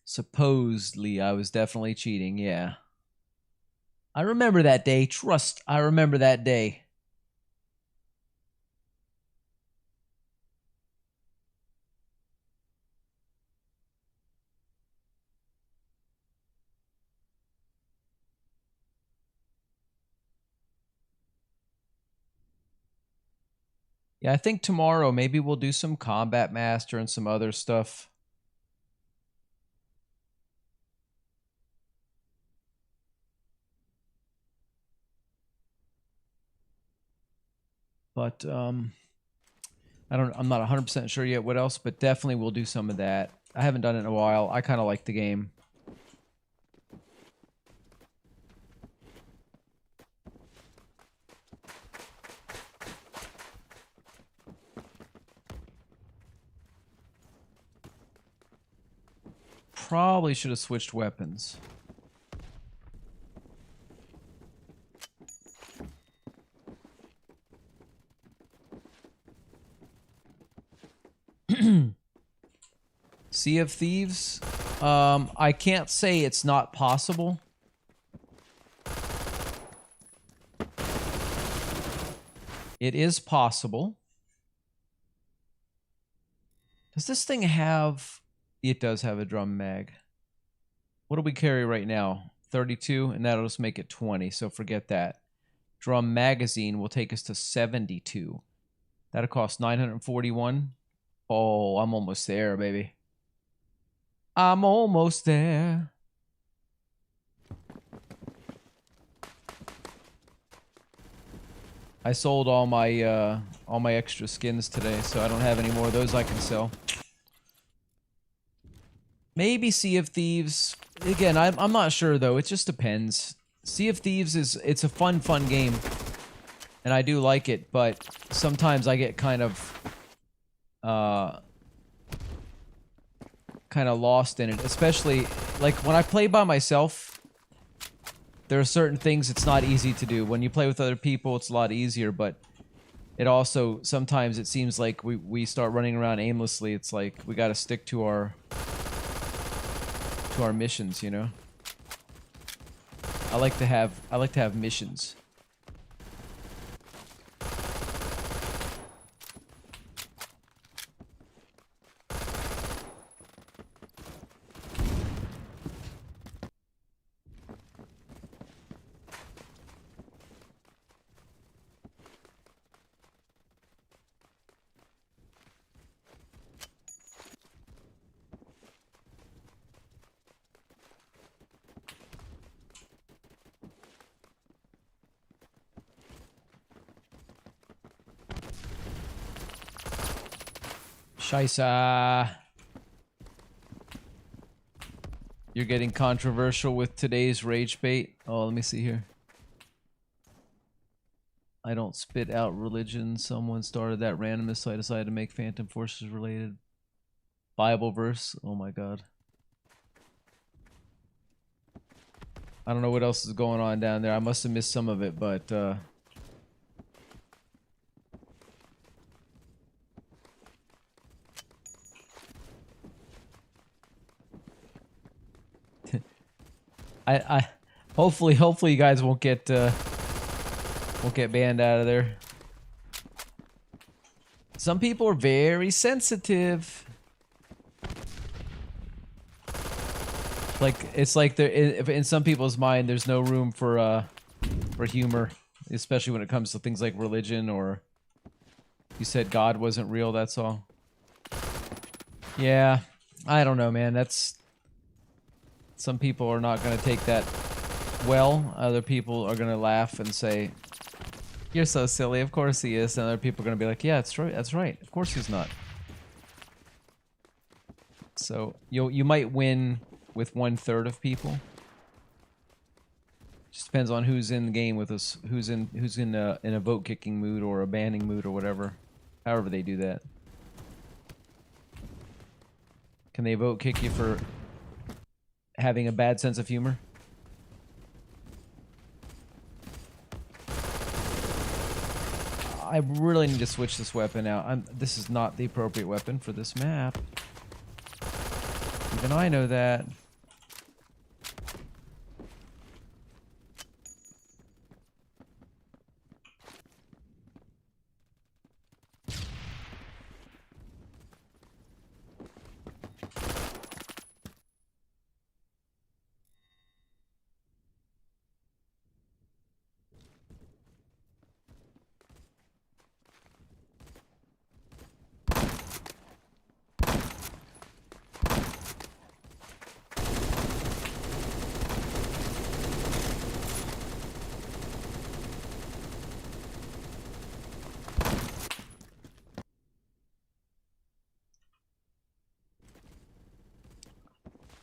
Supposedly, I was definitely cheating, yeah. I remember that day. Trust, I remember that day. Yeah, I think tomorrow maybe we'll do some Combat Master and some other stuff. But I'm not 100% sure yet what else, but definitely we'll do some of that. I haven't done it in a while. I kind of like the game. Probably should have switched weapons. Sea of Thieves? I can't say it's not possible. It is possible. Does this thing have... It does have a drum mag. What do we carry right now? 32, and that'll just make it 20, so forget that. Drum magazine will take us to 72. That'll cost 941. Oh, I'm almost there, baby. I'm almost there. I sold all my extra skins today, so I don't have any more of those I can sell. Maybe Sea of Thieves. Again, I'm not sure though. It just depends. Sea of Thieves it's a fun game, and I do like it. But sometimes I get kind of lost in it. Especially like when I play by myself. There are certain things it's not easy to do. When you play with other people, it's a lot easier. But it also sometimes it seems like we start running around aimlessly. It's like we got to stick to our missions, you know. I like to have missions. Scheisse. You're getting controversial with today's rage bait. Oh, let me see here. I don't spit out religion. Someone started that randomness, so I decided to make Phantom Forces related. Bible verse. Oh my god. I don't know what else is going on down there. I must have missed some of it, but I hopefully you guys won't get banned out of there. Some people are very sensitive. Like it's like there in some people's mind there's no room for humor, especially when it comes to things like religion, or you said God wasn't real, that's all. Yeah, I don't know, man. That's some people are not going to take that well. Other people are going to laugh and say, "You're so silly. Of course he is." And other people are going to be like, "Yeah, it's true. That's right. Of course he's not." So you might win with 1/3 of people. Just depends on who's in the game with us, who's in a vote kicking mood or a banning mood or whatever. However they do that. Can they vote kick you for having a bad sense of humor? I really need to switch this weapon out. This is not the appropriate weapon for this map. Even I know that.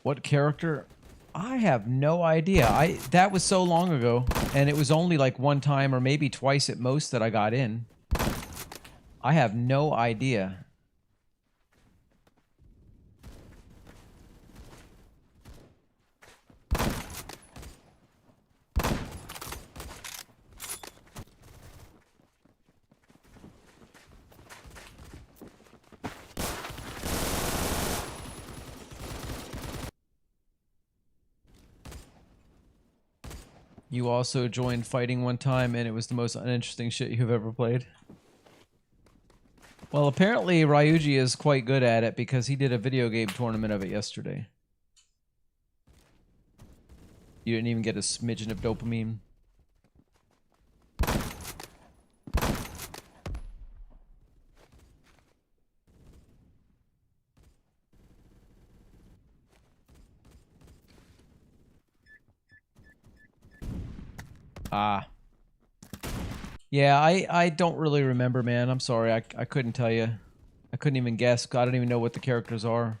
What character? I have no idea. That was so long ago, and it was only like one time or maybe twice at most that I got in. I have no idea. You also joined fighting one time, and it was the most uninteresting shit you've ever played. Well, apparently Ryuji is quite good at it because he did a video game tournament of it yesterday. You didn't even get a smidgen of dopamine. Ah. Yeah, I don't really remember, man. I'm sorry. I couldn't tell you. I couldn't even guess. I don't even know what the characters are.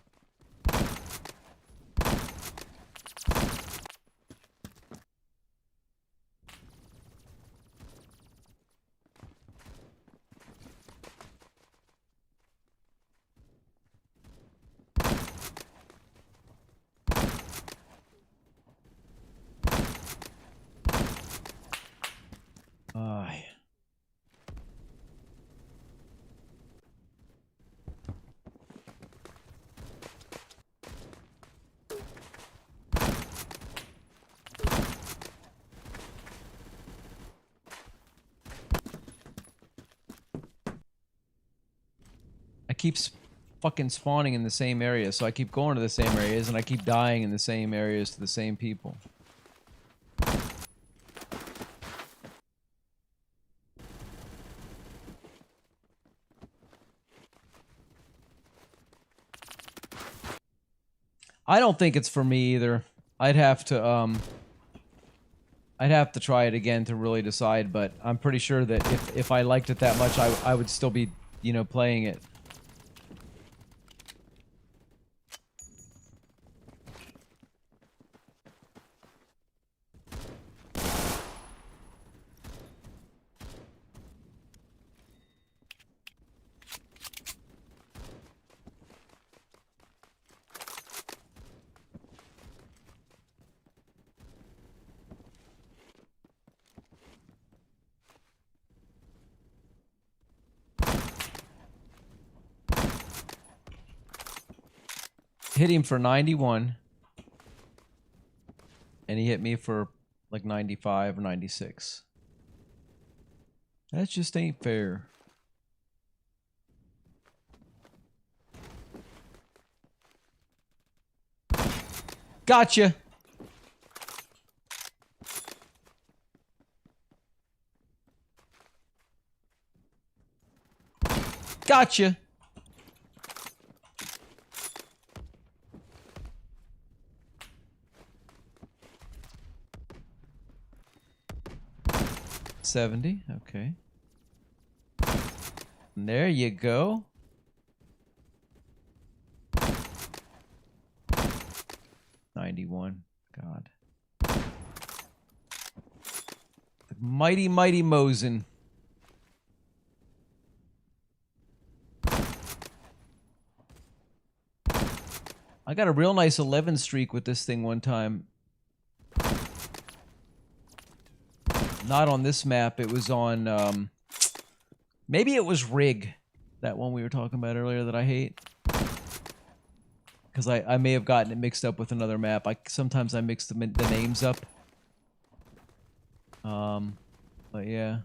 keep fucking spawning in the same area, so I keep going to the same areas, and I keep dying in the same areas to the same people. I don't think it's for me either. I'd have to try it again to really decide, but I'm pretty sure that if I liked it that much, I would still be, you know, playing it. Hit him for 91, and he hit me for like 95 or 96. That just ain't fair. Gotcha. Gotcha. $70, okay. And there you go. $91, God. The mighty, mighty Mosin. I got a real nice 11 streak with this thing one time. Not on this map. It was on, maybe it was Rig. That one we were talking about earlier that I hate. Because I may have gotten it mixed up with another map. Sometimes I mix the names up. But yeah.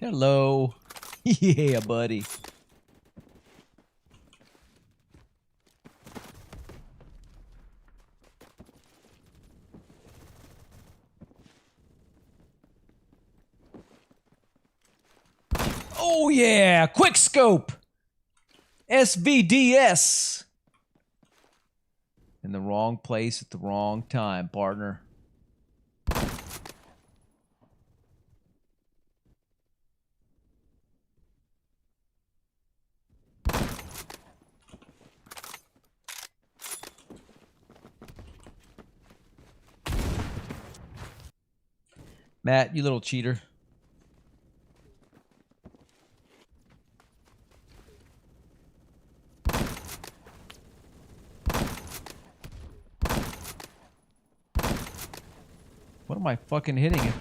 Hello. Yeah, buddy. Oh yeah, quick scope. SVDS. In the wrong place at the wrong time, partner. Matt, you little cheater. What am I fucking hitting?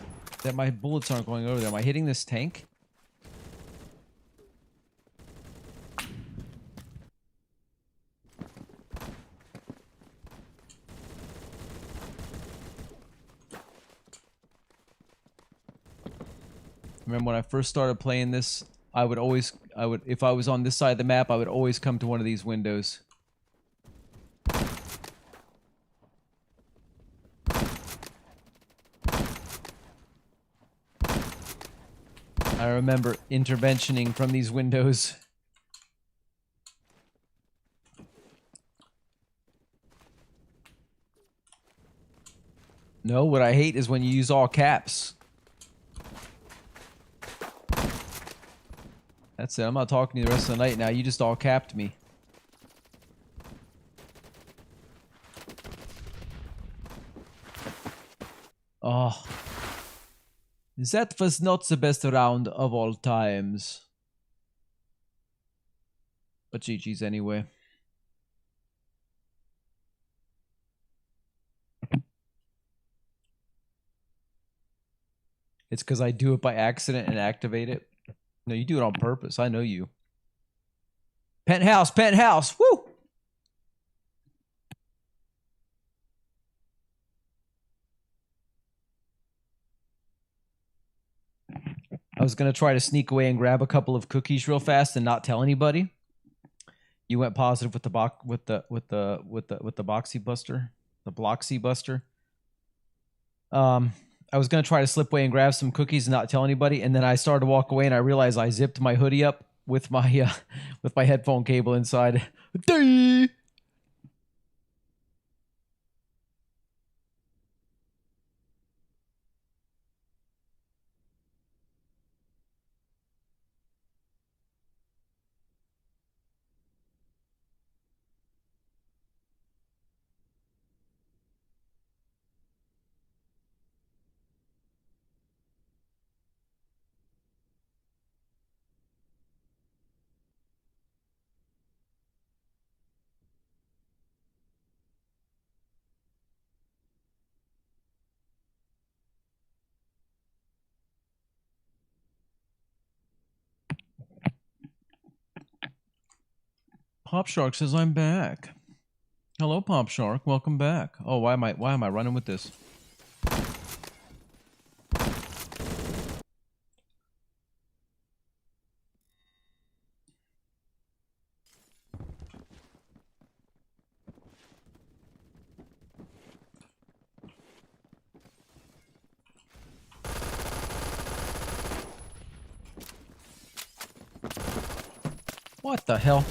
That my bullets aren't going over there. Am I hitting this tank? Remember when I first started playing this, if I was on this side of the map, I would always come to one of these windows. I remember interventioning from these windows. No, what I hate is when you use all caps. That's it. I'm not talking to you the rest of the night now. You just all capped me. Oh. That was not the best round of all times. But GG's anyway. It's because I do it by accident and activate it. No, you do it on purpose. I know you. Penthouse, penthouse. Woo! I was gonna try to sneak away and grab a couple of cookies real fast and not tell anybody. You went positive with the Boxy Buster, the Bloxy Buster. I was gonna try to slip away and grab some cookies and not tell anybody, and then I started to walk away and I realized I zipped my hoodie up with my headphone cable inside. Pop Shark says I'm back. Hello, Pop Shark. Welcome back. Oh, why am I running with this? What the hell?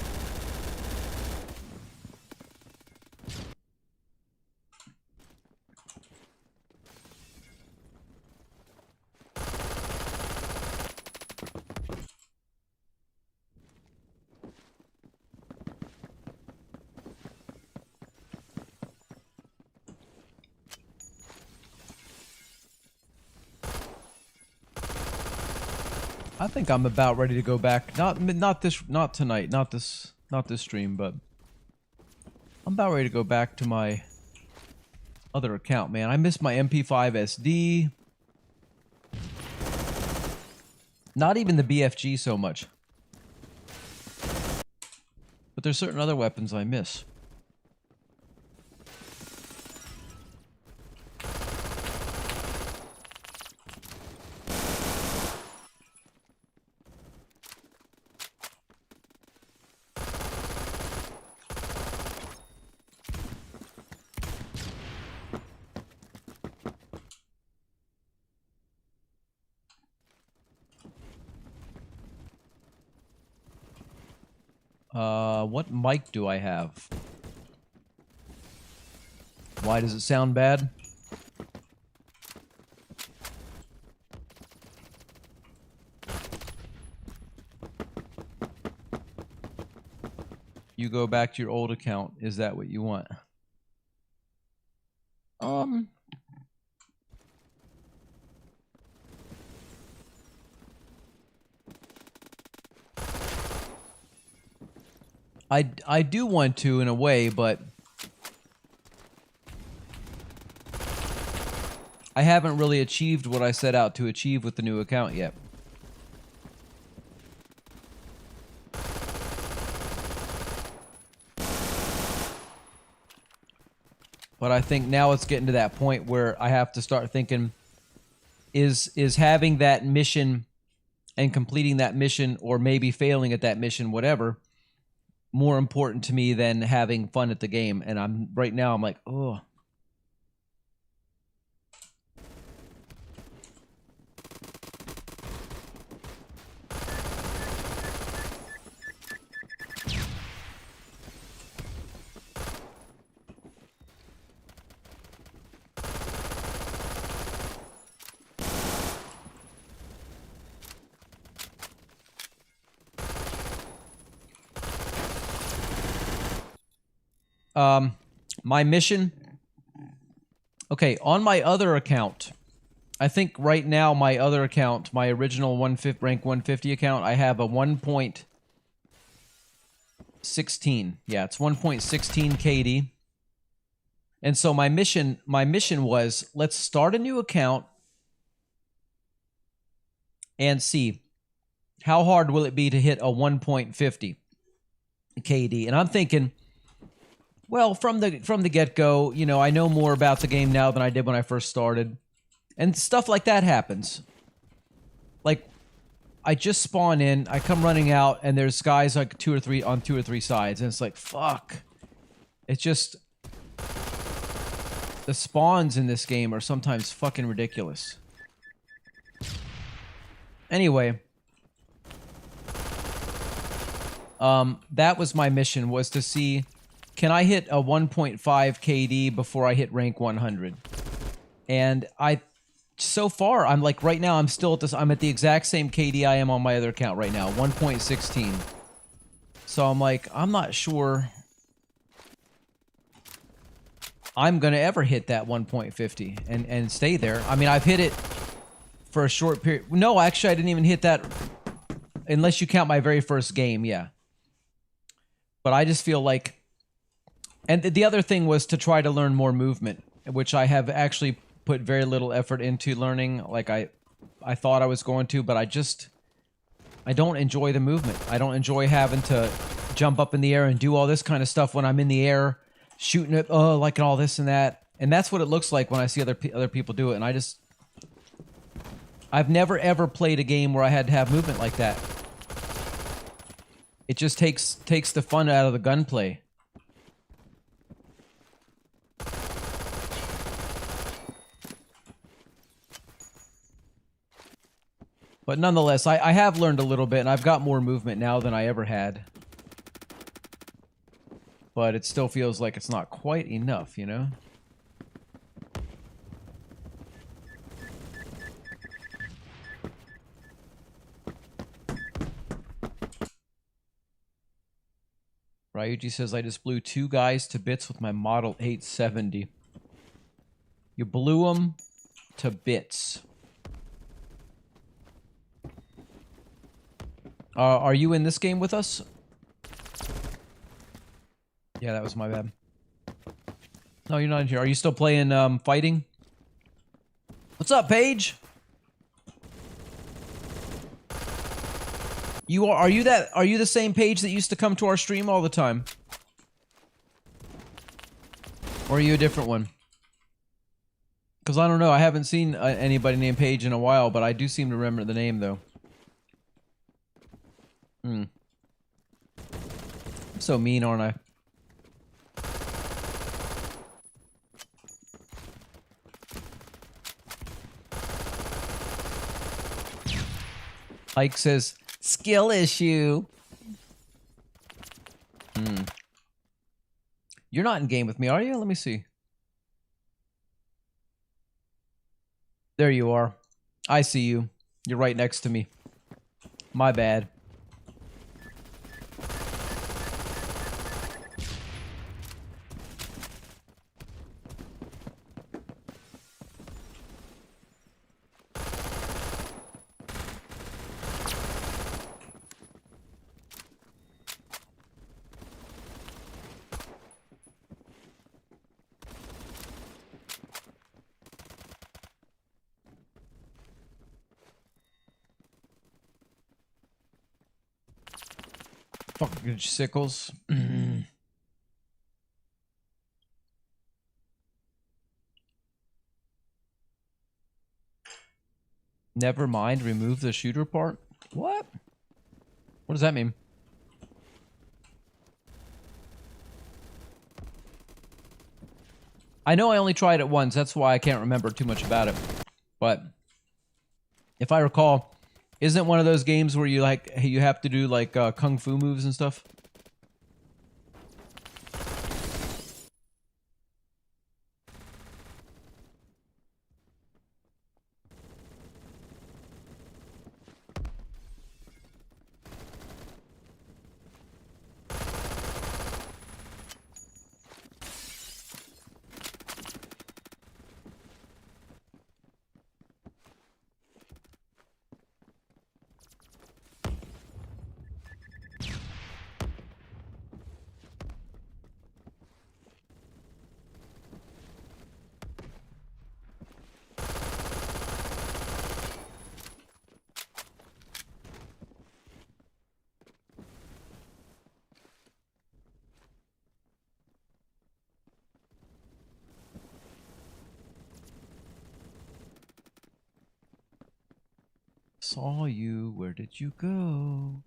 I think I'm about ready to go back. Not tonight, not this stream, but I'm about ready to go back to my other account, man. I miss my MP5 SD. Not even the BFG so much. But there's certain other weapons I miss. What mic do I have? Why does it sound bad? You go back to your old account. Is that what you want? I do want to in a way, but I haven't really achieved what I set out to achieve with the new account yet. But I think now it's getting to that point where I have to start thinking, is having that mission and completing that mission, or maybe failing at that mission, whatever, more important to me than having fun at the game? And right now I'm like, oh. My mission. Okay, on my other account, I think right now my other account, my original rank 150 account, I have a 1.16. Yeah, it's 1.16 KD. And so my mission was, let's start a new account and see how hard will it be to hit a 1.50 KD. And I'm thinking, well, from the get-go, you know, I know more about the game now than I did when I first started. And stuff like that happens. Like, I just spawn in, I come running out, and there's guys like two or three sides, and it's like, fuck. It's just, the spawns in this game are sometimes fucking ridiculous. Anyway, that was my mission, was to see, can I hit a 1.5 KD before I hit rank 100? And so far, I'm like, right now, I'm still at this, I'm at the exact same KD I am on my other account right now, 1.16. So I'm like, I'm not sure I'm gonna ever hit that 1.50 and stay there. I mean, I've hit it for a short period. No, actually, I didn't even hit that, unless you count my very first game, yeah. But I just feel like, and the other thing was to try to learn more movement, which I have actually put very little effort into learning, like I thought I was going to, but I don't enjoy the movement. I don't enjoy having to jump up in the air and do all this kind of stuff when I'm in the air, shooting it, like all this and that. And that's what it looks like when I see other people do it. And I've never ever played a game where I had to have movement like that. It just takes the fun out of the gunplay. But nonetheless, I have learned a little bit, and I've got more movement now than I ever had. But it still feels like it's not quite enough, you know? Ryuji says, I just blew 2 guys to bits with my Model 870. You blew them to bits. Are you in this game with us? Yeah, that was my bad. No, you're not in here. Are you still playing fighting? What's up, Paige? Are you the same Paige that used to come to our stream all the time? Or are you a different one? Because I don't know, I haven't seen anybody named Paige in a while, but I do seem to remember the name though. I'm so mean, aren't I? Ike says, skill issue. You're not in game with me, are you? Let me see. There you are. I see you. You're right next to me. My bad. Fucking sickles. Never mind, remove the shooter part? What? What does that mean? I know I only tried it once, that's why I can't remember too much about it. But if I recall, isn't it one of those games where you have to do like kung fu moves and stuff? Saw you. Where did you go?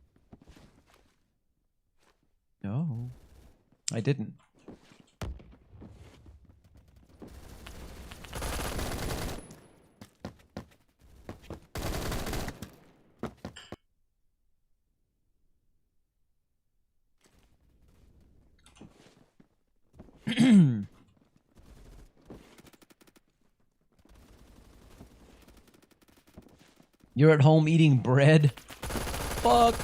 No, I didn't. You're at home eating bread? Fuck.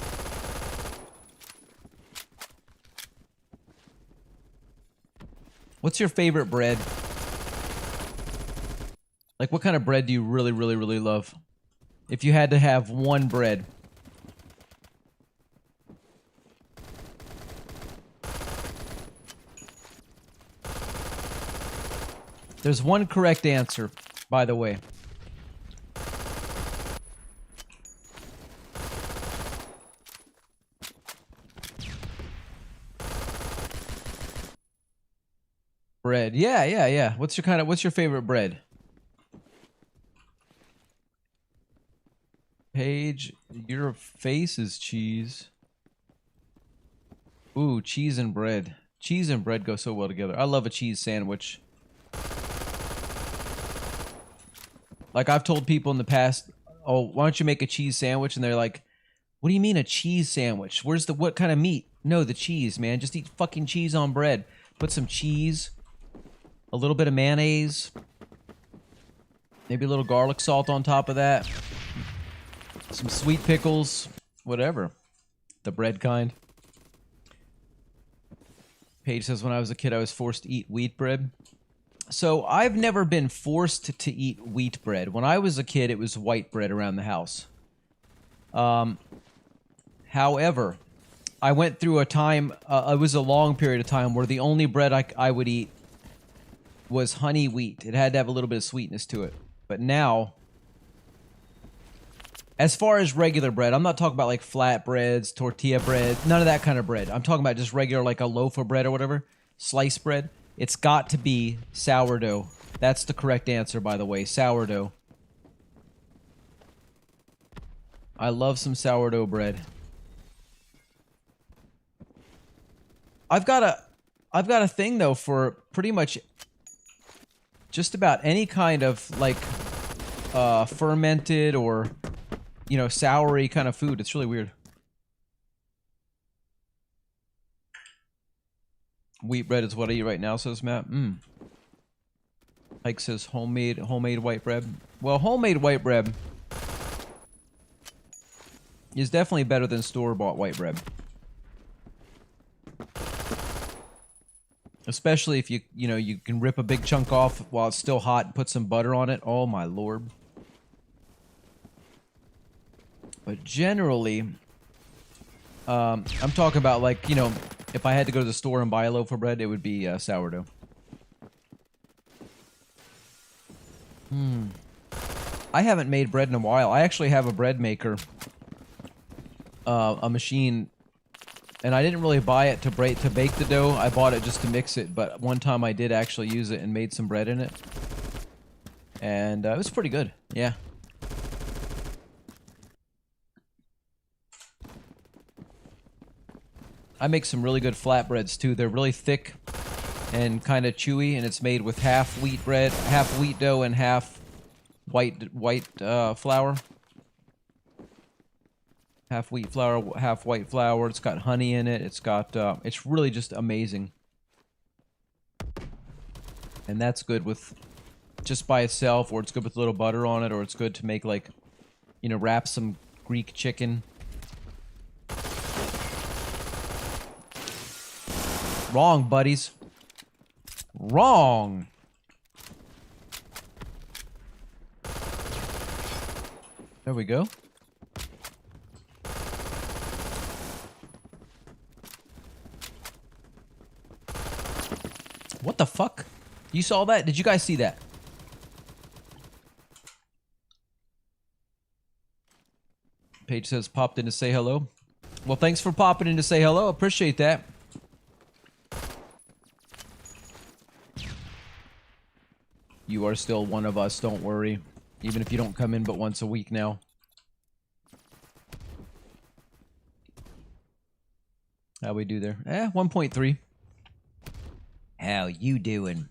What's your favorite bread? Like, what kind of bread do you really, really, really love? If you had to have one bread. There's one correct answer, by the way. Bread. Yeah. What's your favorite bread? Paige, your face is cheese. Ooh, cheese and bread. Cheese and bread go so well together. I love a cheese sandwich. Like, I've told people in the past, oh, why don't you make a cheese sandwich? And they're like, what do you mean a cheese sandwich? What kind of meat? No, the cheese, man. Just eat fucking cheese on bread. Put some cheese, a little bit of mayonnaise, maybe a little garlic salt on top of that, some sweet pickles, whatever. The bread kind. Paige says, when I was a kid, I was forced to eat wheat bread. So I've never been forced to eat wheat bread. When I was a kid, it was white bread around the house. However, I went through a time, it was a long period of time, where the only bread I would eat was honey wheat. It had to have a little bit of sweetness to it. But now, as far as regular bread, I'm not talking about like flat breads, tortilla bread, none of that kind of bread. I'm talking about just regular, like a loaf of bread or whatever, sliced bread. It's got to be sourdough. That's the correct answer, by the way, sourdough. I love some sourdough bread. I've got a thing though for pretty much just about any kind of like fermented or, you know, soury kind of food. It's really weird. Wheat bread is what I eat right now, says Matt. Mike says homemade white bread. Well, homemade white bread is definitely better than store-bought white bread. Especially if you can rip a big chunk off while it's still hot and put some butter on it. Oh my lord. But generally, I'm talking about, like, you know, if I had to go to the store and buy a loaf of bread, it would be sourdough. I haven't made bread in a while. I actually have a bread maker, a machine, and I didn't really buy it to bake the dough. I bought it just to mix it, but one time I did actually use it and made some bread in it. And it was pretty good, yeah. I make some really good flatbreads too. They're really thick and kind of chewy, and it's made with half wheat bread, half wheat dough, and half white flour. Half wheat flour, half white flour. It's got honey in it. It's got it's really just amazing. And that's good with just by itself, or it's good with a little butter on it, or it's good to make, like, you know, wrap some Greek chicken. Wrong, buddies. Wrong. There we go. What the fuck? You saw that? Did you guys see that? Paige says popped in to say hello. Well, thanks for popping in to say hello. Appreciate that. You are still one of us, don't worry. Even if you don't come in but once a week now. How we do there? 1.3. How you doing?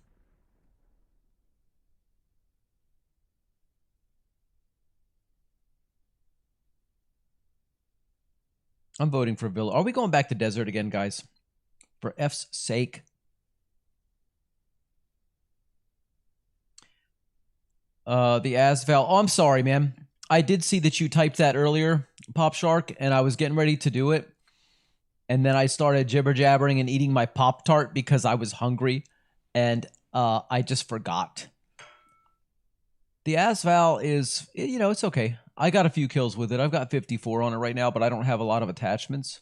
I'm voting for Villa. Are we going back to desert again, guys? For F's sake. The Asval. Oh, I'm sorry, man. I did see that you typed that earlier, Pop Shark, and I was getting ready to do it. And then I started jibber jabbering and eating my Pop Tart because I was hungry, and I just forgot. The Asval is, you know, it's okay. I got a few kills with it. I've got 54 on it right now, but I don't have a lot of attachments.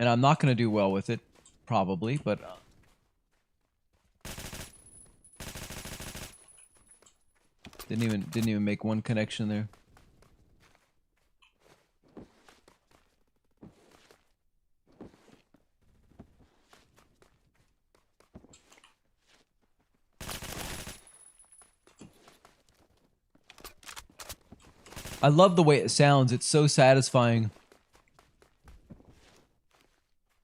And I'm not going to do well with it, probably, but... Didn't even make one connection there. I love the way it sounds. It's so satisfying.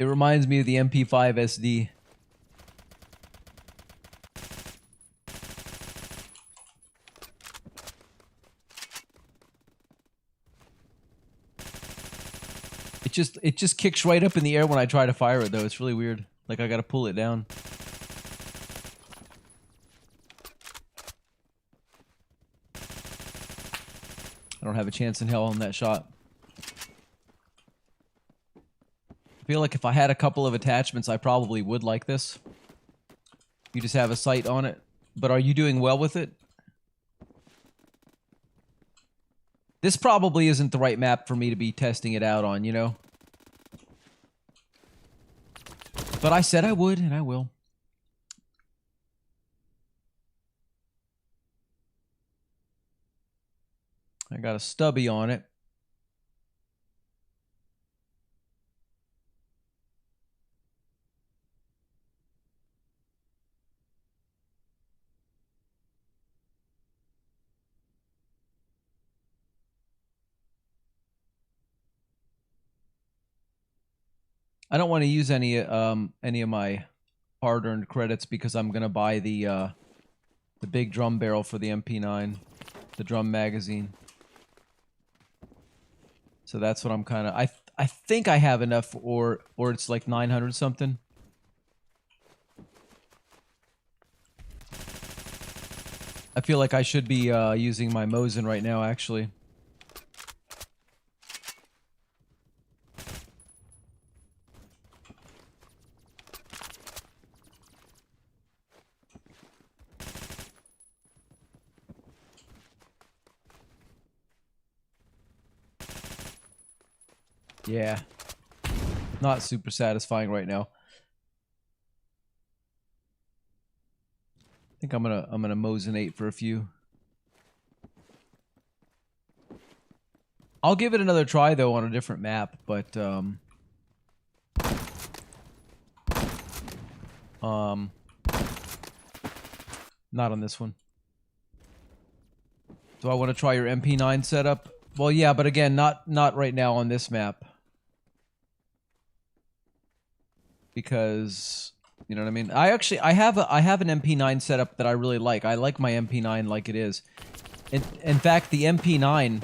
It reminds me of the MP5 SD. It just kicks right up in the air when I try to fire it, though. It's really weird. Like I gotta pull it down. I don't have a chance in hell on that shot. I feel like if I had a couple of attachments, I probably would like this. You just have a sight on it. But are you doing well with it? This probably isn't the right map for me to be testing it out on, you know? But I said I would, and I will. I got a stubby on it. I don't want to use any of my hard-earned credits because I'm gonna buy the big drum barrel for the MP9, the drum magazine. So that's what I'm kind of. I think I have enough, or it's like 900 something. I feel like I should be using my Mosin right now, actually. Yeah. Not super satisfying right now. I think I'm gonna Mosinate for a few. I'll give it another try though on a different map, but not on this one. Do I want to try your MP9 setup? Well, yeah, but again, not right now on this map. Because, you know what I mean? I have an MP9 setup that I really like. I like my MP9 like it is. In fact, the MP9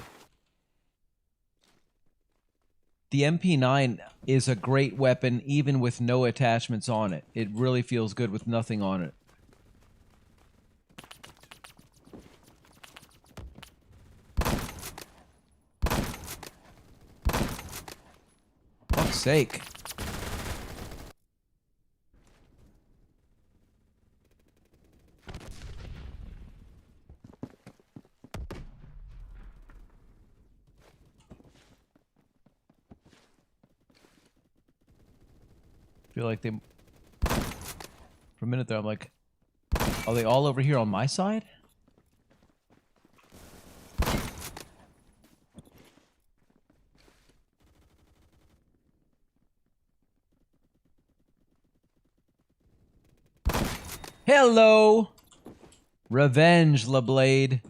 is a great weapon even with no attachments on it. It really feels good with nothing on it. Fuck's sake. Feel like they, for a minute there, I'm like, are they all over here on my side? Hello, Revenge LeBlade.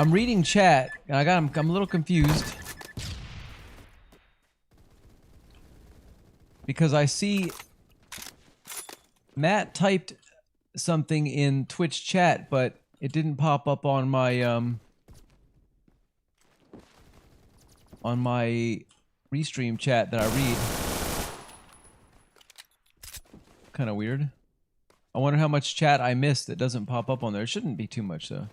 I'm reading chat, and I'm a little confused. Because I see Matt typed something in Twitch chat, but it didn't pop up on my Restream chat that I read. Kind of weird. I wonder how much chat I missed that doesn't pop up on there. It shouldn't be too much though.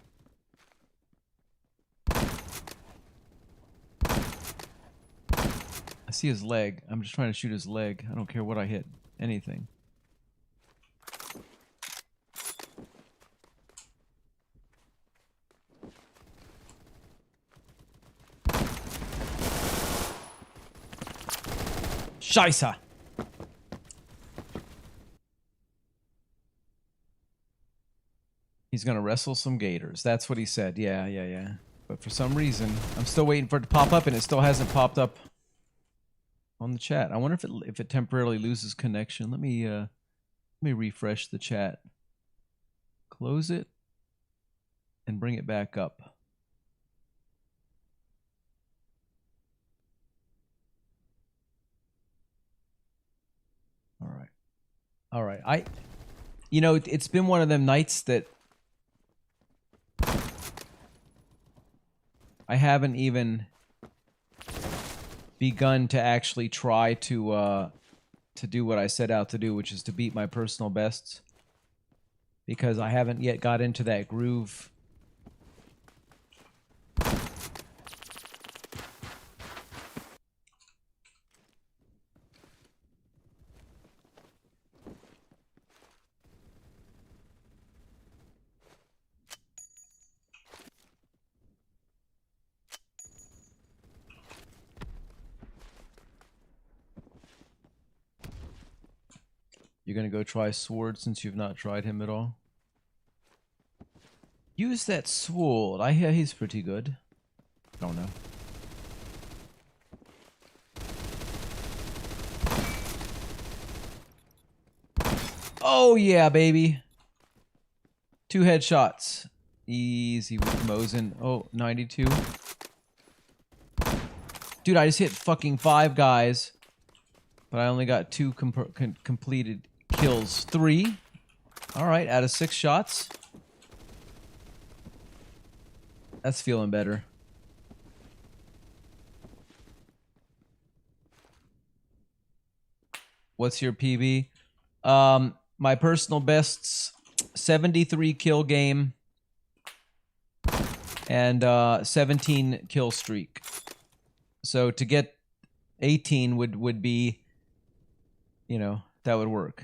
I see his leg. I'm just trying to shoot his leg. I don't care what I hit. Anything. Scheisse! He's gonna wrestle some gators. That's what he said. Yeah. But for some reason, I'm still waiting for it to pop up, and it still hasn't popped up on the chat. I wonder if it temporarily loses connection. Let me refresh the chat. Close it and bring it back up. All right. You know, it's been one of them nights that I haven't even begun to actually try to do what I set out to do, which is to beat my personal bests, because I haven't yet got into that groove. You're gonna go try Sword since you've not tried him at all? Use that Sword. I hear he's pretty good. I don't know. Oh yeah, baby. 2 headshots. Easy with Mosin. Oh, 92. Dude, I just hit fucking 5 guys. But I only got 2 completed kills. 3. Alright, out of 6 shots. That's feeling better. What's your PB? My personal best's 73 kill game. And 17 kill streak. So to get 18 would be, you know, that would work.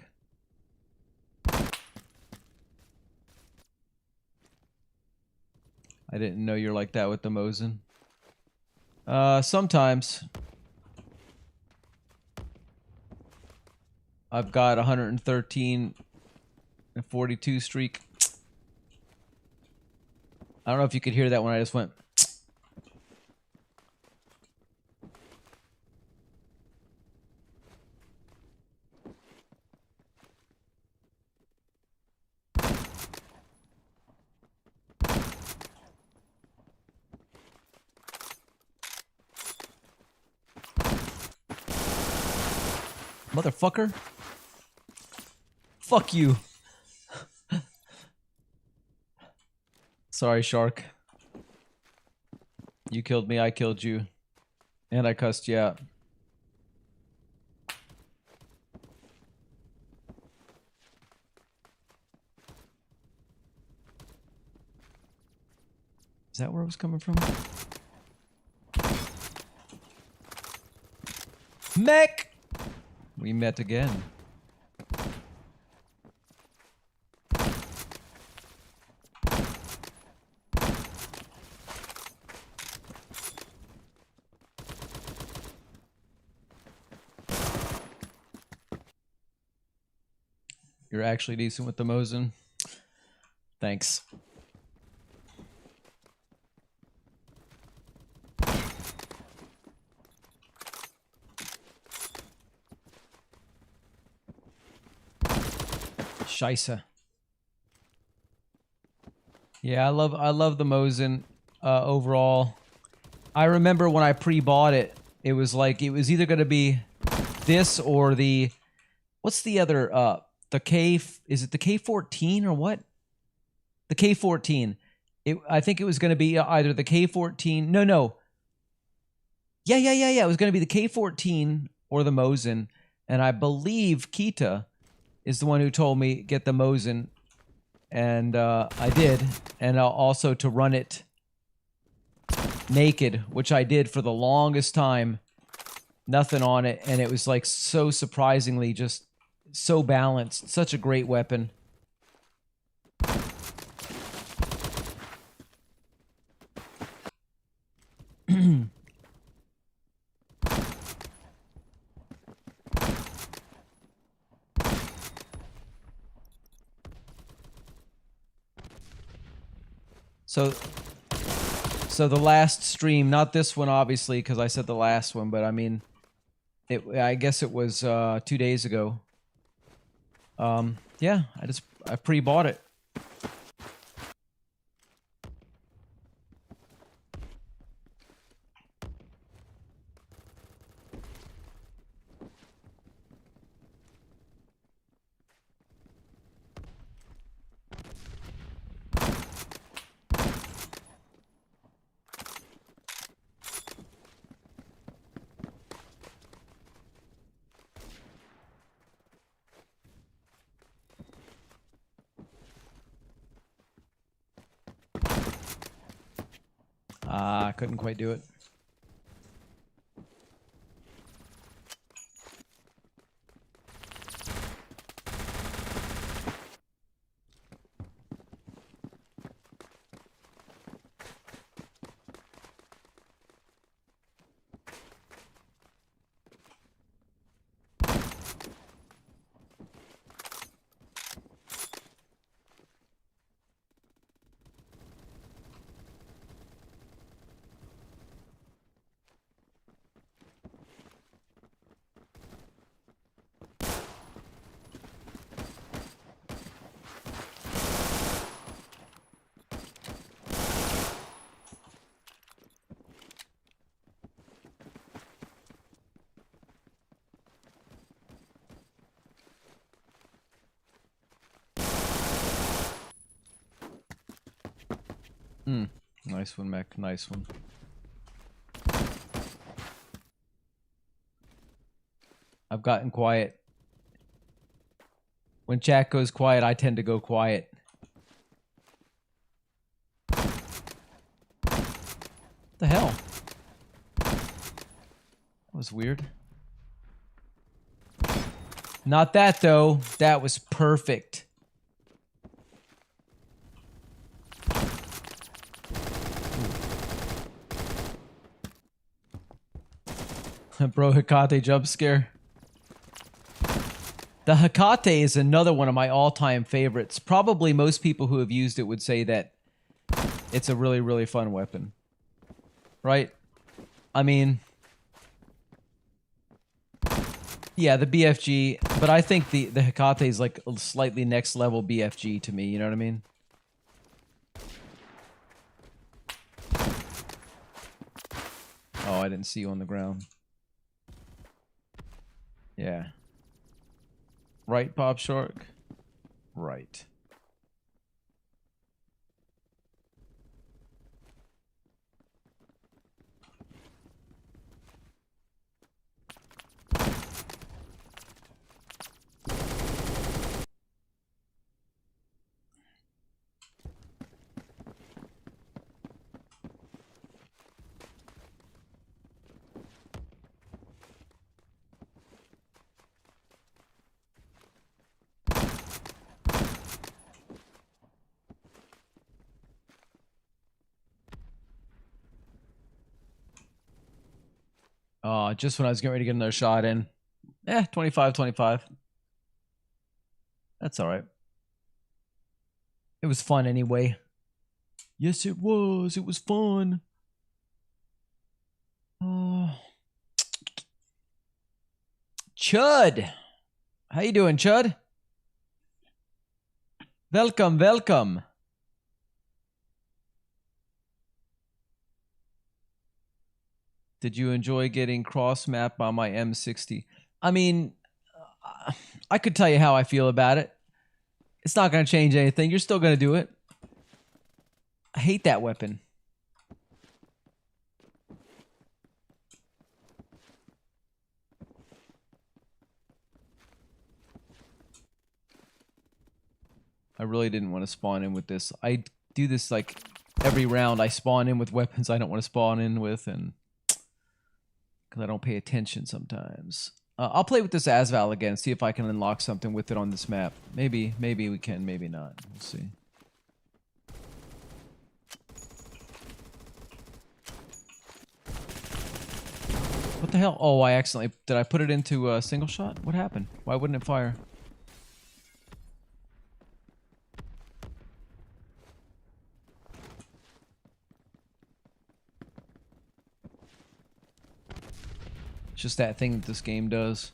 I didn't know you're like that with the Mosin. Sometimes. I've got 113 and 42 streak. I don't know if you could hear that when I just went. Motherfucker. Fuck you. Sorry, Shark. You killed me, I killed you. And I cussed you out. Is that where it was coming from? Mech! We met again. You're actually decent with the Mosin. Thanks. Scheisse. Yeah, I love the Mosin. overall. I remember when I pre-bought it, it was like it was either going to be this or the what's the other the K, is it the K14 or what? The K14. I think it was going to be either the K14. No. Yeah. It was going to be the K14 or the Mosin, and I believe Kita is the one who told me get the Mosin, and I did, and also to run it naked, which I did for the longest time. Nothing on it, and it was like so surprisingly just so balanced. Such a great weapon. So the last stream, not this one obviously because I said the last one, but I mean I guess it was 2 days ago. Yeah, I pre-bought it. I couldn't quite do it. Nice one, Mech. Nice one. I've gotten quiet. When chat goes quiet, I tend to go quiet. The hell? That was weird. Not that, though. That was perfect. Bro, Hecate jump scare. The Hecate is another one of my all-time favorites. Probably most people who have used it would say that it's a really, really fun weapon. Right? I mean... yeah, the BFG, but I think the Hecate is like a slightly next level BFG to me, you know what I mean? Oh, I didn't see you on the ground. Yeah. Right, Bob Shark? Right. Just when I was getting ready to get another shot in. 25-25. That's alright. It was fun anyway. Yes, it was. It was fun. Chud! How you doing, Chud? Welcome, welcome. Did you enjoy getting cross-mapped by my M60? I mean, I could tell you how I feel about it. It's not going to change anything. You're still going to do it. I hate that weapon. I really didn't want to spawn in with this. I do this like every round. I spawn in with weapons I don't want to spawn in with, and because I don't pay attention sometimes. I'll play with this Asval again, see if I can unlock something with it on this map. Maybe we can, maybe not. We'll see. What the hell? Oh, I accidentally... Did I put it into a single shot? What happened? Why wouldn't it fire? It's just that thing that this game does.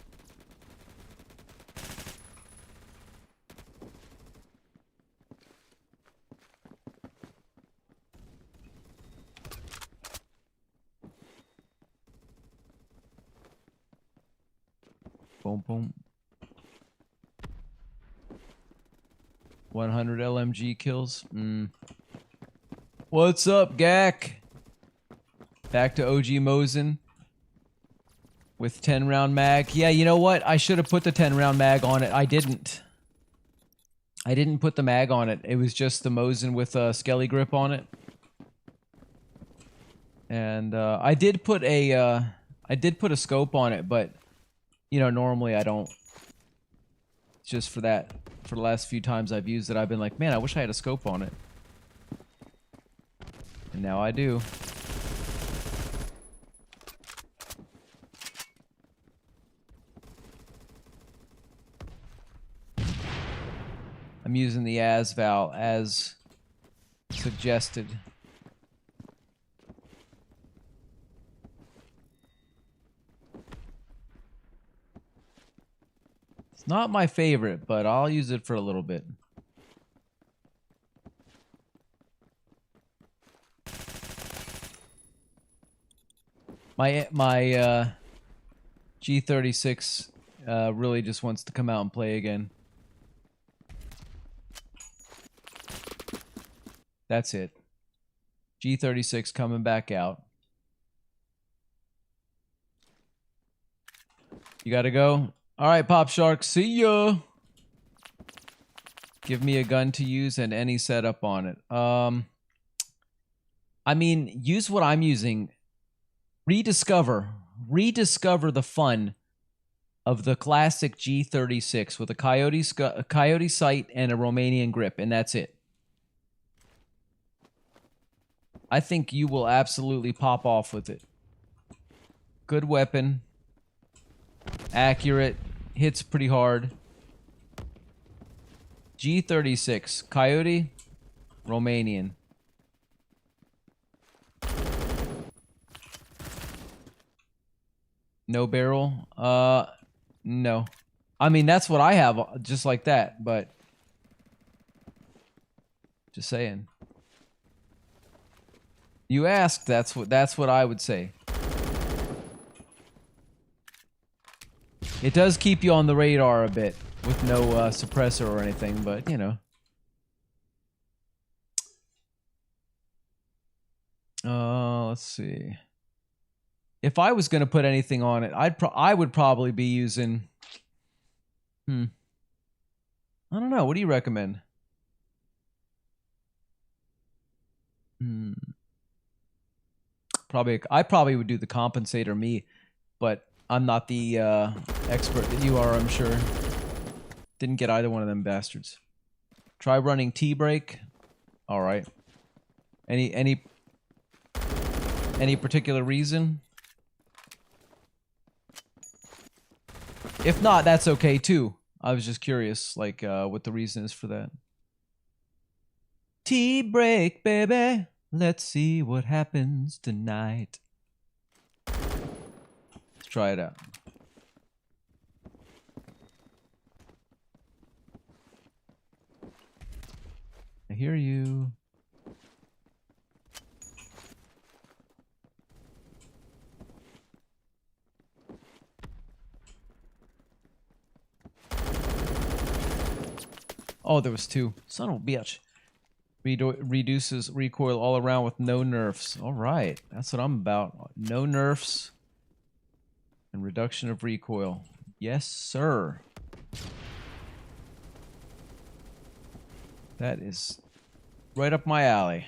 Boom, boom. 100 LMG kills. What's up, Gak? Back to OG Mosin with 10-round mag. Yeah, you know what? I should have put the 10-round mag on it. I didn't. I didn't put the mag on it. It was just the Mosin with a Skelly grip on it. And I did put a scope on it, but you know, normally I don't. Just for that, for the last few times I've used it, I've been like, man, I wish I had a scope on it. And now I do. I'm using the Asval as suggested. It's not my favorite, but I'll use it for a little bit. My G36 really just wants to come out and play again. That's it. G36 coming back out. You gotta go? Alright, Pop Shark, see ya! Give me a gun to use and any setup on it. I mean, use what I'm using. Rediscover the fun of the classic G36 with a coyote sight and a Romanian grip, and that's it. I think you will absolutely pop off with it. Good weapon. Accurate. Hits pretty hard. G36. Coyote. Romanian. No barrel? No. I mean, that's what I have, just like that, but... Just saying. You asked, that's what I would say. It does keep you on the radar a bit with no suppressor or anything, but you know. Let's see. If I was going to put anything on it, I would probably be using I don't know, what do you recommend? I probably would do the compensator me, but I'm not the expert that you are, I'm sure. Didn't get either one of them bastards. Try running T-brake. All right. Any particular reason? If not, that's okay too. I was just curious, like, what the reason is for that. T-brake, baby. Let's see what happens tonight. Let's try it out. I hear you. Oh, there was 2. Son of a bitch. Reduces recoil all around with no nerfs. All right, that's what I'm about. No nerfs and reduction of recoil. Yes, sir. That is right up my alley.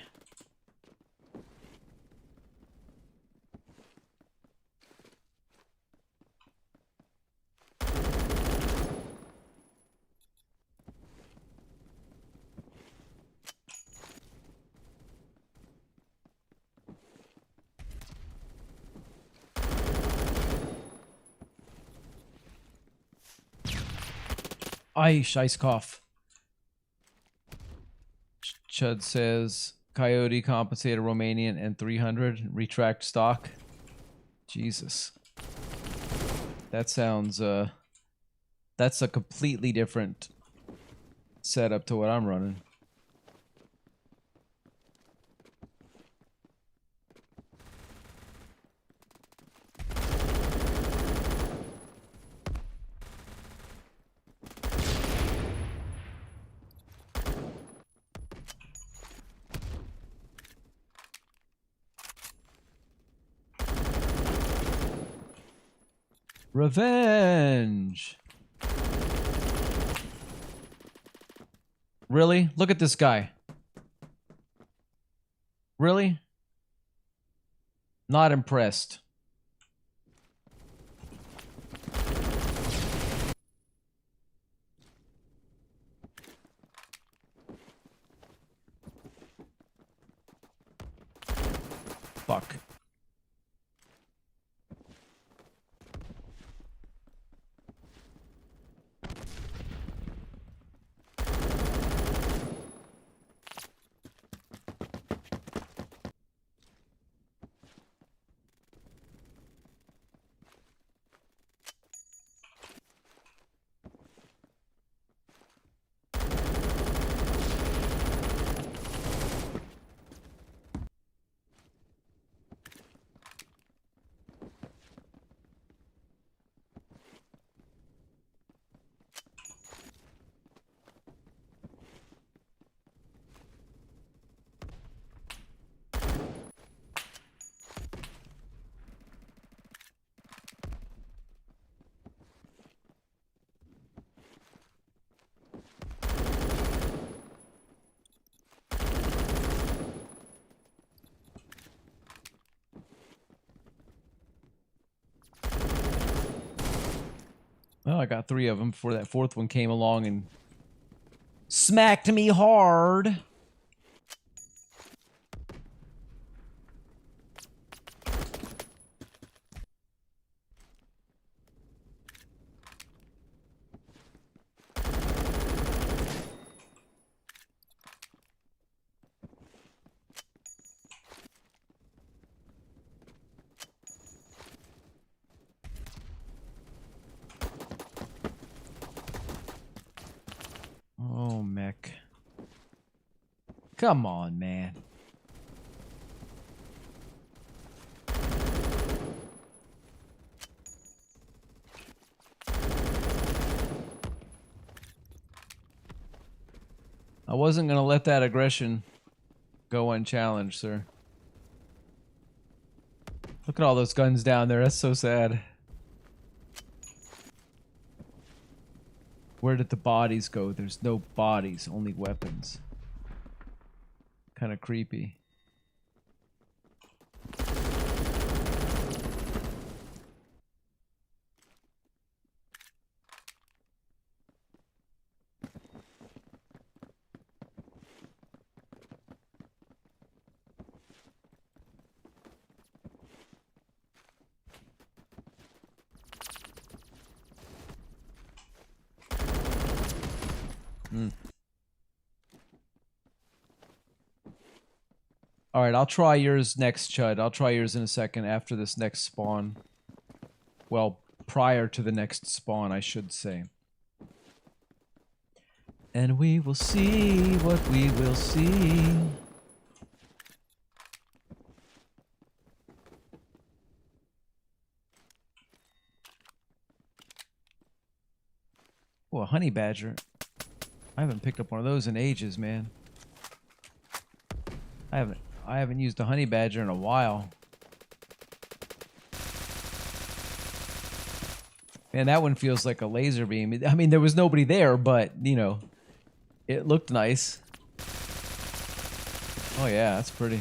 Ice cough. Chud says Coyote compensated Romanian and 300 retract stock. Jesus. That sounds that's a completely different setup to what I'm running. Revenge. Really? Look at this guy. Really? Not impressed. Fuck. Well, I got 3 of them before that 4th one came along and smacked me hard. Oh, mech. Come on, man. I wasn't gonna let that aggression go unchallenged, sir. Look at all those guns down there. That's so sad. Where did the bodies go? There's no bodies, only weapons. Kind of creepy. Alright, I'll try yours next, Chud. I'll try yours in a second after this next spawn. Well, prior to the next spawn, I should say. And we will see what we will see. Oh, a honey badger. I haven't picked up one of those in ages, man. I haven't used a honey badger in a while. Man, that one feels like a laser beam. I mean, there was nobody there, but, you know, it looked nice. Oh, yeah, that's pretty.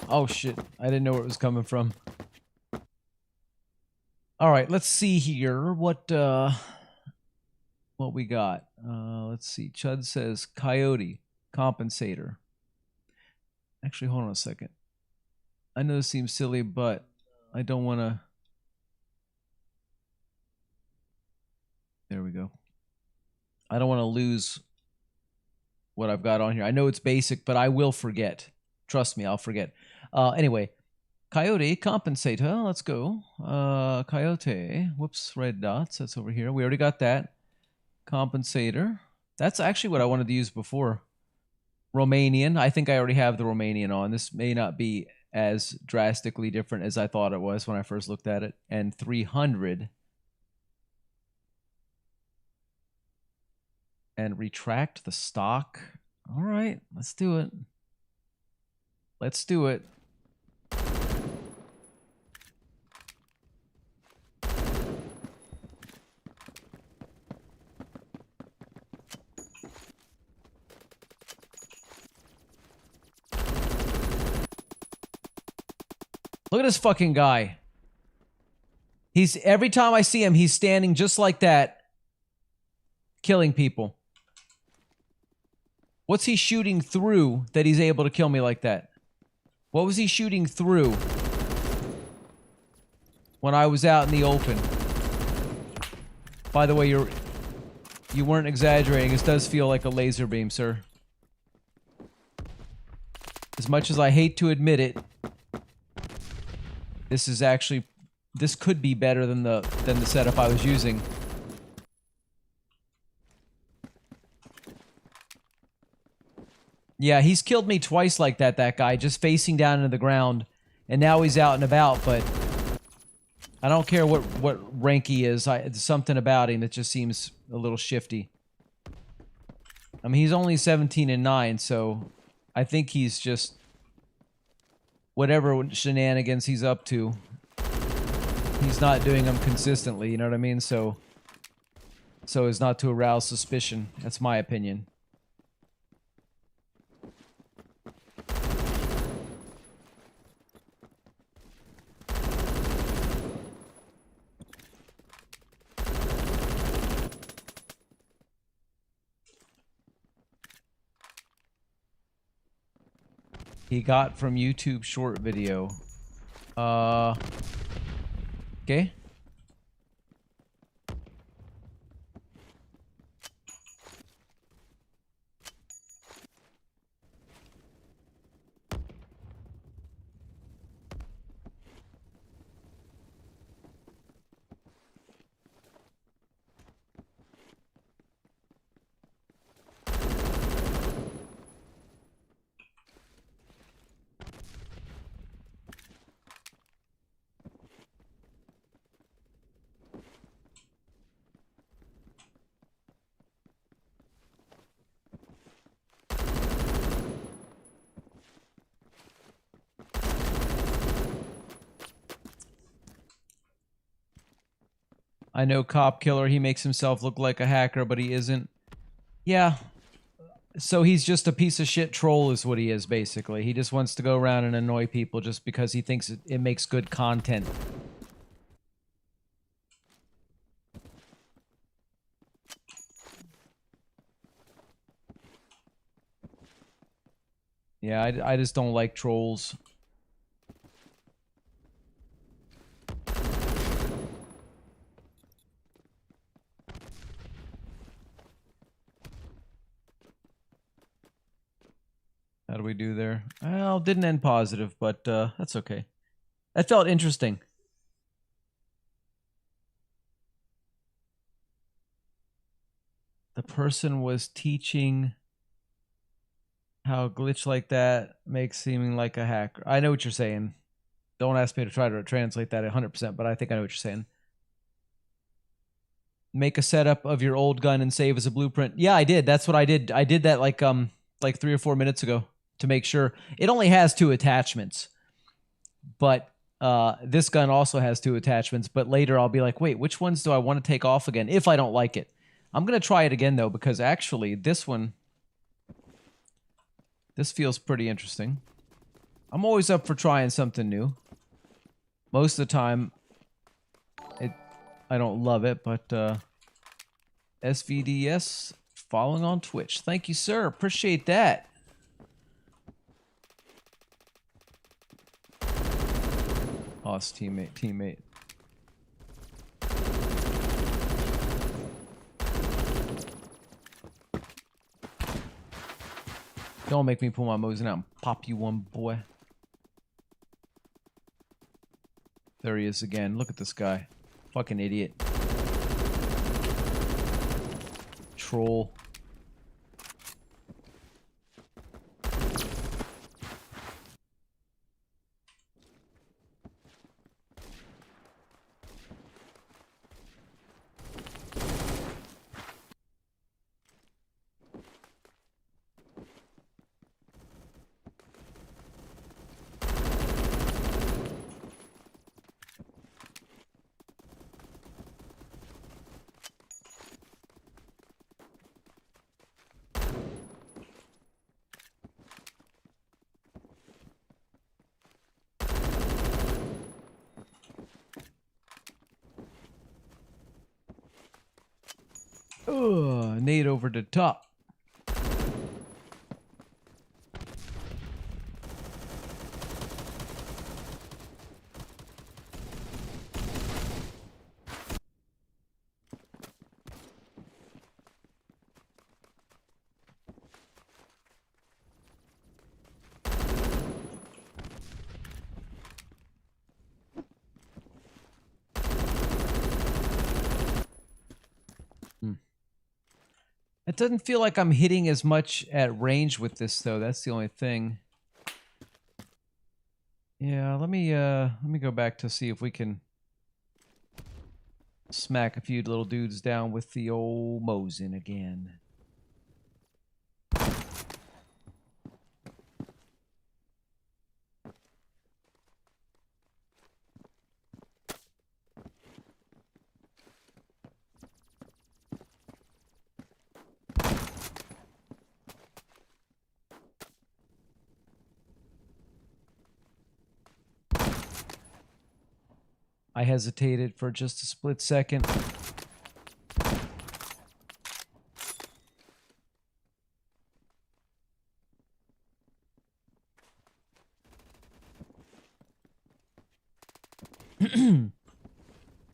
Oh shit, I didn't know where it was coming from. All right, let's see here what we got. Let's see. Chud says coyote compensator. Actually, hold on a second. I know this seems silly, but I don't want to. There we go. I don't want to lose what I've got on here. I know it's basic, but I will forget. Trust me, I'll forget. Anyway, coyote compensator. Let's go. Coyote. Whoops, red dots. That's over here. We already got that. Compensator. That's actually what I wanted to use before. Romanian. I think I already have the Romanian on. This may not be as drastically different as I thought it was when I first looked at it. And 300. And retract the stock. All right, let's do it. Let's do it. Look at this fucking guy. He's every time I see him, he's standing just like that, killing people. What's he shooting through that he's able to kill me like that? What was he shooting through when I was out in the open? By the way, you weren't exaggerating. This does feel like a laser beam, sir. As much as I hate to admit it, this could be better than the setup I was using. Yeah, he's killed me twice like that guy, just facing down into the ground. And now he's out and about, but I don't care what rank he is. There's something about him that just seems a little shifty. I mean, he's only 17 and 9, so I think he's just whatever shenanigans he's up to. He's not doing them consistently, you know what I mean? So as not to arouse suspicion. That's my opinion. He got from YouTube short video. Okay. I know Cop Killer, he makes himself look like a hacker, but he isn't. Yeah. So he's just a piece of shit troll is what he is, basically. He just wants to go around and annoy people just because he thinks it makes good content. Yeah, I just don't like trolls. How do we do there? Well, didn't end positive, but that's okay. That felt interesting. The person was teaching how a glitch like that makes seeming like a hacker. I know what you're saying. Don't ask me to try to translate that 100%, but I think I know what you're saying. Make a setup of your old gun and save as a blueprint. Yeah, I did. That's what I did. I did that like 3 or 4 minutes ago to make sure. It only has 2 attachments, but this gun also has 2 attachments. But later I'll be like, wait, which ones do I want to take off again if I don't like it? I'm gonna try it again though, because actually this feels pretty interesting. I'm always up for trying something new. Most of the time, I don't love it, but SVDS following on Twitch. Thank you, sir. Appreciate that. Oh, it's teammate. Don't make me pull my Mosin out and pop you one, boy. There he is again. Look at this guy. Fucking idiot. Troll. Nade over the top. It doesn't feel like I'm hitting as much at range with this though. That's the only thing. Yeah, let me go back to see if we can smack a few little dudes down with the old Mosin again. I hesitated for just a split second.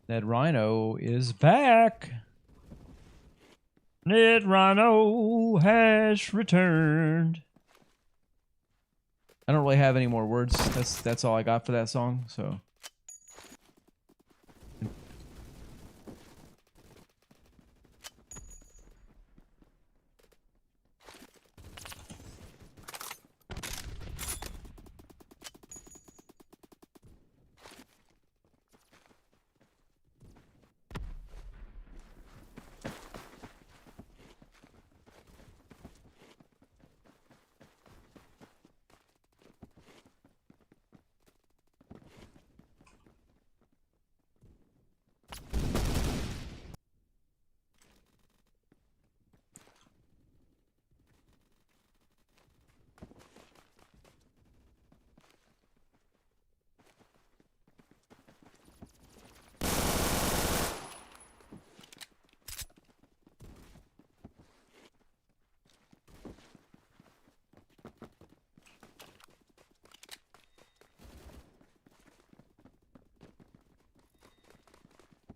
That Rhino is back. That Rhino has returned. I don't really have any more words. That's all I got for that song, so.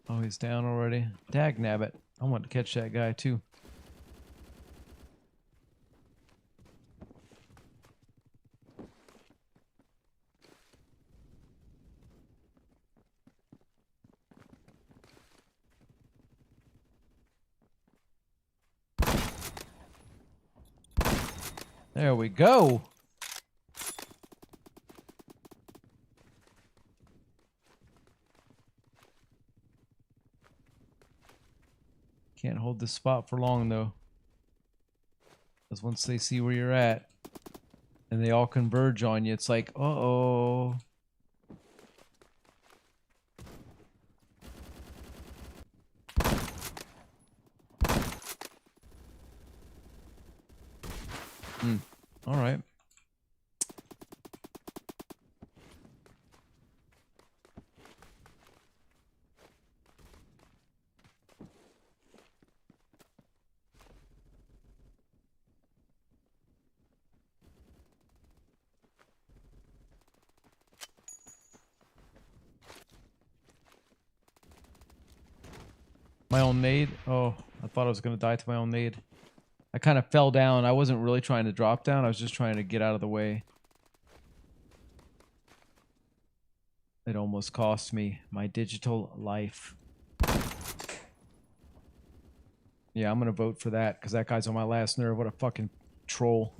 Oh, he's down already. Dagnabbit. I want to catch that guy too. There we go. Can't hold this spot for long though. Because once they see where you're at and they all converge on you, it's like, uh-oh. All right. My own nade? Oh, I thought I was going to die to my own nade. I kind of fell down. I wasn't really trying to drop down. I was just trying to get out of the way. It almost cost me my digital life. Yeah, I'm going to vote for that because that guy's on my last nerve. What a fucking troll.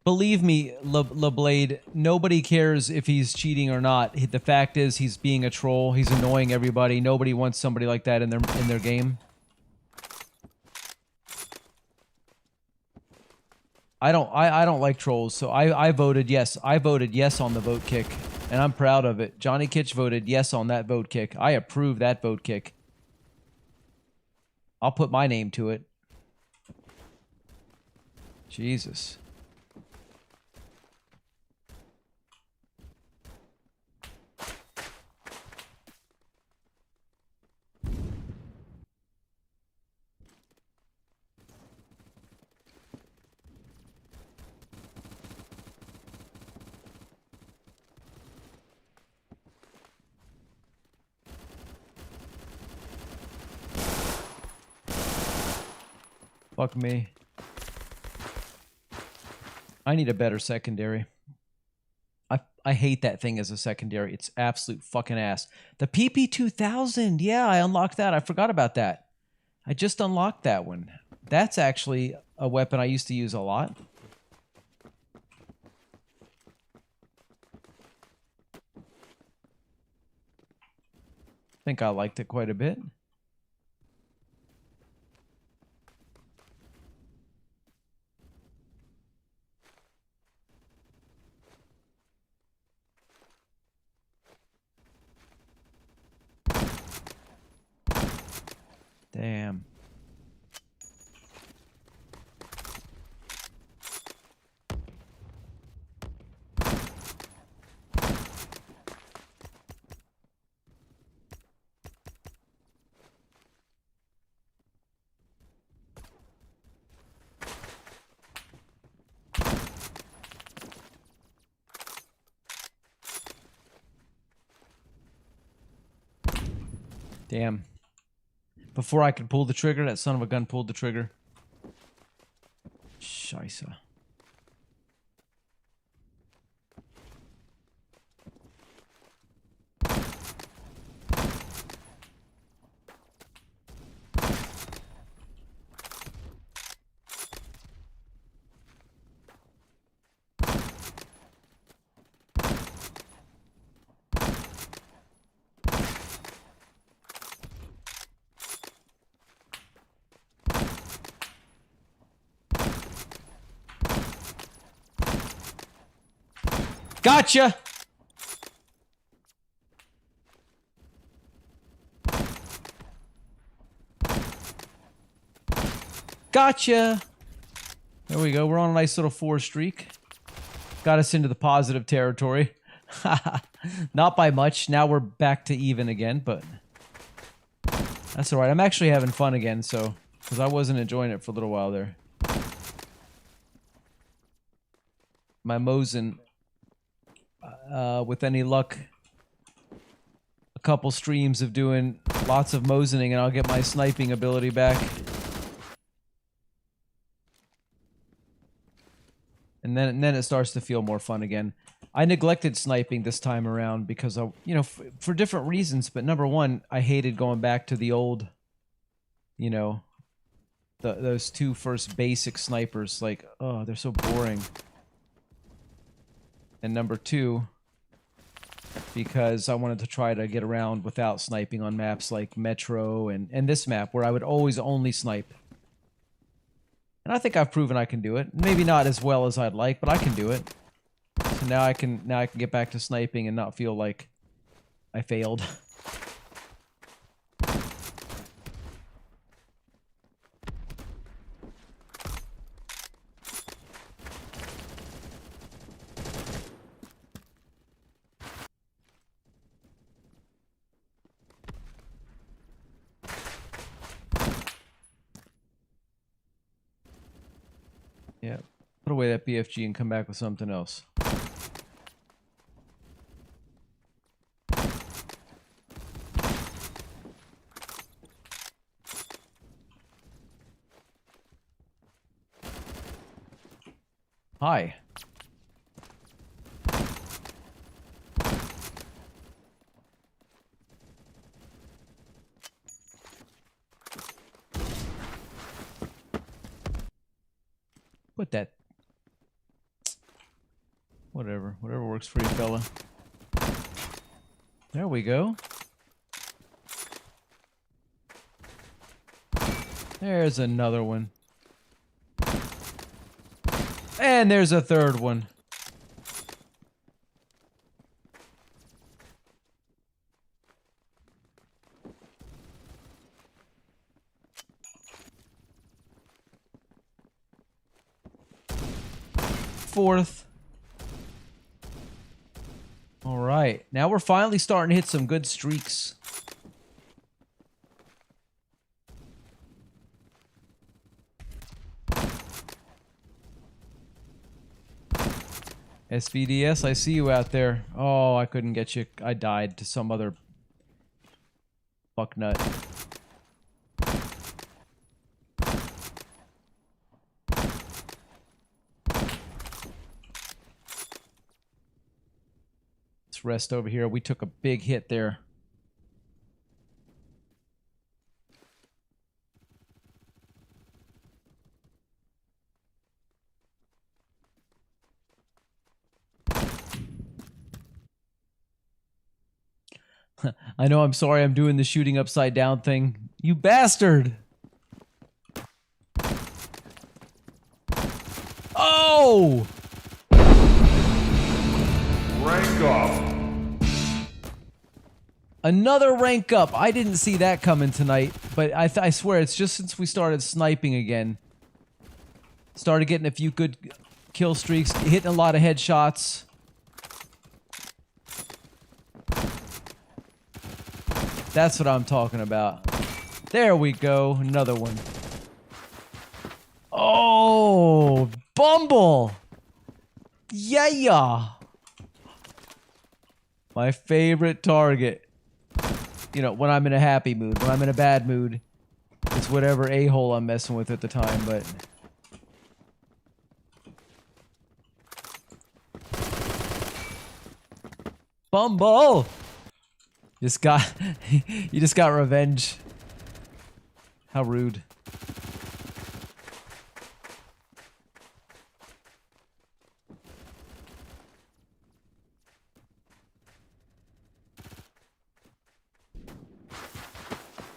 Believe me, LeBlade, nobody cares if he's cheating or not. The fact is he's being a troll. He's annoying everybody. Nobody wants somebody like that in their game. I don't like trolls, so I voted yes. I voted yes on the vote kick, and I'm proud of it. Johnny Kitch voted yes on that vote kick. I approve that vote kick. I'll put my name to it. Jesus. Fuck me. I need a better secondary. I hate that thing as a secondary. It's absolute fucking ass. The PP2000. Yeah, I unlocked that. I forgot about that. I just unlocked that one. That's actually a weapon I used to use a lot. I think I liked it quite a bit. Damn. Damn. Before I could pull the trigger, that son of a gun pulled the trigger. Scheisse. Gotcha! Gotcha! There we go. We're on a nice little 4 streak. Got us into the positive territory. Not by much. Now we're back to even again, but That's alright. I'm actually having fun again, so... Because I wasn't enjoying it for a little while there. My Mosin, with any luck, a couple streams of doing lots of Mosining and I'll get my sniping ability back. And then it starts to feel more fun again. I neglected sniping this time around because I, you know, for different reasons. But number one, I hated going back to the old, you know, those two first basic snipers. Like, oh, they're so boring. And number two, because I wanted to try to get around without sniping on maps like Metro and this map where I would always only snipe. And I think I've proven I can do it. Maybe not as well as I'd like, but I can do it. So now I can get back to sniping and not feel like I failed. Yeah. Put away that BFG and come back with something else. Hi. Put that. Whatever works for you, fella. There we go. There's another one. And there's a third one. Fourth. All right. Now we're finally starting to hit some good streaks. SVDS, I see you out there. Oh, I couldn't get you. I died to some other fucknut. Let's rest over here. We took a big hit there. I know, I'm sorry I'm doing the shooting upside down thing. You bastard! Oh! Rank up. Another rank up. I didn't see that coming tonight, but I swear it's just since we started sniping again. Started getting a few good kill streaks, hitting a lot of headshots. That's what I'm talking about. There we go. Another one. Oh, Bumble. Yeah. My favorite target. You know, when I'm in a happy mood. When I'm in a bad mood, it's whatever a-hole I'm messing with at the time, but... Bumble! You just got revenge. How rude.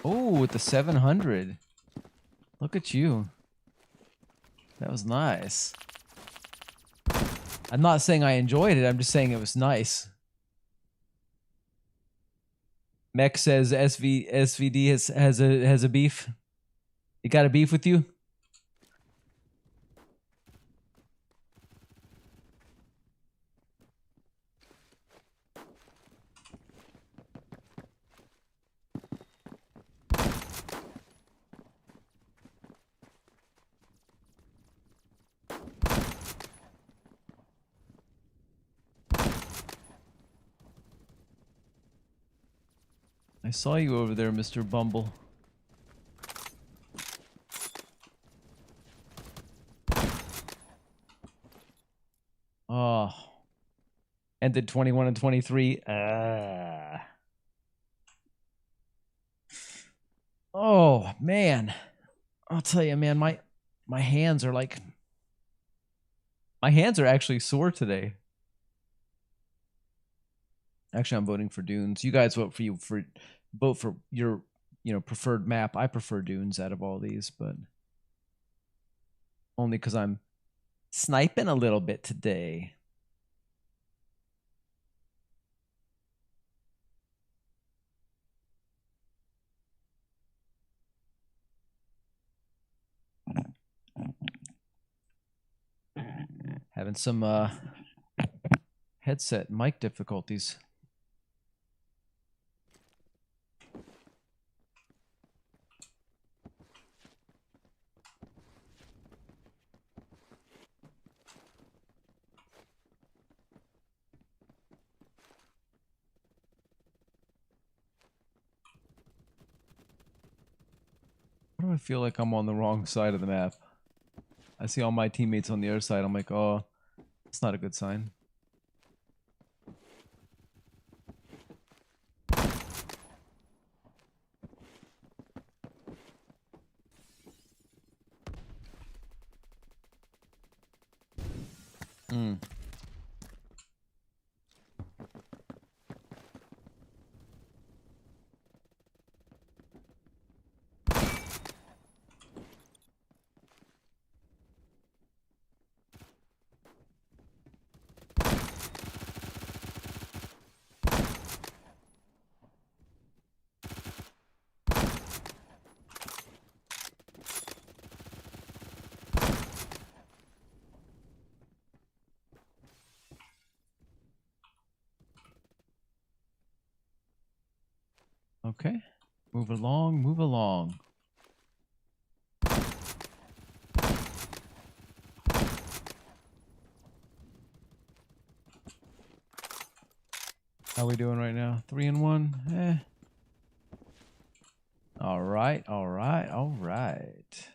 Oh, with the 700. Look at you. That was nice. I'm not saying I enjoyed it, I'm just saying it was nice. Mech says SVD has a beef. He got a beef with you? saw you over there, Mr. Bumble. Oh. Ended 21 and 23. Oh, man. I'll tell you, man, my hands are like... My hands are actually sore today. Actually, I'm voting for Dunes. You guys vote for your, preferred map. I prefer Dunes out of all these, but only because I'm sniping a little bit today. Having some headset mic difficulties. Why do I feel like I'm on the wrong side of the map? I see all my teammates on the other side. I'm like, oh, it's not a good sign. Hmm. Okay. Move along, move along. How we doing right now? 3 and 1? Eh. All right, all right, all right.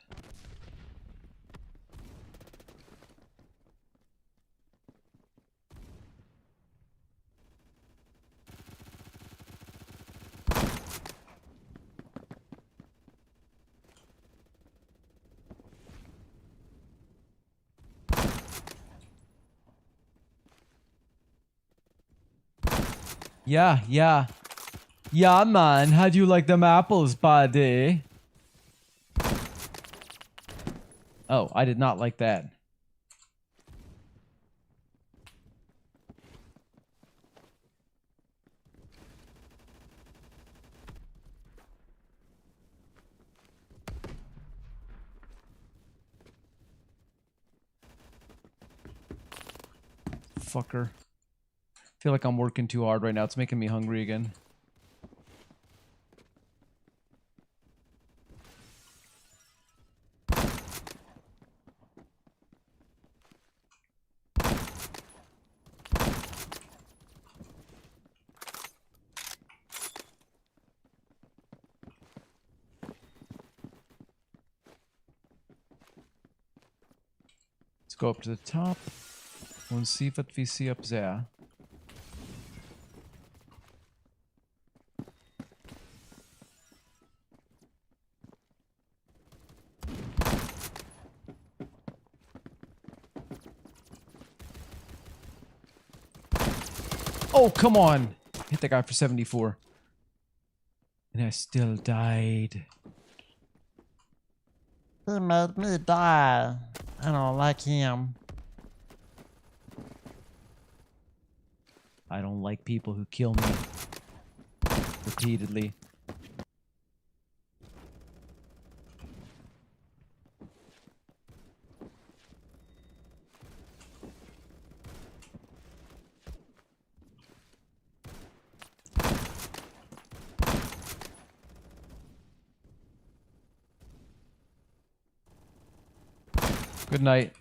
Yeah, yeah. Yeah, man. How do you like them apples, buddy? Oh, I did not like that. Fucker. Feel like I'm working too hard right now. It's making me hungry again. Let's go up to the top and see what we see up there. Oh, come on. Hit that guy for 74. And I still died. He made me die. I don't like him. I don't like people who kill me repeatedly. Good night.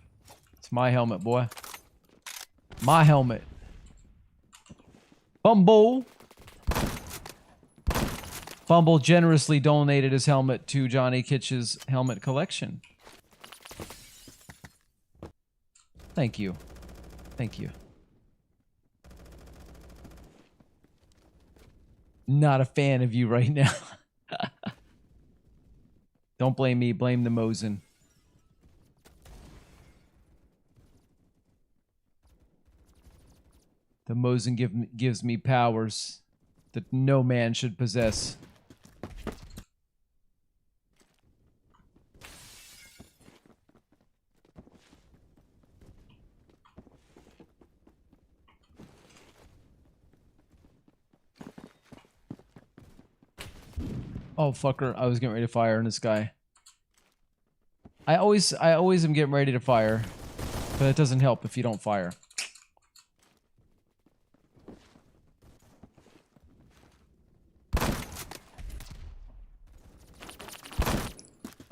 It's my helmet, boy. My helmet. Bumble. Bumble generously donated his helmet to Johnny Kitch's helmet collection. Thank you. Thank you. Not a fan of you right now. Don't blame me, blame the Mosin. The Mosin gives me powers that no man should possess. Oh, fucker. I was getting ready to fire on this guy. I always am getting ready to fire. But it doesn't help if you don't fire.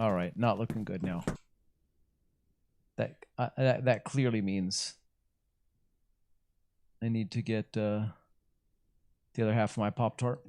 Alright, not looking good now. That clearly means I need to get the other half of my Pop-Tart.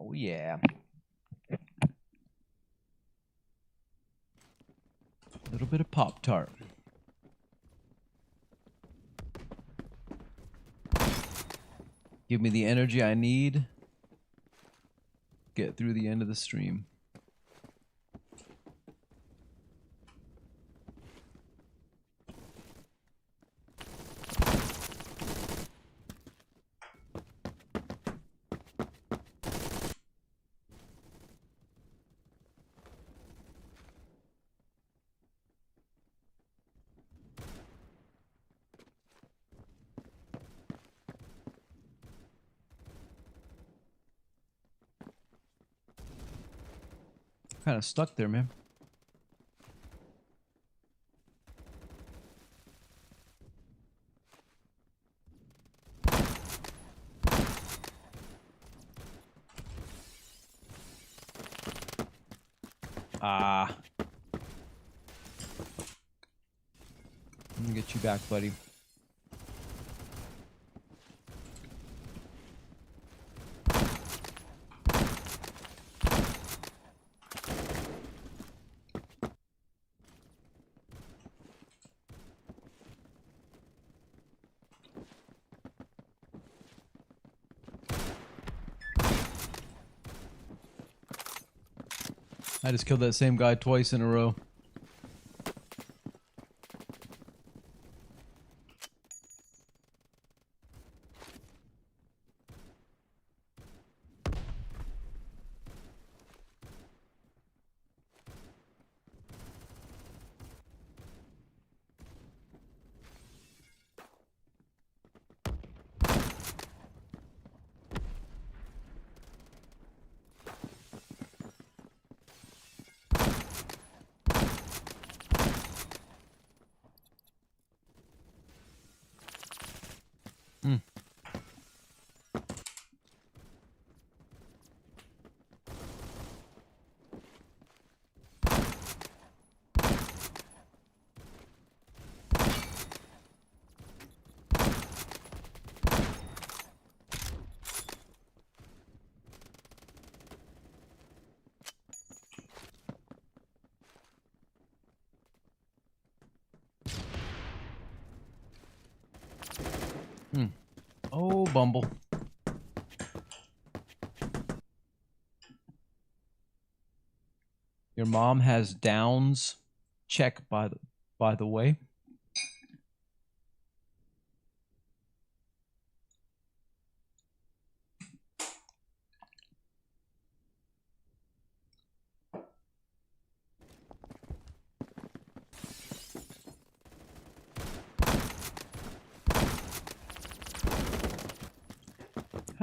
Oh yeah. A little bit of Pop-Tart. Give me the energy I need. Get through the end of the stream. Kind of stuck there, man. Ah. Let me get you back, buddy. I just killed that same guy twice in a row. Oh, Bumble. Your mom has Downs. Check by the way.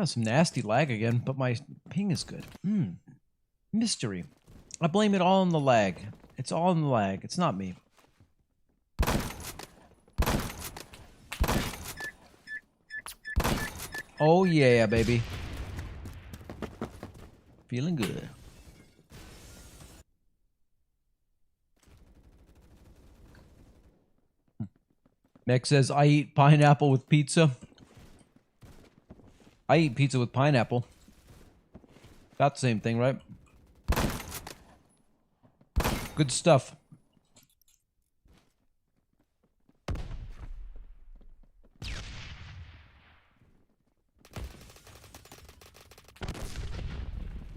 Has some nasty lag again, but my ping is good. Mystery. I blame it all on the lag. It's all in the lag. It's not me. Oh yeah, baby. Feeling good. Meg says, I eat pineapple with pizza. I eat pizza with pineapple. About the same thing, right? Good stuff.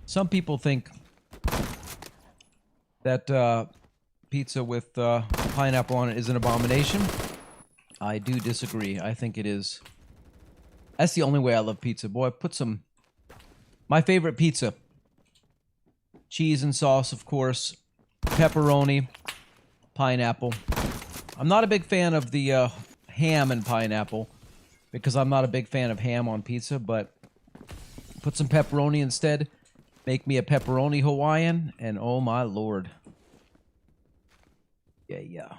Some people think that pizza with pineapple on it is an abomination. I do disagree. I think it is. That's the only way I love pizza. Boy, put some... My favorite pizza. Cheese and sauce, of course. Pepperoni. Pineapple. I'm not a big fan of the ham and pineapple, because I'm not a big fan of ham on pizza, but put some pepperoni instead. Make me a pepperoni Hawaiian, and oh my lord. Yeah, yeah.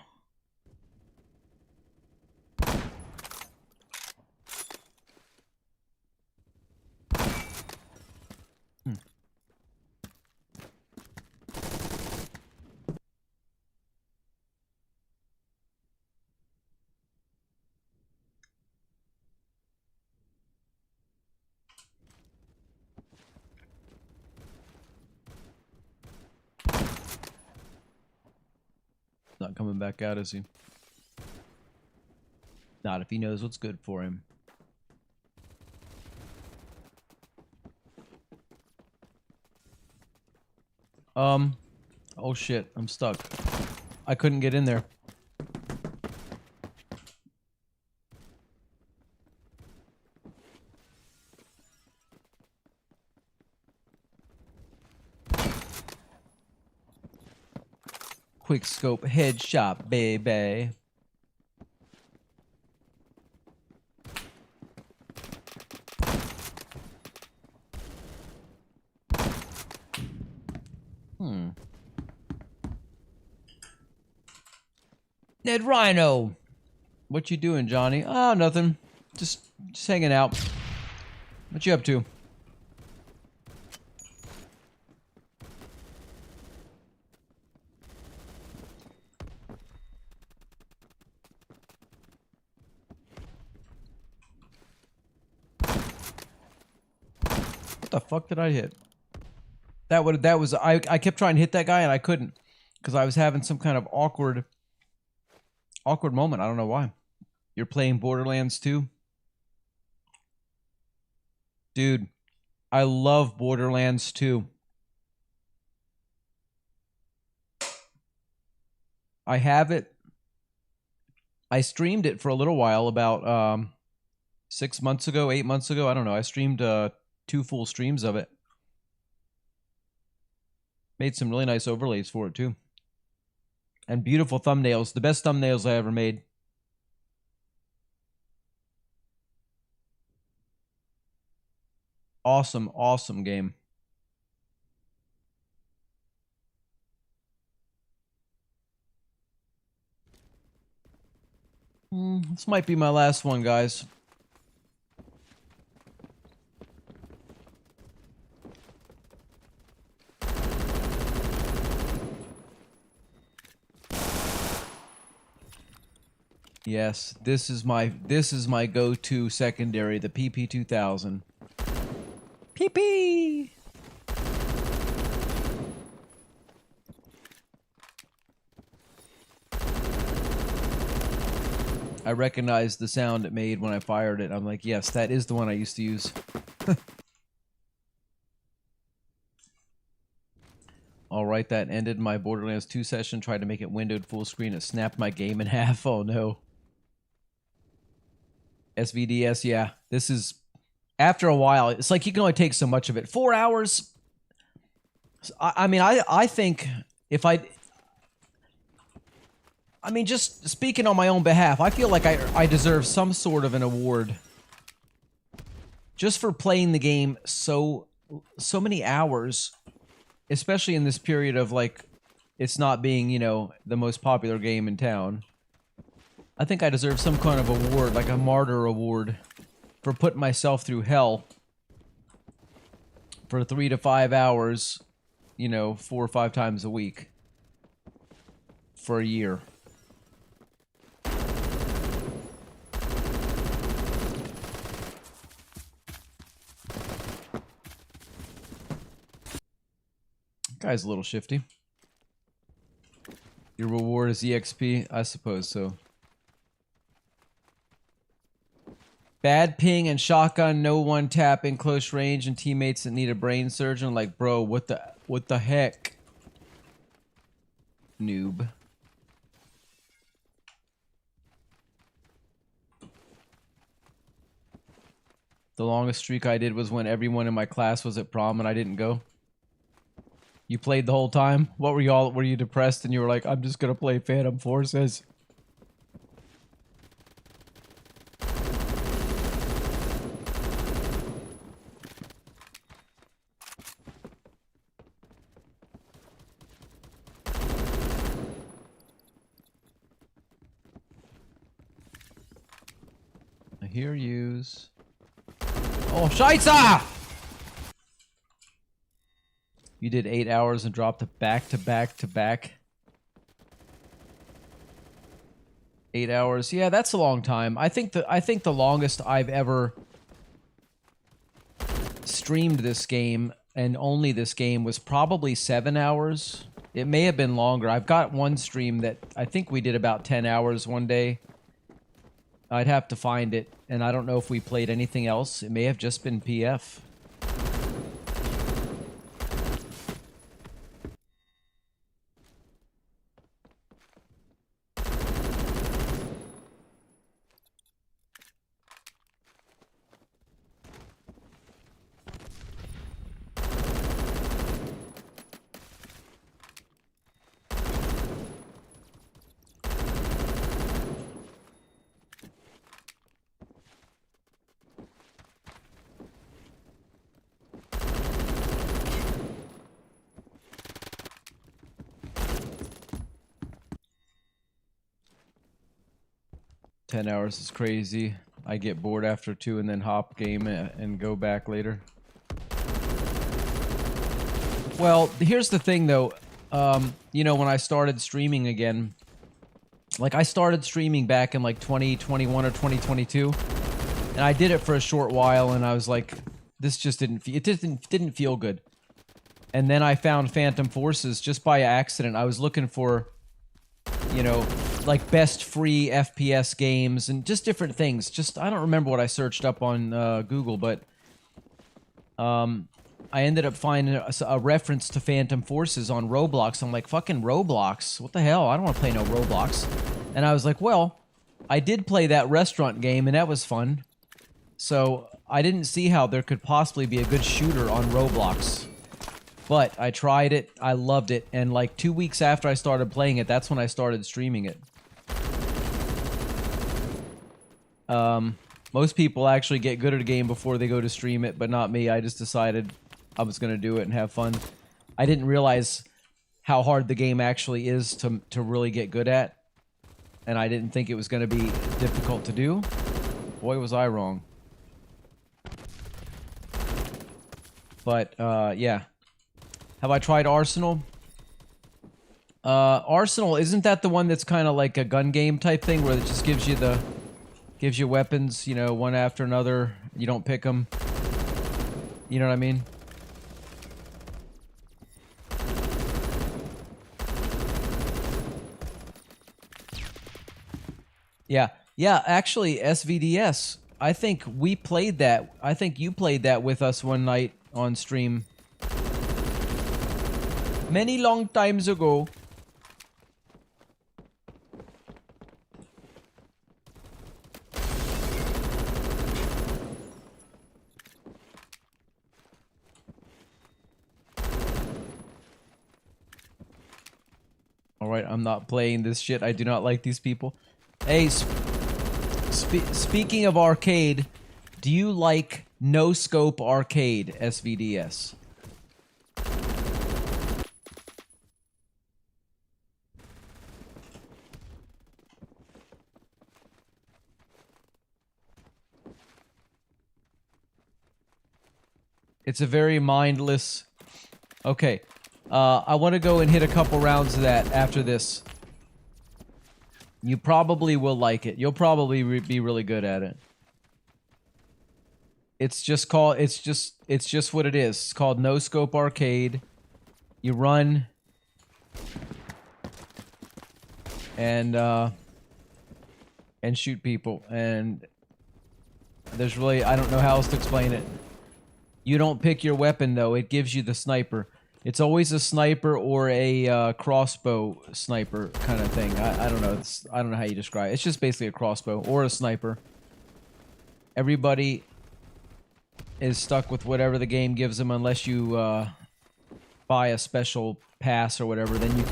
Not coming back out, is he? Not if he knows what's good for him. Oh shit, I'm stuck. I couldn't get in there. Quick scope headshot, baby. Ned Rhino. What you doing, Johnny? Oh, nothing. Just hanging out. What you up to? What the fuck did I hit? That was I kept trying to hit that guy and I couldn't because I was having some kind of awkward moment. I don't know why. You're playing Borderlands 2? Dude, I love Borderlands 2. I have it. I streamed it for a little while, about 6 months ago, 8 months ago. I don't know. I streamed 2 full streams of it. Made some really nice overlays for it, too. And beautiful thumbnails. The best thumbnails I ever made. Awesome, awesome game. This might be my last one, guys. Yes, this is my go-to secondary, the PP2000. PP. I recognized the sound it made when I fired it. I'm like, yes, that is the one I used to use. All right, that ended my Borderlands 2 session. Tried to make it windowed full screen. It snapped my game in half. Oh no. SVDS, yeah. This is, after a while, it's like you can only take so much of it. 4 hours. I mean, I think if I mean, just speaking on my own behalf, I feel like I deserve some sort of an award just for playing the game so many hours, especially in this period of like it's not being, you know, the most popular game in town. I think I deserve some kind of award, like a martyr award, for putting myself through hell for 3 to 5 hours, you know, 4 or 5 times a week for a year. Guy's a little shifty. Your reward is EXP? I suppose so. Bad ping and shotgun, no one tap in close range, and teammates that need a brain surgeon. Like, bro, what the heck? Noob. The longest streak I did was when everyone in my class was at prom and I didn't go. You played the whole time? What were y'all? Were you depressed and you were like, I'm just gonna play Phantom Forces? I hear yous. Oh, Scheitzer! You did 8 hours and dropped it back to back to back. 8 hours. Yeah, that's a long time. I think the longest I've ever streamed this game, and only this game, was probably 7 hours. It may have been longer. I've got one stream that I think we did about 10 hours one day. I'd have to find it, and I don't know if we played anything else. It may have just been PF. $10 is crazy. I get bored after 2 and then hop game and go back later. Well, here's the thing though. You know, when I started streaming again, like I started streaming back in like 2021 or 2022, and I did it for a short while, and I was like, this just didn't feel good. And then I found Phantom Forces just by accident. I was looking for, you know, like best free FPS games and just different things. Just, I don't remember what I searched up on Google, but I ended up finding a reference to Phantom Forces on Roblox. I'm like, fucking Roblox? What the hell? I don't want to play no Roblox. And I was like, well, I did play that restaurant game, and that was fun. So I didn't see how there could possibly be a good shooter on Roblox. But I tried it, I loved it, and like 2 weeks after I started playing it, that's when I started streaming it. Most people actually get good at a game before they go to stream it, but not me. I just decided I was going to do it and have fun. I didn't realize how hard the game actually is to really get good at, and I didn't think it was going to be difficult to do. Boy, was I wrong. But, yeah. Have I tried Arsenal? Arsenal, isn't that the one that's kind of like a gun game type thing where it just gives you weapons, you know, one after another, you don't pick them? You know what I mean? Yeah. Yeah, actually, SVDS. I think we played that. I think you played that with us one night on stream. Many long times ago. Alright, I'm not playing this shit. I do not like these people. Hey, speaking of arcade, do you like No Scope Arcade SVDS. It's a very mindless... Okay. I want to go and hit a couple rounds of that after this. You probably will like it. You'll probably be really good at it. It's just called... It's just what it is. It's called No Scope Arcade. You run... And shoot people. And there's really... I don't know how else to explain it. You don't pick your weapon, though. It gives you the sniper. It's always a sniper or a crossbow sniper kind of thing. I don't know. I don't know how you describe it. It's just basically a crossbow or a sniper. Everybody is stuck with whatever the game gives them unless you buy a special pass or whatever. Then you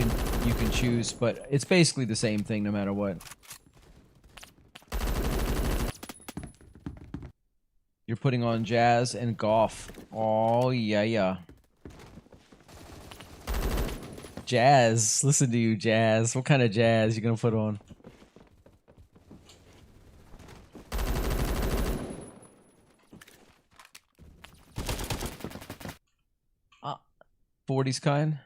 can choose. But it's basically the same thing no matter what. You're putting on jazz and golf. Oh, yeah. Jazz. Listen to you, jazz. What kind of jazz you gonna put on? Ah, 40s kind.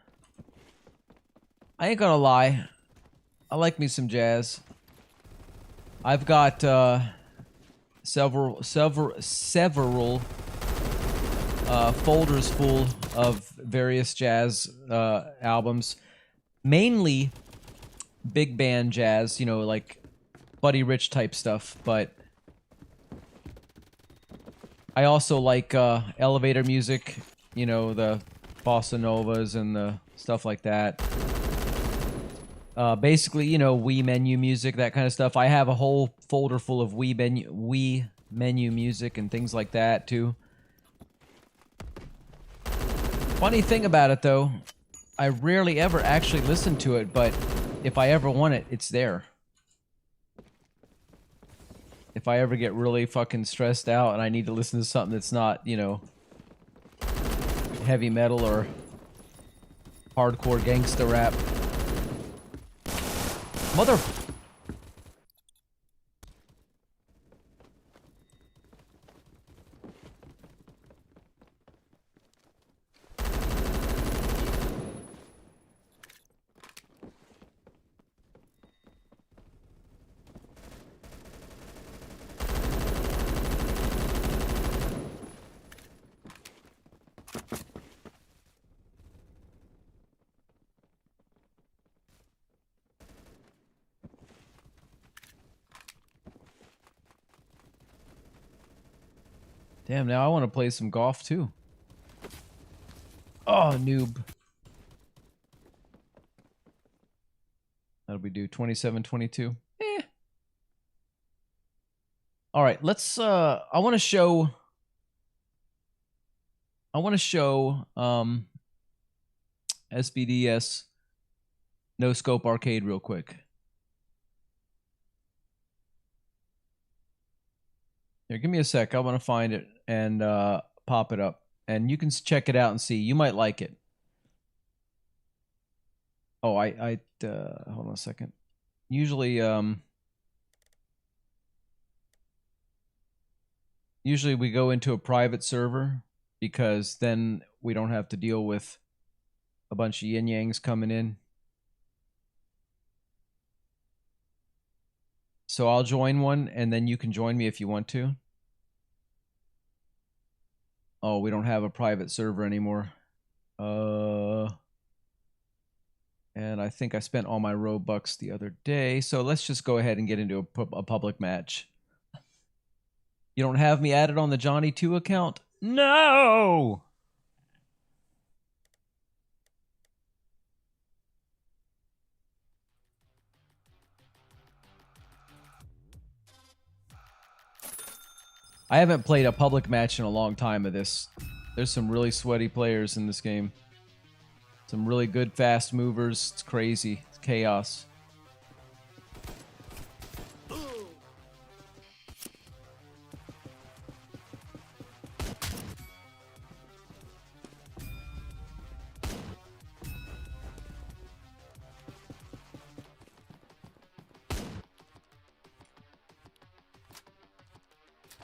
I ain't gonna lie. I like me some jazz. I've got, several folders full of various jazz albums, mainly big band jazz, you know, like Buddy Rich type stuff, but I also like elevator music, you know, the bossa novas and the stuff like that. Basically, you know, Wii menu music, that kind of stuff. I have a whole folder full of Wii menu music and things like that, too. Funny thing about it, though, I rarely ever actually listen to it, but if I ever want it, it's there. If I ever get really fucking stressed out and I need to listen to something that's not, you know, heavy metal or hardcore gangsta rap. Mother... Damn, now I want to play some golf too. Oh, noob. That'll be due 27-22. Eh. All right, let's I want to show SBDS No Scope Arcade real quick. Here, give me a sec. I want to find it and pop it up. And you can check it out and see. You might like it. Oh, hold on a second. Usually we go into a private server because then we don't have to deal with a bunch of yin-yangs coming in. So I'll join one, and then you can join me if you want to. Oh, we don't have a private server anymore. And I think I spent all my Robux the other day, so let's just go ahead and get into a public match. You don't have me added on the Johnny 2 account? No! I haven't played a public match in a long time of this. There's some really sweaty players in this game. Some really good fast movers. It's crazy. It's chaos.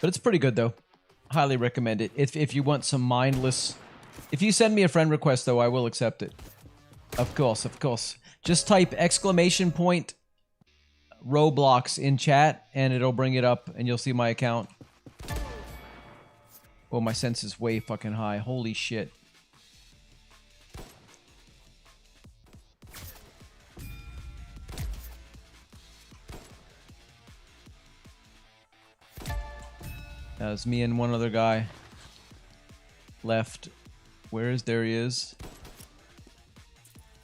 But it's pretty good, though. Highly recommend it. If you want some mindless... If you send me a friend request, though, I will accept it. Of course, of course. Just type !Roblox in chat, and it'll bring it up, and you'll see my account. Oh, my sense is way fucking high. Holy shit. That was me and one other guy left. There he is.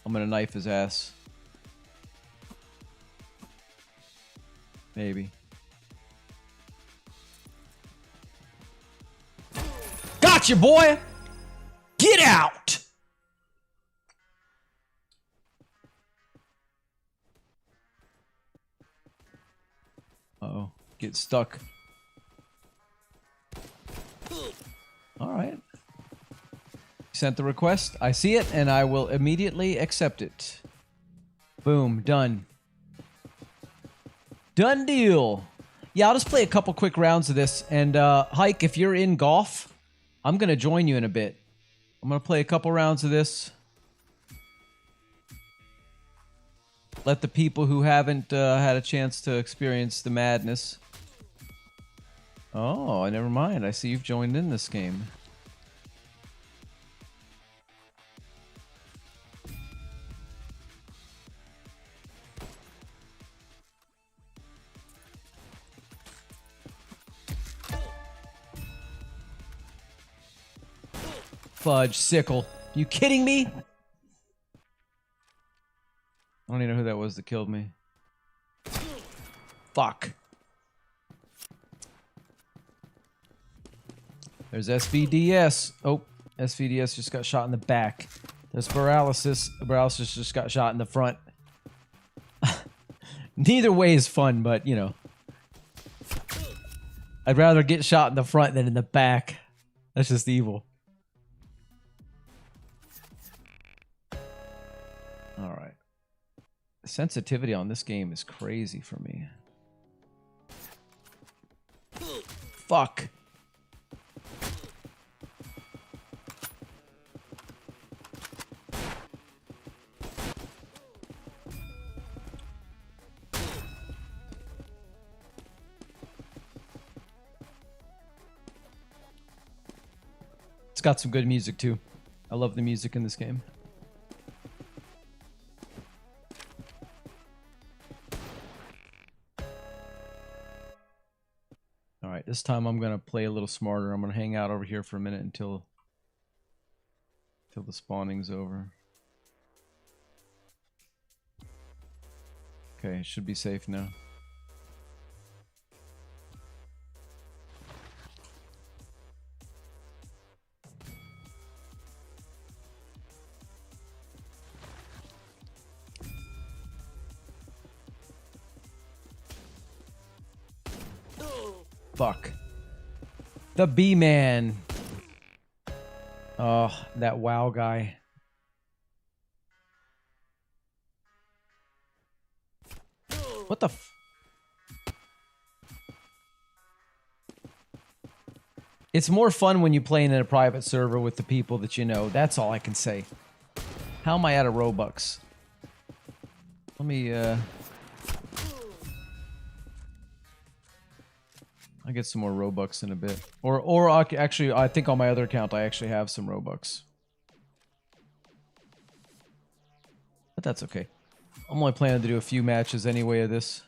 I'm gonna knife his ass. Maybe. Gotcha, boy! Get out! Uh-oh. Get stuck. Alright. Sent the request. I see it, and I will immediately accept it. Boom. Done. Done deal. Yeah, I'll just play a couple quick rounds of this. And, Hike, if you're in golf, I'm going to join you in a bit. I'm going to play a couple rounds of this. Let the people who haven't had a chance to experience the madness. Oh, never mind. I see you've joined in this game. Fudge, sickle. You kidding me? I don't even know who that was that killed me. Fuck. There's SVDS. Oh, SVDS just got shot in the back. There's Paralysis. Paralysis just got shot in the front. Neither way is fun, but, you know. I'd rather get shot in the front than in the back. That's just evil. Alright. The sensitivity on this game is crazy for me. Fuck. It's got some good music too. I love the music in this game. Alright, this time I'm going to play a little smarter. I'm going to hang out over here for a minute until the spawning's over. Okay, should be safe now. Fuck. The B-Man. Oh, that WoW guy. What the f... It's more fun when you play in a private server with the people that you know. That's all I can say. How am I out of Robux? Let me, I'll get some more Robux in a bit. Or actually, I think on my other account I actually have some Robux. But that's okay. I'm only planning to do a few matches anyway of this.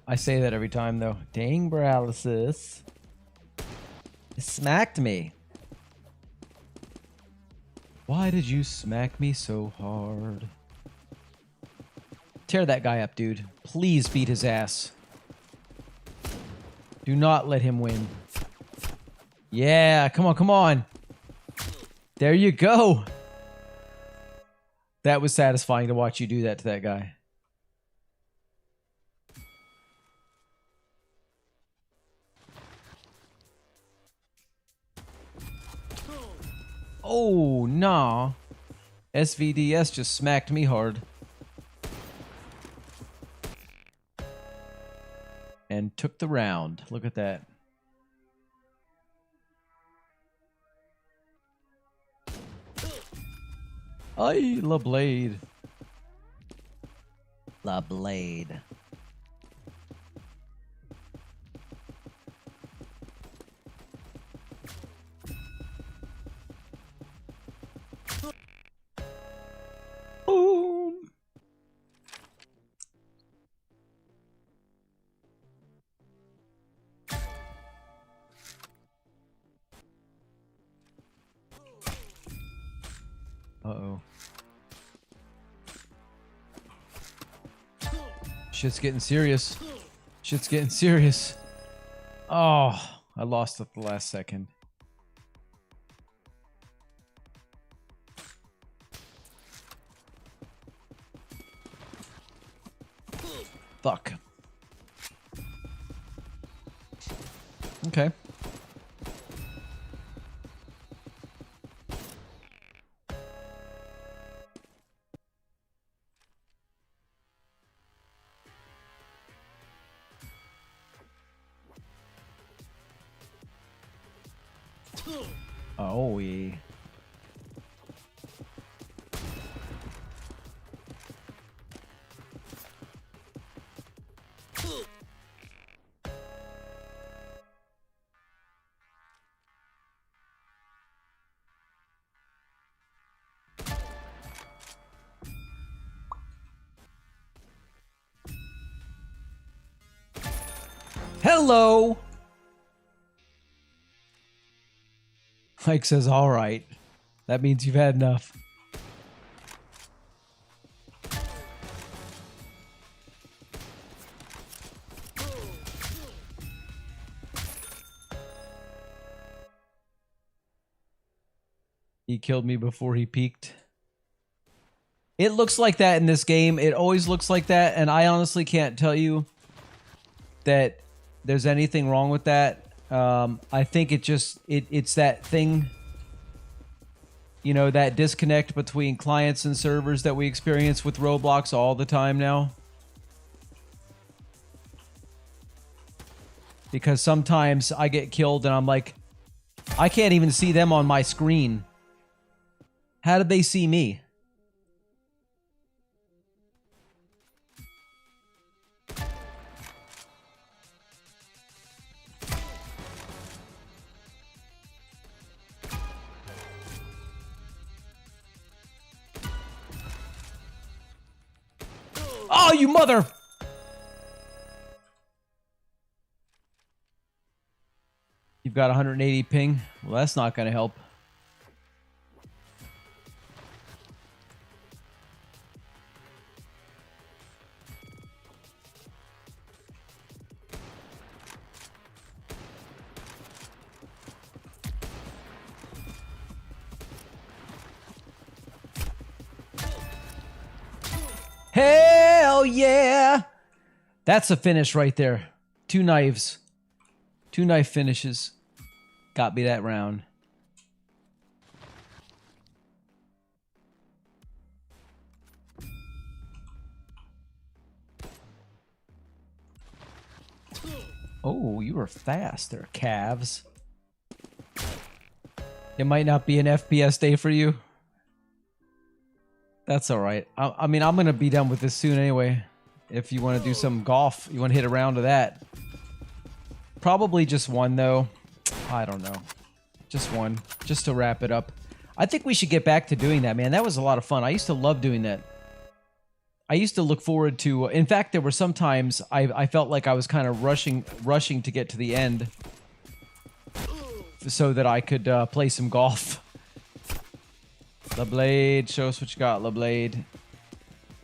I say that every time though. Dang, Paralysis. You smacked me. Why did you smack me so hard? Tear that guy up, dude. Please beat his ass. Do not let him win. Yeah, come on, come on. There you go. That was satisfying to watch you do that to that guy. Oh, nah. SVDS just smacked me hard. and took the round. Look at that. Ay, La Blade. La Blade. Boom. Uh-oh. Shit's getting serious. Shit's getting serious. Oh, I lost at the last second. Fuck. Okay. Oh, yeah. Hello. Mike says, all right. That means you've had enough. He killed me before he peaked. It looks like that in this game. It always looks like that, and I honestly can't tell you that there's anything wrong with that. I think it's that thing, you know, that disconnect between clients and servers that we experience with Roblox all the time now. Because sometimes I get killed and I'm like, I can't even see them on my screen. How did they see me? Oh, you mother! You've got 180 ping. Well, that's not going to help. Hell yeah! That's a finish right there. 2 knives. 2 knife finishes. Got me that round. Oh, you were fast there, calves. It might not be an FPS day for you. That's all right. I mean, I'm going to be done with this soon anyway. If you want to do some golf, you want to hit a round of that. Probably just one, though. I don't know. Just one. Just to wrap it up. I think we should get back to doing that, man. That was a lot of fun. I used to love doing that. I used to look forward to... In fact, there were some times I felt like I was kind of rushing to get to the end so that I could play some golf. La Blade, show us what you got, La Blade.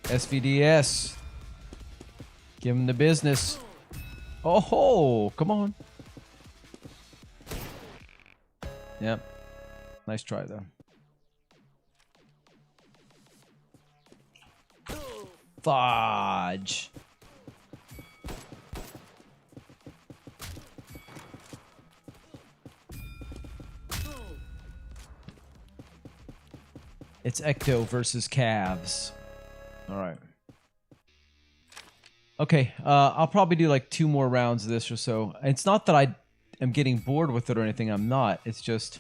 SVDS. Give him the business. Oh, ho, come on. Yep. Nice try, though. Fudge. It's Ecto versus Calves. All right. Okay, I'll probably do like 2 more rounds of this or so. It's not that I am getting bored with it or anything. I'm not. It's just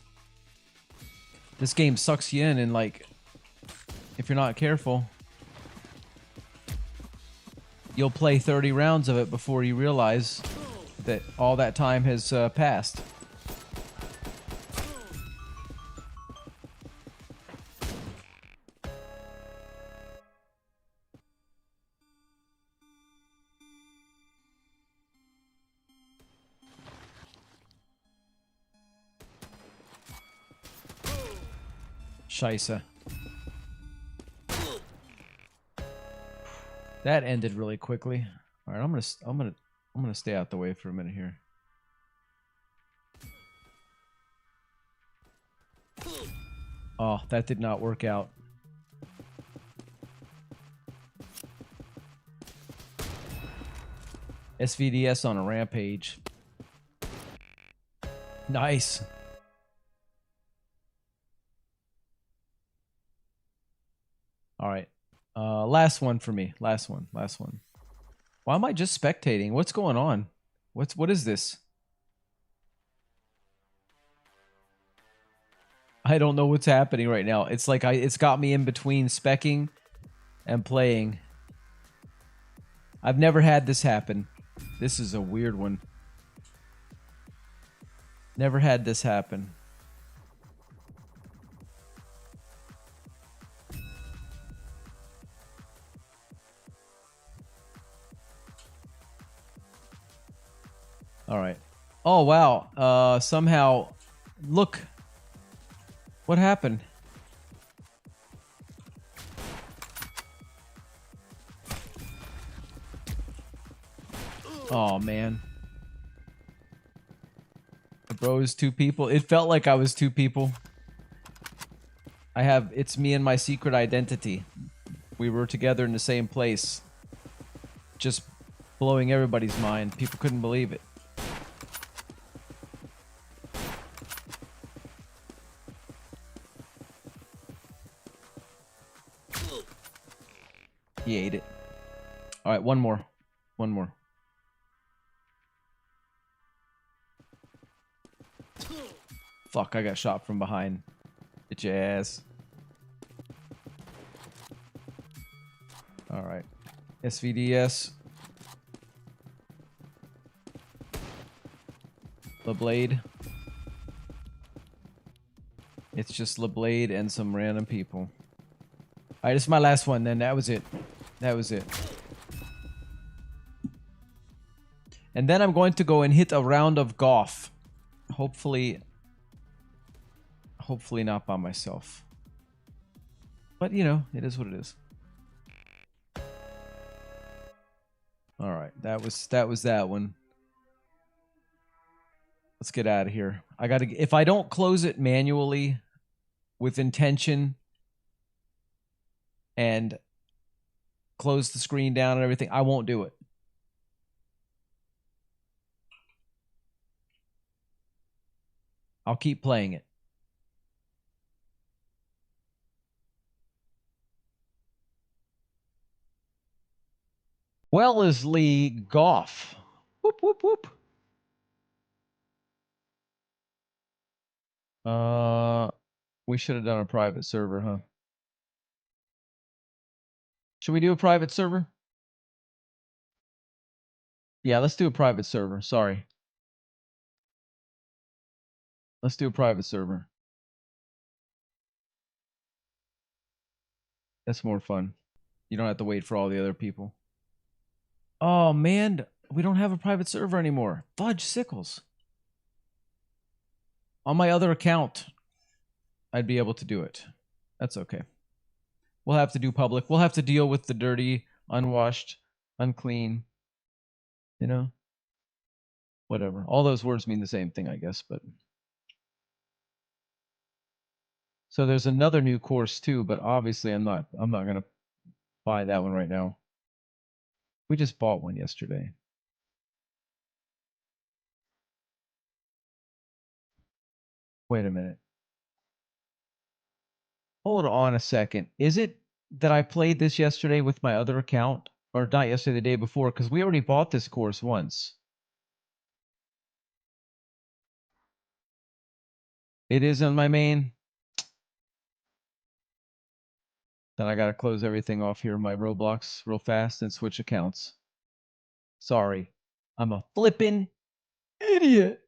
this game sucks you in, and like if you're not careful, you'll play 30 rounds of it before you realize that all that time has passed. Scheisse. That ended really quickly. All right, I'm gonna stay out the way for a minute here. Oh, that did not work out. SVDS on a rampage. Nice. All right. Last one for me. Last one. Why am I just spectating? What's going on? What is this? I don't know what's happening right now. It's like it's got me in between specking and playing. I've never had this happen. This is a weird one. Never had this happen. All right. Oh, wow. Somehow, look. What happened? Oh, man. The bro is 2 people. It felt like I was 2 people. It's me and my secret identity. We were together in the same place. Just blowing everybody's mind. People couldn't believe it. He ate it. All right, one more. Fuck, I got shot from behind. Get your ass. All right. SVDS. LeBlade. It's just LeBlade and some random people. All right, this is my last one then. That was it. And then I'm going to go and hit a round of golf. Hopefully not by myself. But, you know, it is what it is. All right, that was that one. Let's get out of here. If I don't close it manually with intention and close the screen down and everything, I won't do it. I'll keep playing it. Wellesley Golf. Whoop, whoop, whoop. We should have done a private server, huh? Should we do a private server? Yeah, let's do a private server. Sorry. Let's do a private server. That's more fun. You don't have to wait for all the other people. Oh, man. We don't have a private server anymore. Fudge sickles. On my other account, I'd be able to do it. That's okay. We'll have to do public. We'll have to deal with the dirty, unwashed, unclean. You know? Whatever. All those words mean the same thing, I guess, but... So there's another new course too, but obviously I'm not going to buy that one right now. We just bought one yesterday. Wait a minute. Hold on a second. Is it that I played this yesterday with my other account, Or not yesterday, the day before, because we already bought this course once. It is on my main. Then I gotta close everything off here in my Roblox real fast and switch accounts. Sorry. I'm a flippin' idiot.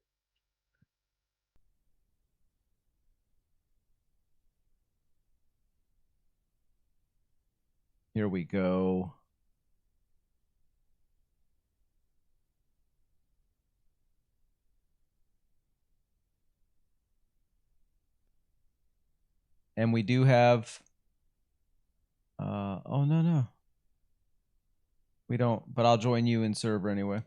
Here we go. And we do have oh no. We don't, but I'll join you in server anyway.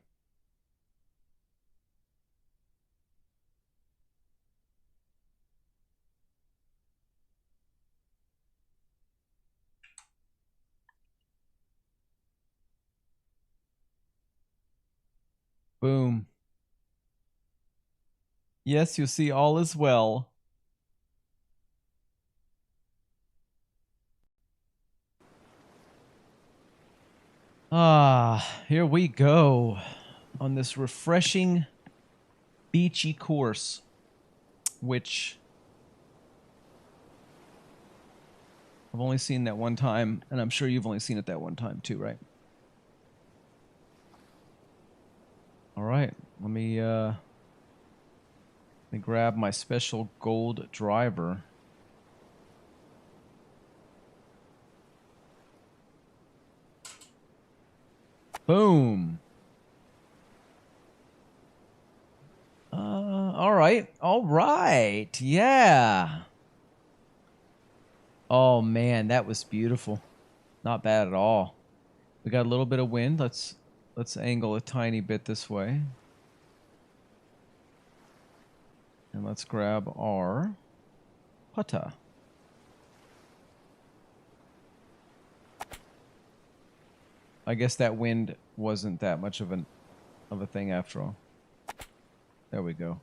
Boom. Yes, you see, all is well. Here we go on this refreshing beachy course, which I've only seen that one time, and I'm sure you've only seen it that one time too, right? All right, let me grab my special gold driver. Boom. All right, yeah. Oh man, that was beautiful. Not bad at all. We got a little bit of wind. Let's angle a tiny bit this way. And let's grab our putter. I guess that wind wasn't that much of a thing after all. There we go.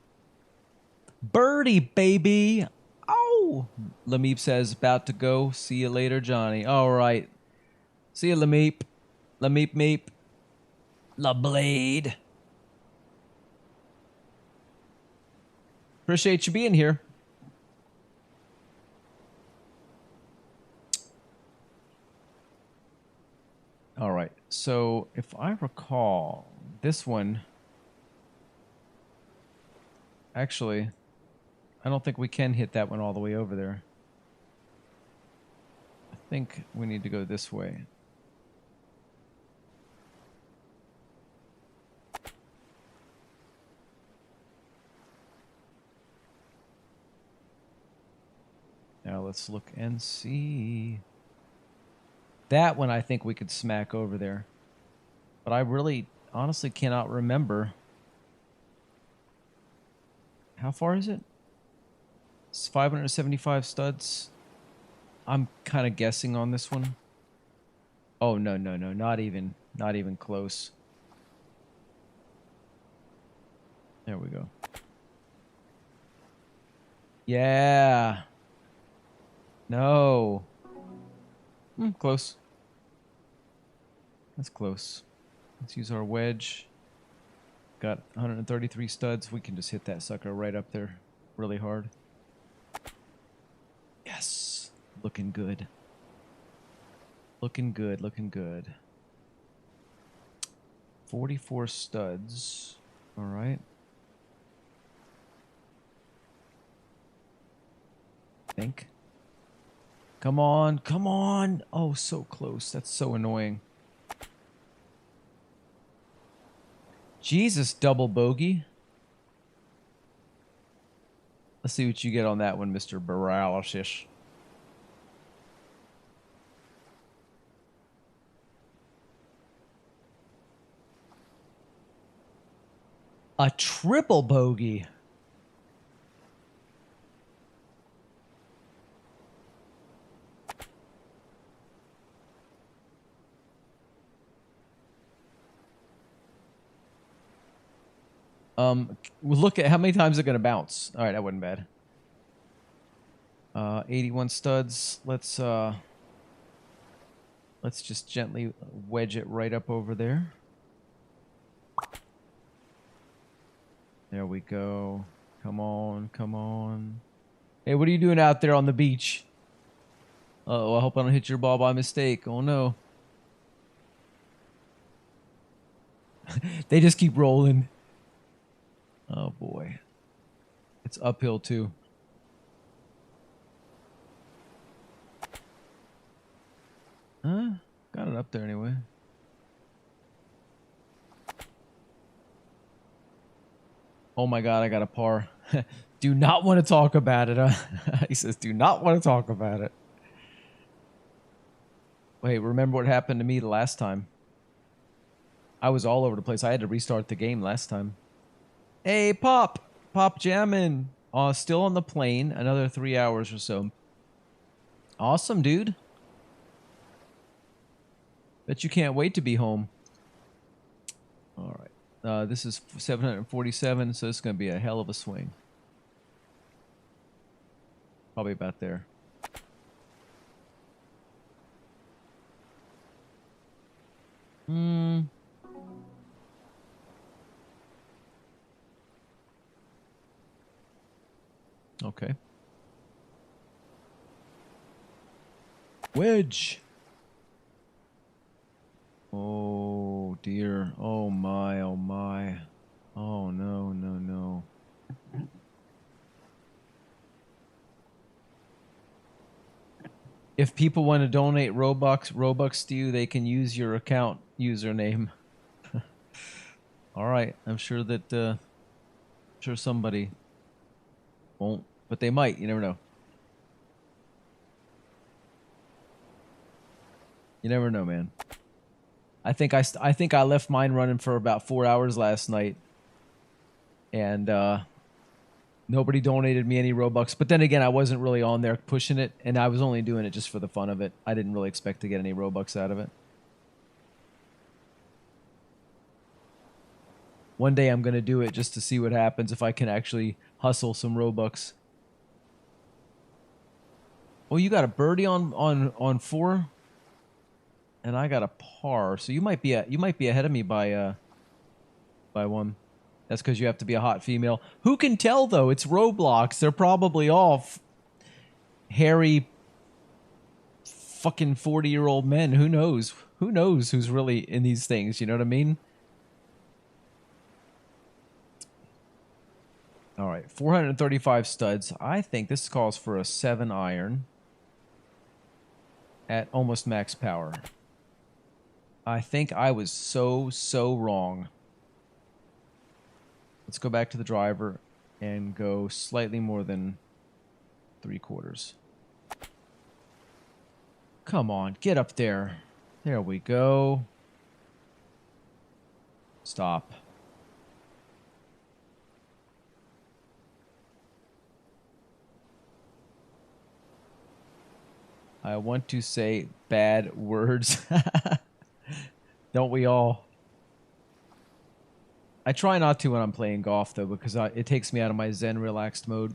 Birdie, baby. Oh, Lameep says, about to go. See you later, Johnny. All right. See you, Lameep. Lameep, meep. La Blade. Appreciate you being here. All right. So if I recall, this one, actually, I don't think we can hit that one all the way over there. I think we need to go this way. Now let's look and see. That one I think we could smack over there. But I really, honestly cannot remember. How far is it? It's 575 studs. I'm kind of guessing on this one. Oh, no, not even close. There we go. Yeah. No. Close. That's close. Let's use our wedge. Got 133 studs. We can just hit that sucker right up there really hard. Yes. Looking good. Looking good, looking good. 44 studs. All right. Think. Come on, come on. Oh, so close. That's so annoying. Jesus, double bogey. Let's see what you get on that one, Mr. Paralysis. A triple bogey. We'll look at how many times they're gonna bounce. All right, that wasn't bad. 81 studs. Let's Let's just gently wedge it right up over there. There we go. Come on, come on. Hey, what are you doing out there on the beach? Uh-oh, I hope I don't hit your ball by mistake. Oh, no. They just keep rolling. Oh, boy. It's uphill, too. Got it up there anyway. Oh my god, I got a par. Do not want to talk about it, huh? He says, do not want to talk about it. Wait, remember what happened to me the last time? I was all over the place. I had to restart the game last time. Hey, Pop! Pop jamming. Still on the plane. Another 3 hours or so. Awesome, dude. Bet you can't wait to be home. All right. This is 747, so it's going to be a hell of a swing. Probably about there. Okay. Wedge. Oh dear. Oh my, oh my. Oh no, no, no. If people want to donate Robux to you, they can use your account username. All right, I'm sure that sure somebody won't, but they might. You never know. You never know, man. I think I left mine running for about 4 hours last night, and nobody donated me any Robux. But then again, I wasn't really on there pushing it, and I was only doing it just for the fun of it. I didn't really expect to get any Robux out of it. One day I'm gonna do it just to see what happens if I can actually hustle some Robux. Oh, you got a birdie on 4, and I got a par. So you might be ahead of me by 1. That's because you have to be a hot female. Who can tell though? It's Roblox. They're probably all hairy, fucking 40-year-old men. Who knows? Who knows who's really in these things? You know what I mean? All right, 435 studs. I think this calls for a 7 iron at almost max power. I think I was so wrong. Let's go back to the driver and go slightly more than 3/4. Come on, get up there. There we go. Stop. I want to say bad words. Don't we all? I try not to when I'm playing golf, though, because it takes me out of my zen relaxed mode.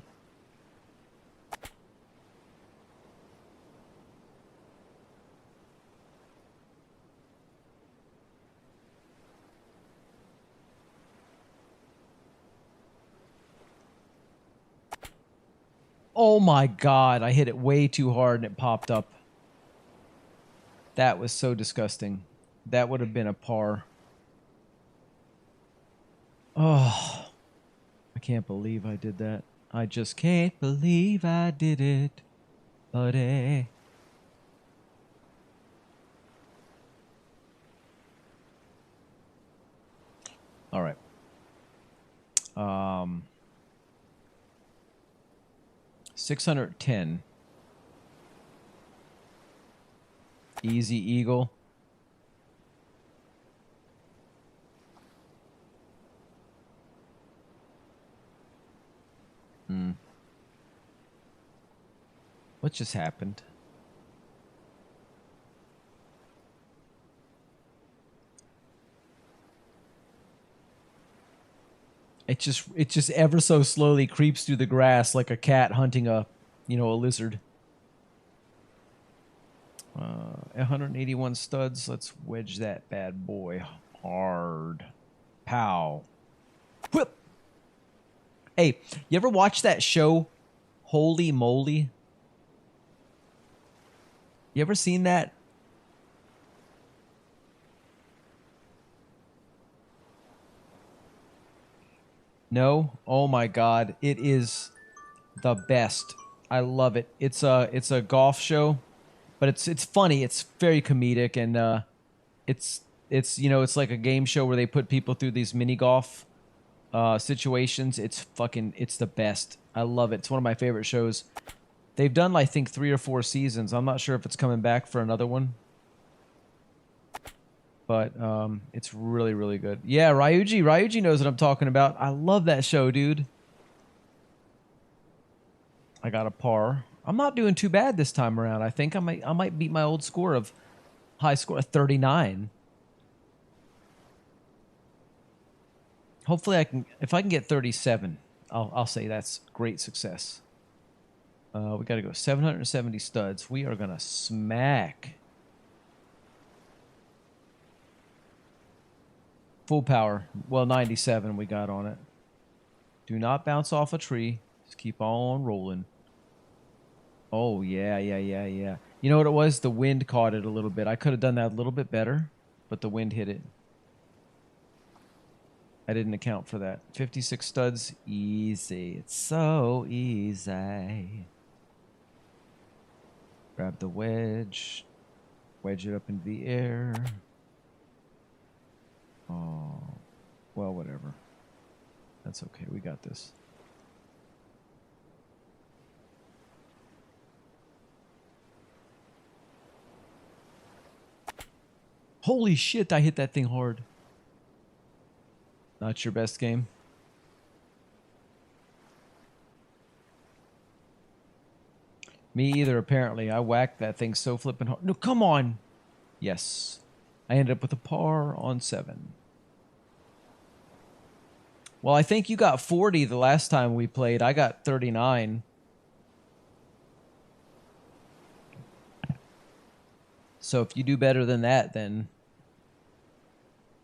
Oh my god, I hit it way too hard and it popped up. That was so disgusting. That would have been a par. Oh, I can't believe I did that. I just can't believe I did it, buddy. All right. 610. Easy eagle. What just happened? It just ever so slowly creeps through the grass like a cat hunting a lizard. 181 studs. Let's wedge that bad boy hard. Pow. Whip. Hey, you ever watch that show, Holy Moly? You ever seen that? No? Oh my god. It is the best. I love it. It's a golf show, but it's funny. It's very comedic, and it's you know, it's like a game show where they put people through these mini golf situations. It's the best. I love it. It's one of my favorite shows. They've done, I think, 3 or 4 seasons. I'm not sure if it's coming back for another one. But it's really, really good. Yeah, Ryuji. Ryuji knows what I'm talking about. I love that show, dude. I got a par. I'm not doing too bad this time around. I think I might beat my old score of high score of 39. Hopefully I can, if I can get 37, I'll say that's great success. We got to go 770 studs. We are gonna smack. Full power. Well, 97 we got on it. Do not bounce off a tree. Just keep on rolling. Oh, yeah. You know what it was? The wind caught it a little bit. I could have done that a little bit better, but the wind hit it. I didn't account for that. 56 studs. Easy. It's so easy. Grab the wedge. Wedge it up into the air. Oh, well, whatever. That's okay. We got this. Holy shit, I hit that thing hard. Not your best game? Me either, apparently. I whacked that thing so flippin' hard. No, come on! Yes. I ended up with a par on 7. Well, I think you got 40 the last time we played. I got 39. So if you do better than that, then,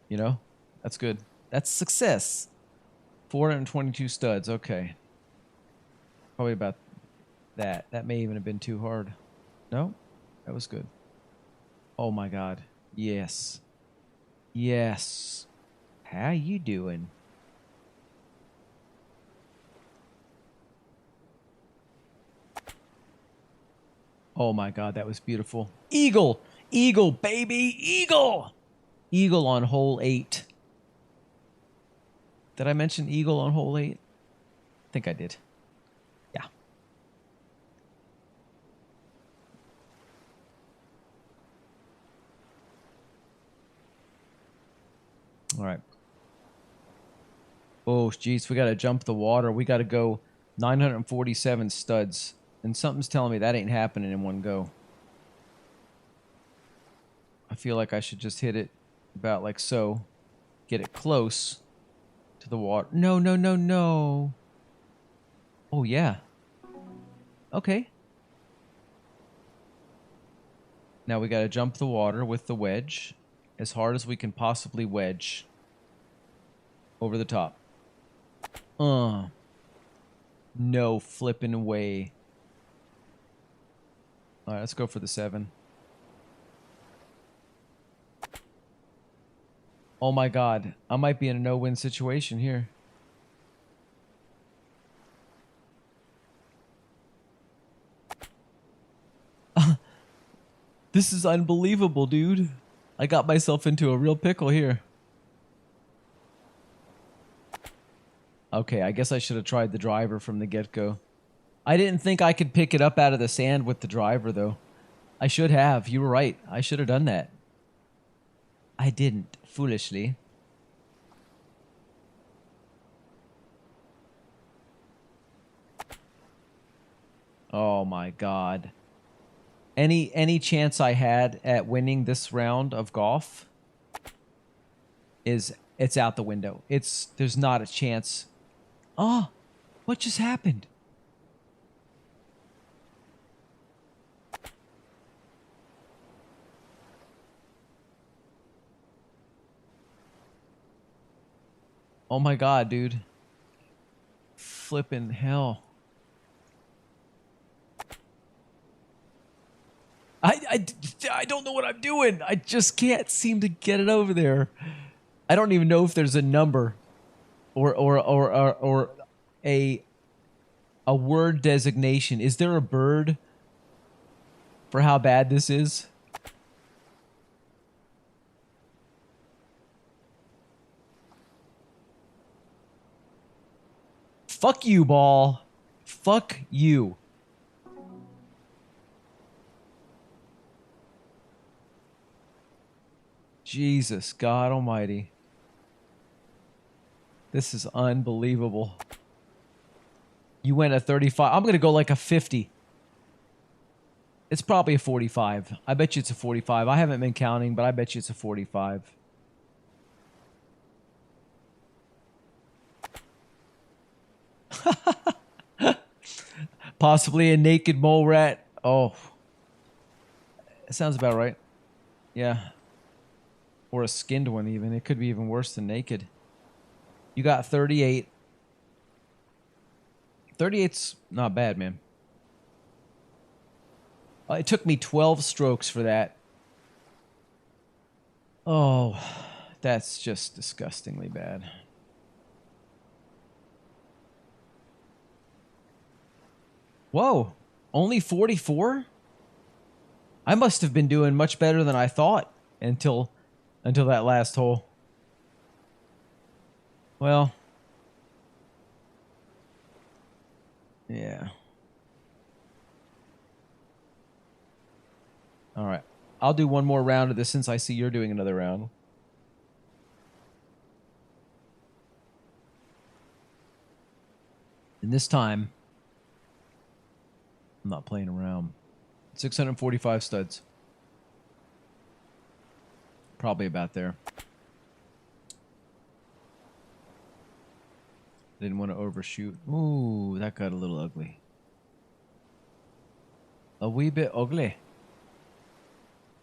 you know, that's good. That's success. 422 studs. Okay. Probably about that. That may even have been too hard. No? That was good. Oh my god. Yes. Yes. How you doing? Oh my god, that was beautiful. Eagle! Eagle, baby! Eagle! Eagle on hole 8. Did I mention eagle on hole 8? I think I did. Yeah. All right. Oh, jeez, we got to jump the water. We got to go 947 studs. And something's telling me that ain't happening in one go. I feel like I should just hit it about like so. Get it close to the water. No, no, no, no. Oh, yeah. Okay. Now we got to jump the water with the wedge as hard as we can possibly wedge over the top. No flipping way. All right, let's go for the 7. Oh my god, I might be in a no-win situation here. This is unbelievable, dude. I got myself into a real pickle here. Okay, I guess I should have tried the driver from the get-go. I didn't think I could pick it up out of the sand with the driver, though. I should have. You were right. I should have done that. I didn't, foolishly. Oh my god. Any chance I had at winning this round of golf it's out the window. There's not a chance. Oh, what just happened? Oh my god, dude. Flippin' hell. I don't know what I'm doing. I just can't seem to get it over there. I don't even know if there's a number or a word designation. Is there a bird for how bad this is? Fuck you, ball. Fuck you. Jesus, God almighty. This is unbelievable. You went a 35. I'm going to go like a 50. It's probably a 45. I bet you it's a 45. I haven't been counting, but I bet you it's a 45. Possibly a naked mole rat. Oh. It sounds about right. Yeah. Or a skinned one even. It could be even worse than naked. You got 38. 38's not bad, man. It took me 12 strokes for that. Oh, that's just disgustingly bad. Whoa, only 44? I must have been doing much better than I thought until that last hole. Well, yeah. All right. I'll do one more round of this since I see you're doing another round. And this time, I'm not playing around. 645 studs. Probably about there. Didn't want to overshoot. Ooh, that got a little ugly. A wee bit ugly.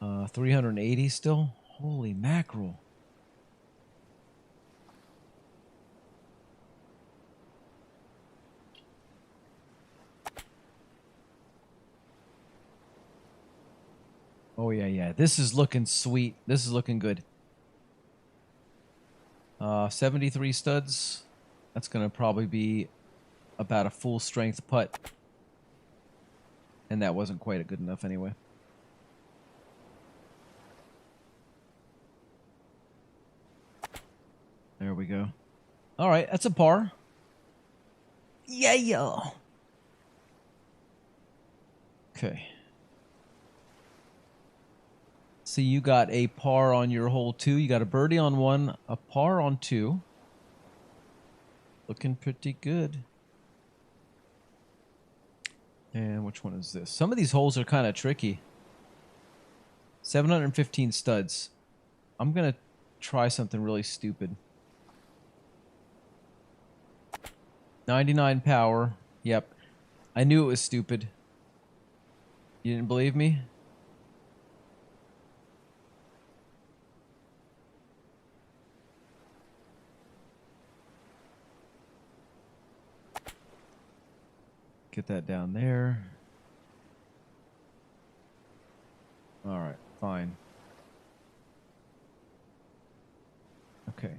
380 still? Holy mackerel. Oh, yeah. This is looking sweet. This is looking good. 73 studs. That's going to probably be about a full strength putt. And that wasn't quite good enough anyway. There we go. All right, that's a par. Yeah. Okay. See, you got a par on your hole 2. You got a birdie on 1, a par on 2. Looking pretty good. And which one is this? Some of these holes are kind of tricky. 715 studs. I'm going to try something really stupid. 99 power. Yep. I knew it was stupid. You didn't believe me? Get that down there. All right, fine. Okay.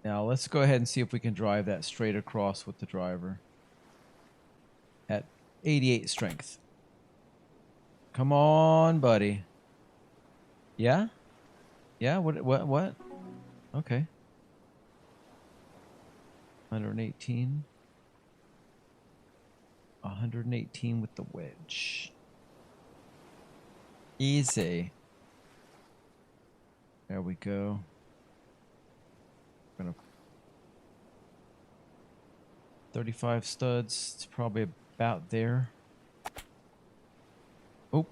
Now let's go ahead and see if we can drive that straight across with the driver. At 88 strength. Come on, buddy. Yeah? Yeah, what? Okay. 118. 118 with the wedge. Easy. There we go. Gonna 35 studs. It's probably about there. Oh,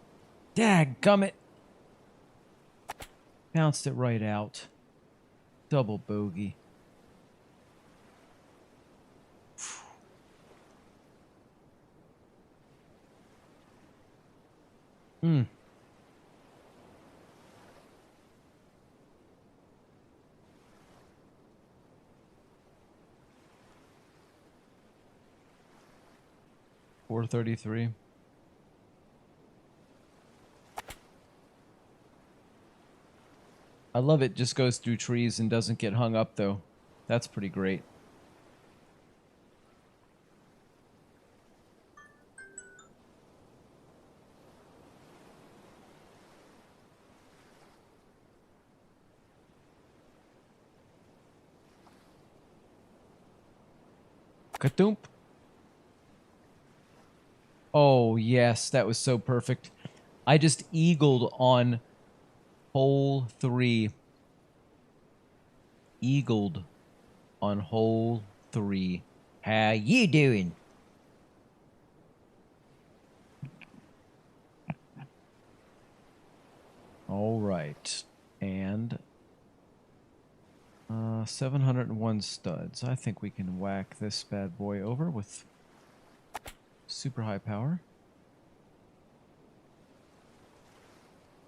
dadgummit. Bounced it right out. Double bogey. Hmm. 433. I love it just goes through trees and doesn't get hung up though. That's pretty great. Kadoomp. Oh, yes, that was so perfect. I just eagled on hole 3. Eagled on hole 3. How you doing? All right. And 701 studs. I think we can whack this bad boy over with super high power.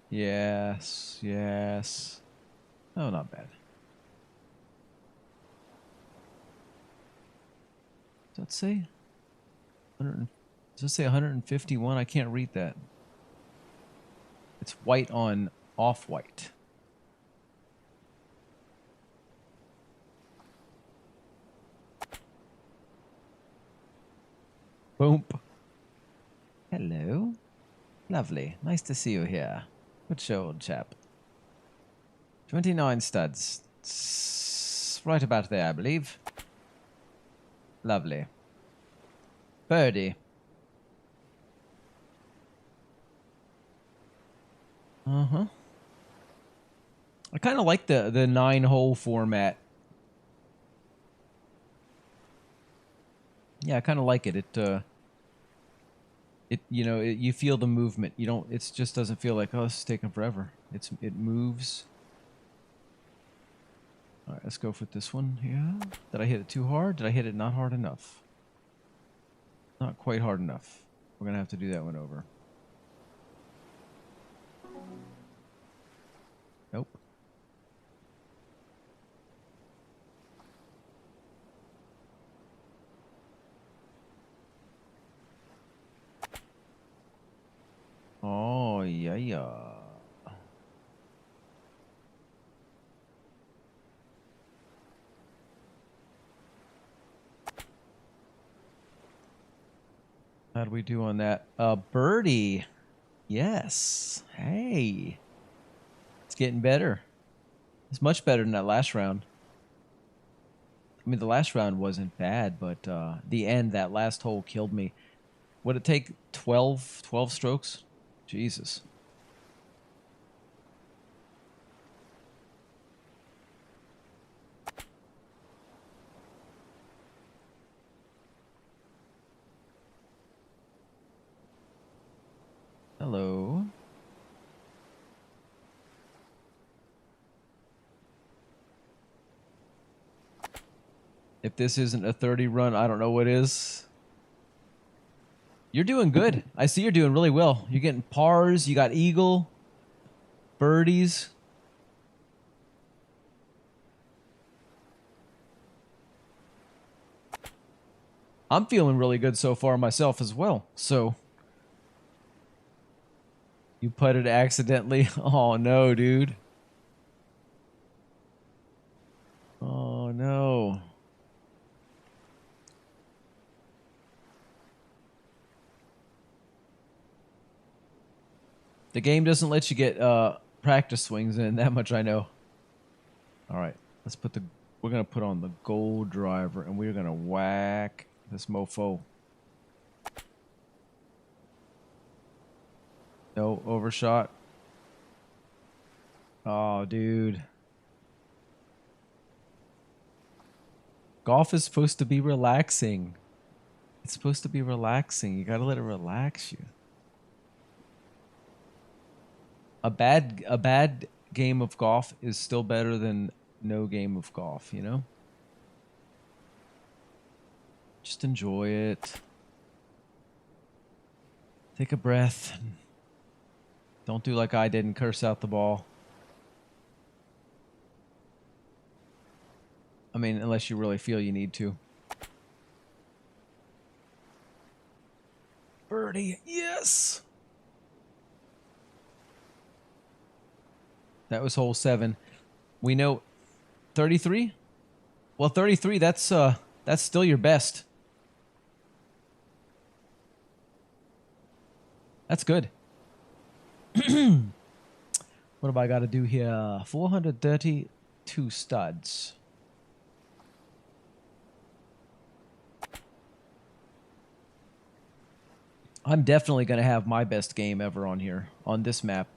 Yes, yes. Oh, not bad. Does that say 100? Does it say 151? I can't read that. It's white on off-white. Boom. Hello. Lovely. Nice to see you here. Good show, old chap. 29 studs. Right about there, I believe. Lovely. Birdie. Uh-huh. I kind of like the 9-hole format. Yeah, I kind of like it. It you feel the movement. You don't. It just doesn't feel like, oh, this is taking forever. It moves. All right, let's go for this one here. Did I hit it too hard? Did I hit it not hard enough? Not quite hard enough. We're gonna have to do that one over. Nope. Oh, yeah, yeah. How do we do on that? Birdie. Yes. Hey. It's getting better. It's much better than that last round. I mean, the last round wasn't bad, but the end, that last hole killed me. Would it take 12 strokes? Jesus. Hello. If this isn't a 30 run, I don't know what is. You're doing good. I see you're doing really well. You're getting pars. You got eagle, birdies. I'm feeling really good so far myself as well. So you putted accidentally. Oh no, dude. Oh no. The game doesn't let you get practice swings in, that much I know. All right, we're gonna put on the gold driver and we're gonna whack this mofo. No overshot. Oh, dude. Golf is supposed to be relaxing. It's supposed to be relaxing. You gotta let it relax you. A bad game of golf is still better than no game of golf, you know? Just enjoy it. Take a breath. Don't do like I did and curse out the ball. I mean, unless you really feel you need to. 30. Yes. That was hole 7. We know 33? Well, 33, that's still your best. That's good. What have I got to do here? 432 studs. I'm definitely going to have my best game ever on here, on this map.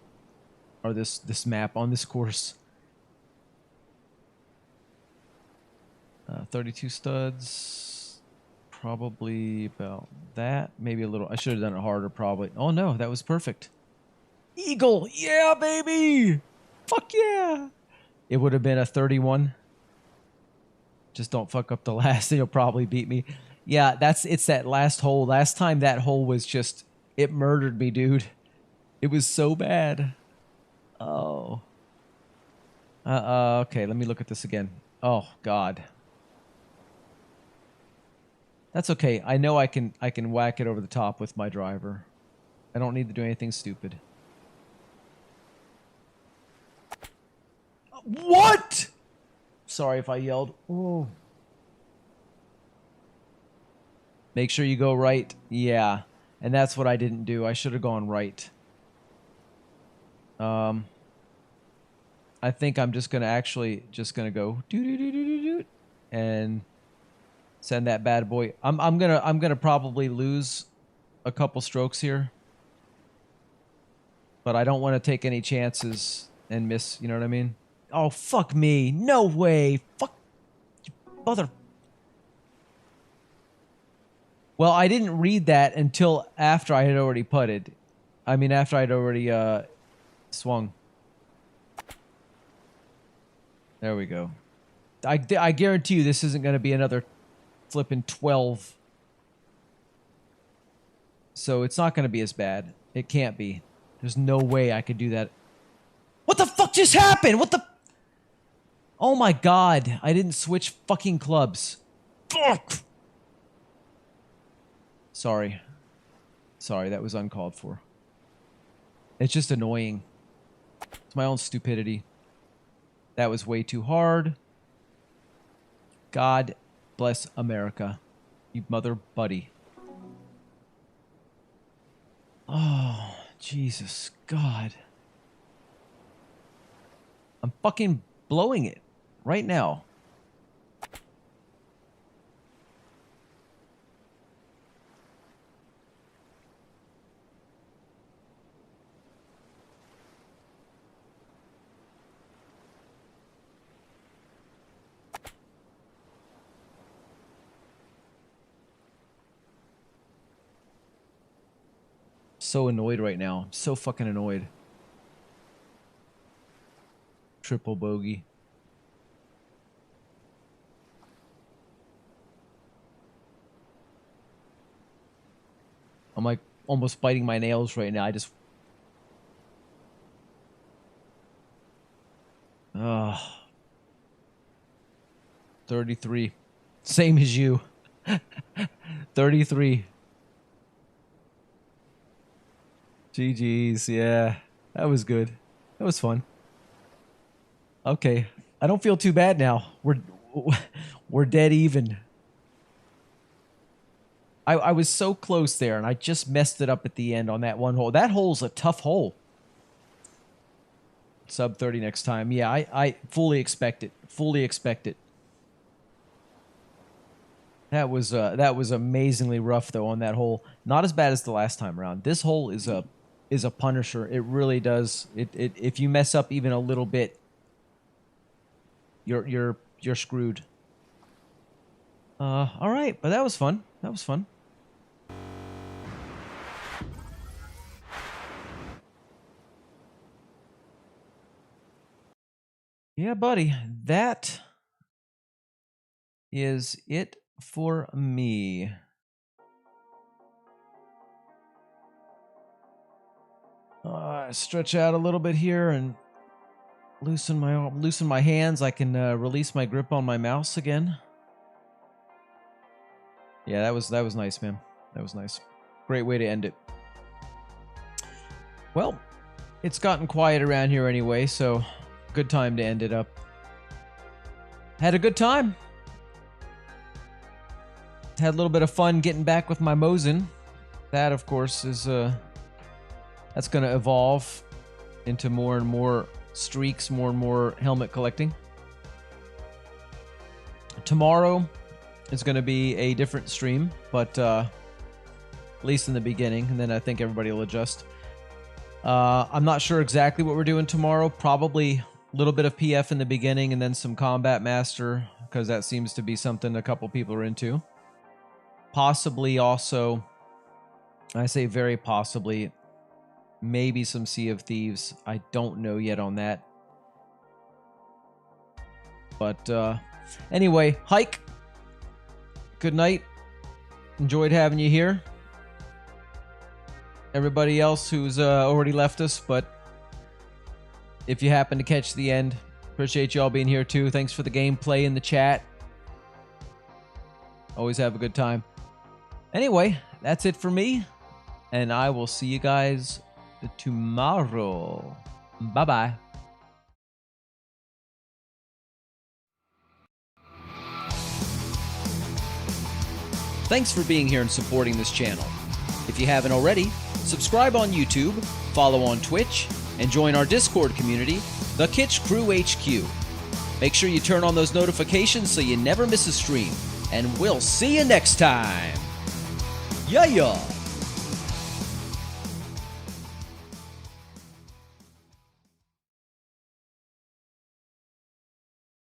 Or this map, on this course. 32 studs. Probably about that. Maybe a little. I should have done it harder, probably. Oh, no, that was perfect. Eagle! Yeah, baby! Fuck yeah! It would have been a 31. Just don't fuck up the last and you'll probably beat me. Yeah, it's that last hole. Last time that hole was just, it murdered me, dude. It was so bad. Oh. Okay, let me look at this again. Oh, God. That's okay. I know I can whack it over the top with my driver. I don't need to do anything stupid. What? Sorry if I yelled. Oh. Make sure you go right. Yeah. And that's what I didn't do. I should have gone right. I think I'm just going to go doo and send that bad boy. I'm going to probably lose a couple strokes here. But I don't want to take any chances and miss, you know what I mean? Oh, fuck me. No way. Fuck. Mother. Well, I didn't read that until after I had already putted. I mean, after I'd already swung. There we go. I guarantee you this isn't going to be another flipping 12. So it's not going to be as bad. It can't be. There's no way I could do that. What the fuck just happened? What the... Oh my God. I didn't switch fucking clubs. Fuck! Sorry. Sorry, that was uncalled for. It's just annoying. It's my own stupidity. That was way too hard. God bless America. You mother buddy. Oh, Jesus. God. I'm fucking blowing it right now. So annoyed right now. I'm so fucking annoyed. Triple bogey. I'm like almost biting my nails right now. I just... Ugh. 33. Same as you. 33. GG's, yeah. That was good. That was fun. Okay. I don't feel too bad now. We're dead even. I was so close there, and I just messed it up at the end on that one hole. That hole's a tough hole. Sub 30 next time. Yeah, I fully expect it. Fully expect it. That was amazingly rough though on that hole. Not as bad as the last time around. This hole is a punisher. It really does. It if you mess up even a little bit, you're screwed. All right, but that was fun. That was fun. Yeah, buddy. That is it for me. Stretch out a little bit here and loosen my hands. I can release my grip on my mouse again. Yeah, that was nice, man. That was nice. Great way to end it. Well, it's gotten quiet around here anyway, so good time to end it up. Had a good time. Had a little bit of fun getting back with my Mosin. That, of course, is that's going to evolve into more and more streaks, more and more helmet collecting. Tomorrow is going to be a different stream, but at least in the beginning, and then I think everybody will adjust. I'm not sure exactly what we're doing tomorrow. Probably a little bit of PF in the beginning and then some Combat Master, because that seems to be something a couple people are into. Possibly also, I say very possibly, maybe some Sea of Thieves. I don't know yet on that. But anyway, Hike, good night. Enjoyed having you here. Everybody else who's already left us, but if you happen to catch the end, appreciate you all being here too. Thanks for the gameplay in the chat. Always have a good time. Anyway, that's it for me, and I will see you guys tomorrow. Bye-bye. Thanks for being here and supporting this channel. If you haven't already, subscribe on YouTube, follow on Twitch, and join our Discord community, The Kitsch Crew HQ. Make sure you turn on those notifications so you never miss a stream, and we'll see you next time. Yeah.